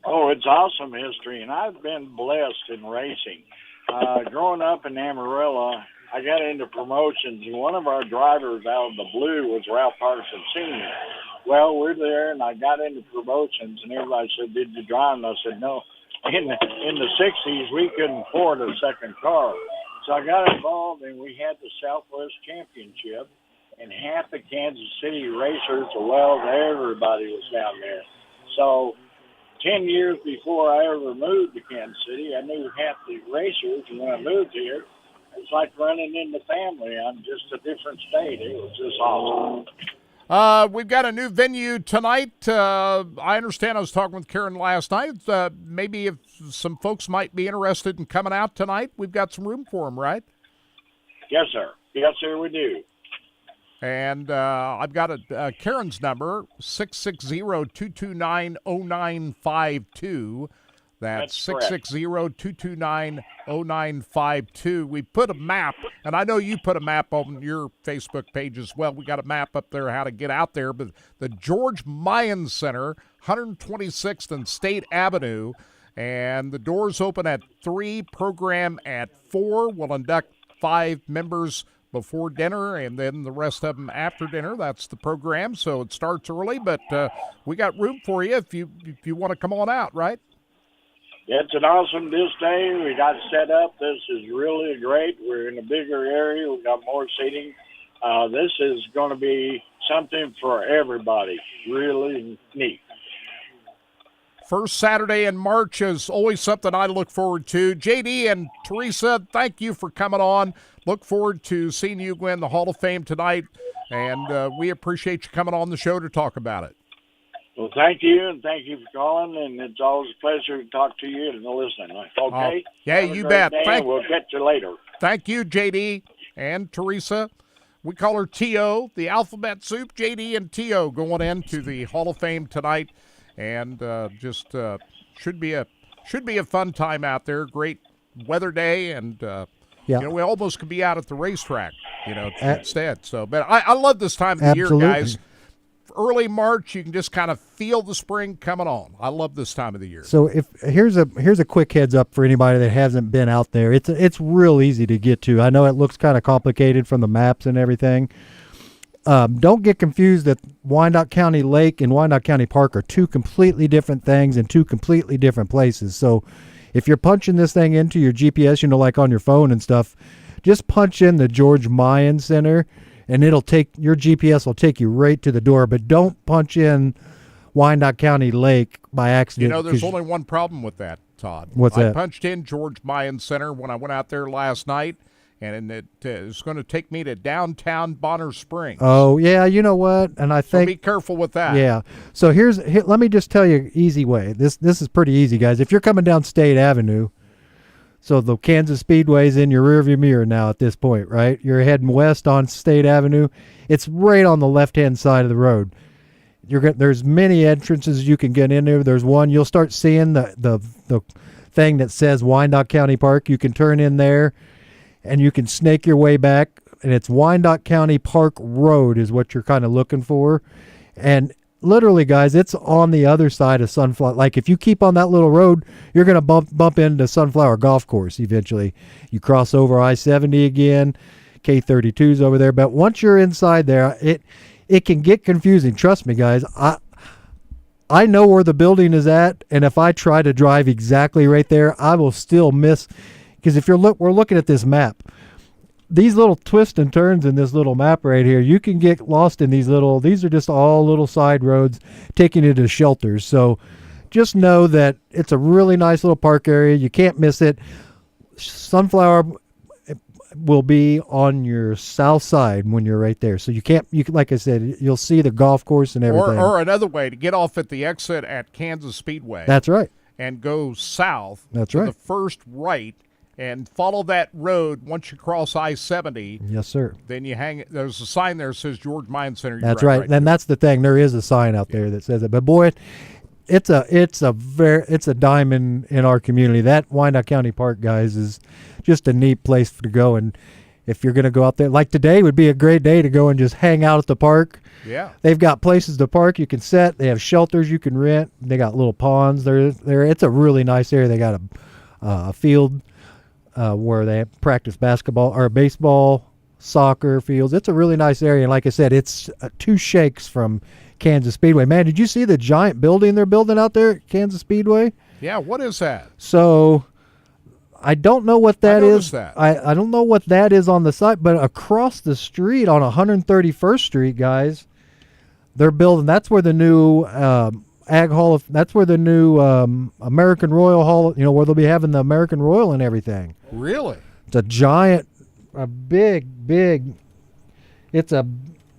Oh, it's awesome history, and I've been blessed in racing. Growing up in Amarillo, I got into promotions, and one of our drivers out of the blue was Ralph Parson Sr. Well, we're there, and I got into promotions, and everybody said, "Did you drive?" And I said, "No." In the 60s, we couldn't afford a second car. So I got involved, and we had the Southwest Championship, and half the Kansas City racers, well, everybody was down there. So 10 years before I ever moved to Kansas City, I knew half the racers, and when I moved here, it's like running in the family. I'm just a different state. It was just awesome. We've got a new venue tonight. I understand, I was talking with Karen last night. Maybe if some folks might be interested in coming out tonight, we've got some room for them, right? Yes, sir. Yes, sir, we do. And I've got Karen's number, 660-229-0952. That's 660-229-0952. We put a map, and I know you put a map on your Facebook page as well. We got a map up there how to get out there. But the George Mayan Center, 126th and State Avenue, and the doors open at 3, program at 4. We'll induct 5 members before dinner, and then the rest of them after dinner. That's the program, so it starts early, but we got room for you if you want to come on out, right? It's an awesome this day. We got set up. This is really great. We're in a bigger area. We've got more seating. This is going to be something for everybody. Really neat. First Saturday in March is always something I look forward to. JD and Teresa, thank you for coming on. Look forward to seeing you win the Hall of Fame tonight, and we appreciate you coming on the show to talk about it. Well, thank you, and thank you for calling, and it's always a pleasure to talk to you and to listen. Okay? Yeah, you bet. We'll catch you later. Thank you, JD and Teresa. We call her T.O., the alphabet soup. JD and T.O. going into the Hall of Fame tonight, and should be a fun time out there. Great weather day, and we almost could be out at the racetrack, instead. So, but I love this time of the year, guys. Early March, you can just kind of feel the spring coming on. I love this time of the year. So here's a quick heads up for anybody that hasn't been out there. It's real easy to get to. I know it looks kind of complicated from the maps and everything. Don't get confused that Wyandotte County Lake and Wyandotte County Park are two completely different things and two completely different places. So if you're punching this thing into your GPS, like on your phone and stuff, just punch in the George Mayan Center, and your GPS will take you right to the door. But don't punch in Wyandotte County Lake by accident. There's only one problem with that, Todd. What's that? I punched in George Mayan Center when I went out there last night, and it's going to take me to downtown Bonner Springs. Oh, yeah, you know what? And I think... So be careful with that. Yeah. So let me just tell you easy way. This is pretty easy, guys. If you're coming down State Avenue, so the Kansas Speedway's in your rearview mirror now at this point, right? You're heading west on State Avenue. It's right on the left-hand side of the road. There's many entrances you can get in there. There's one. You'll start seeing the thing that says Wyandotte County Park. You can turn in there, and you can snake your way back, and it's Wyandotte County Park Road is what you're kind of looking for. And literally, guys, it's on the other side of Sunflower. Like, if you keep on that little road, you're going to bump into Sunflower Golf Course eventually. You cross over I-70 again, K-32's over there. But once you're inside there, it can get confusing. Trust me, guys. I know where the building is at, and if I try to drive exactly right there, I will still miss. Because if we're looking at this map, these little twists and turns in this little map right here, you can get lost in these are just all little side roads taking you to shelters. So just know that it's a really nice little park area. You can't miss it. Sunflower will be on your south side when you're right there. So you like I said, you'll see the golf course and everything. Or another way, to get off at the exit at Kansas Speedway. That's right. And go south. That's to right. the first right. And follow that road once you cross I-70. Yes, sir. Then there's a sign there that says George Mine Center. That's right. And that's the thing. There is a sign out there that says it. But boy, it's a diamond in our community. That Wyandotte County Park, guys, is just a neat place to go. And if you're going to go out there, like today would be a great day to go and just hang out at the park. Yeah. They've got places to park you can set. They have shelters you can rent. They got little ponds. It's a really nice area. They got a field where they practice basketball or baseball, soccer fields. It's a really nice area. And like I said, it's 2 shakes from Kansas Speedway. Man, did you see the giant building they're building out there at Kansas Speedway? Yeah, what is that? So I don't know what that is. That. I don't know what that is on the site, but across the street on 131st Street, guys, they're building. That's where the new that's where the new American Royal Hall, where they'll be having the American Royal and everything. Really? It's a giant, it's a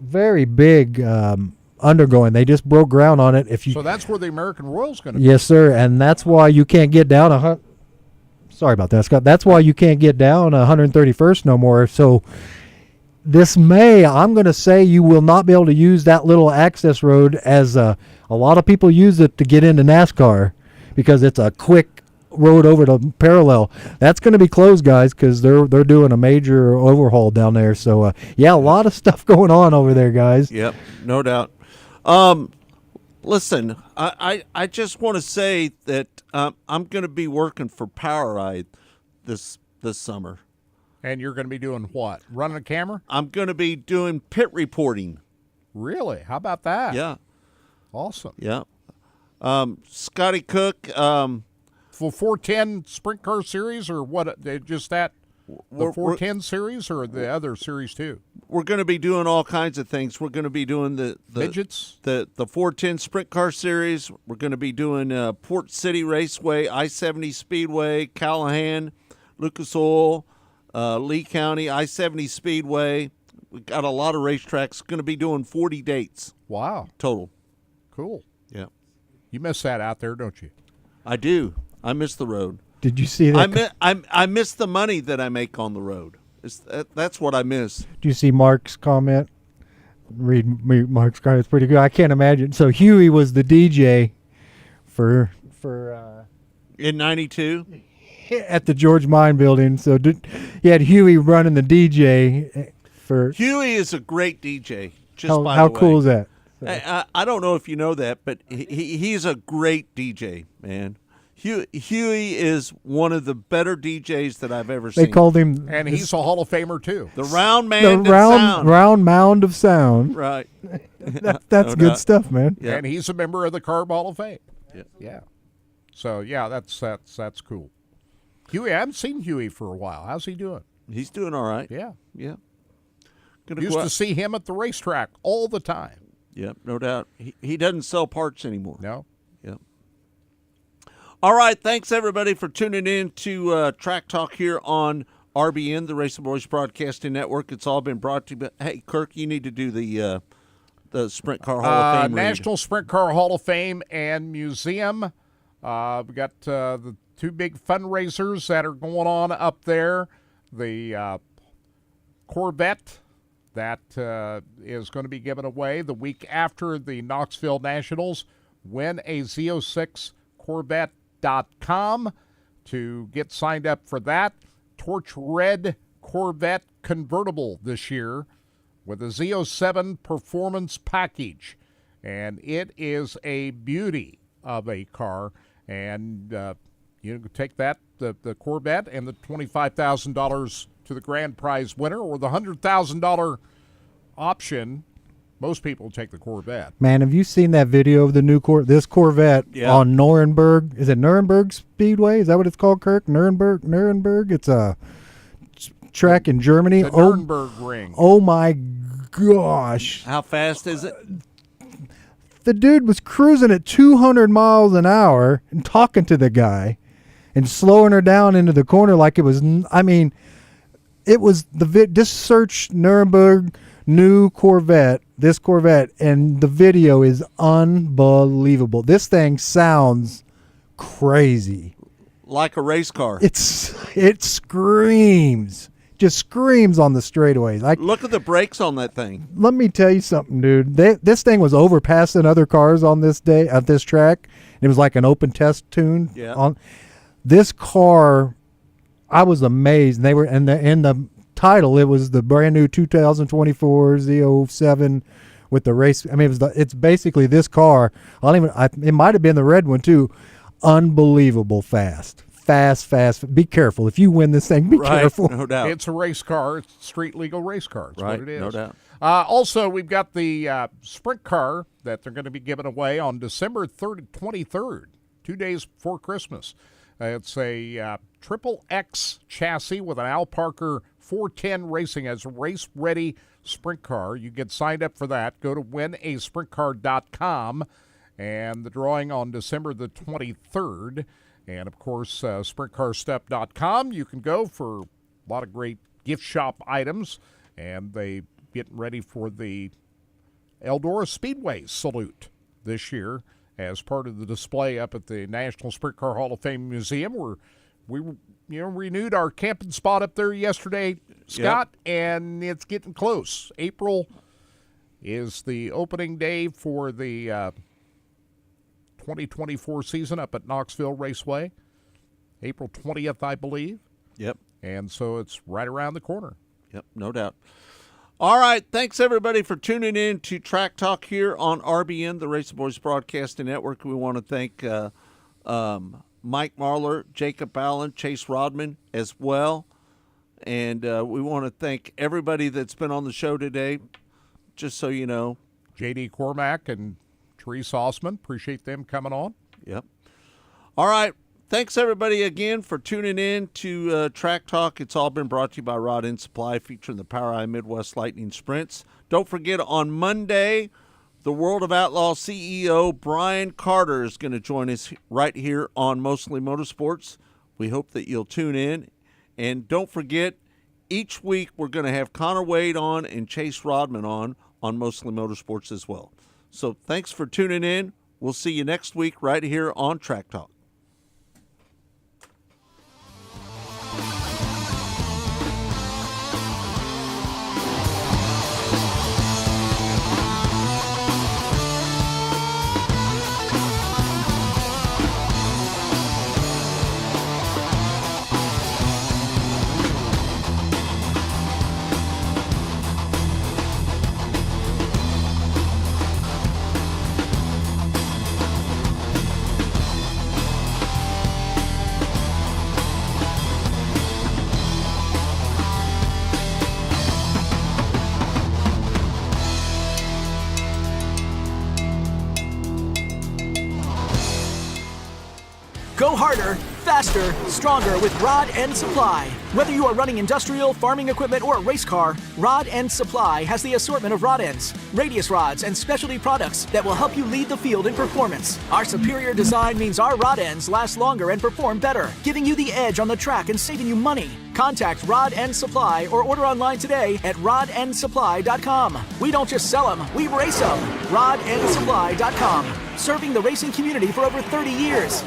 very big undergoing. They just broke ground on it. So that's where the American Royal's going to be? Yes, sir, and that's why you can't get down sorry about that, Scott. That's why you can't get down 131st no more. So this May, I'm going to say you will not be able to use that little access road as a lot of people use it to get into NASCAR because it's a quick road over to parallel. That's going to be closed, guys, because they're doing a major overhaul down there. So, a lot of stuff going on over there, guys. Yep, no doubt. Listen, I just want to say that I'm going to be working for Power Ride this summer. And you're going to be doing what? Running a camera? I'm going to be doing pit reporting. Really? How about that? Yeah. Awesome. Yeah. Scotty Cook. For 410 Sprint Car Series or what? Just that? The 410 series or the other series too? We're going to be doing all kinds of things. We're going to be doing the midgets, the 410 Sprint Car Series. We're going to be doing Port City Raceway, I-70 Speedway, Callahan, Lucas Oil, Lee County, I-70 Speedway. We got a lot of racetracks. Going to be doing 40 dates. Wow. Total. Cool. Yeah. You miss that out there, don't you? I do. I miss the road. Did you see that? I miss the money that I make on the road. That's what I miss. Do you see Mark's comment? Read Mark's comment. It's pretty good. I can't imagine. So Huey was the DJ for in '92 at the George Mine building. So you had Huey running the DJ for. Huey is a great DJ. How cool is that? I don't know if you know that, but he's a great DJ, man. Huey is one of the better DJs that I've ever seen. They called him, and he's a Hall of Famer too. The round man, round mound of sound. Right. That's No good doubt. stuff, man. Yeah. And he's a member of the Carb Hall of Fame. Yeah. Yeah. So that's cool. Huey, I haven't seen Huey for a while. How's he doing? He's doing all right. Yeah. Yeah. Used to see him at the racetrack all the time. Yep, no doubt. He doesn't sell parts anymore. No. Yep. All right, thanks everybody for tuning in to Track Talk here on RBN, the Racing Boys Broadcasting Network. It's all been brought to you. But hey, Kirk, you need to do the Sprint Car Hall of Fame. National Sprint Car Hall of Fame and Museum. We got the two big fundraisers that are going on up there. The Corvette that is going to be given away the week after the Knoxville Nationals. Win a Z06 Corvette.com to get signed up for that. Torch Red Corvette convertible this year with a Z07 performance package. And it is a beauty of a car. And you can take that, the Corvette, and the $25,000 to the grand prize winner, or the $100,000 option Most people take the Corvette. Man, have you seen that video of the new this Corvette on Nuremberg? Is it Nuremberg Speedway? Is that what it's called, Kirk? Nuremberg? It's a track in Germany. The Nuremberg Ring. Oh, my gosh. How fast is it? The dude was cruising at 200 miles an hour and talking to the guy and slowing her down into the corner like it was, I mean, it was just search Nuremberg new Corvette, this Corvette, and the video is unbelievable. This thing sounds crazy. Like a race car. It screams. Just screams on the straightaways. Look at the brakes on that thing. Let me tell you something, dude. This thing was overpassing other cars on this day at this track. It was like an open test tune. Yeah. On this car, I was amazed. They were in the title. It was the brand new 2024 Z07 with the race. I mean, it's basically this car. It might have been the red one too. Unbelievable fast. Fast. Be careful. If you win this thing, be careful. No doubt. It's a race car. It's a street legal race car. That's what it is. No doubt. Also, we've got the sprint car that they're going to be giving away on December 23rd, 2 days before Christmas. It's a Triple X chassis with an Al Parker 410 Racing as a race-ready sprint car. You get signed up for that. Go to winasprintcar.com, and the drawing on December the 23rd. And, of course, sprintcarstep.com. You can go for a lot of great gift shop items, and they getting ready for the Eldora Speedway Salute this year as part of the display up at the National Sprint Car Hall of Fame Museum. We renewed our camping spot up there yesterday, Scott, and it's getting close. April is the opening day for the 2024 season up at Knoxville Raceway. April 20th, I believe. Yep. And so it's right around the corner. Yep, no doubt. All right, thanks everybody for tuning in to Track Talk here on RBN, the Racing Boys Broadcasting Network. We want to thank Mike Marlar, Jacob Allen, Chase Rodman as well. And we want to thank everybody that's been on the show today, just so you know. J.D. Cormack and Therese Osman, appreciate them coming on. Yep. All right. Thanks, everybody, again for tuning in to Track Talk. It's all been brought to you by Rod End Supply, featuring the POWRi Midwest Lightning Sprints. Don't forget, on Monday, the World of Outlaw CEO Brian Carter is going to join us right here on Mostly Motorsports. We hope that you'll tune in. And don't forget, each week we're going to have Connor Wade on and Chase Rodman on Mostly Motorsports as well. So thanks for tuning in. We'll see you next week right here on Track Talk. Go harder, faster, stronger with Rod End Supply. Whether you are running industrial, farming equipment, or a race car, Rod End Supply has the assortment of rod ends, radius rods, and specialty products that will help you lead the field in performance. Our superior design means our rod ends last longer and perform better, giving you the edge on the track and saving you money. Contact Rod End Supply or order online today at rodendsupply.com. We don't just sell them, we race them. rodendsupply.com. Serving the racing community for over 30 years.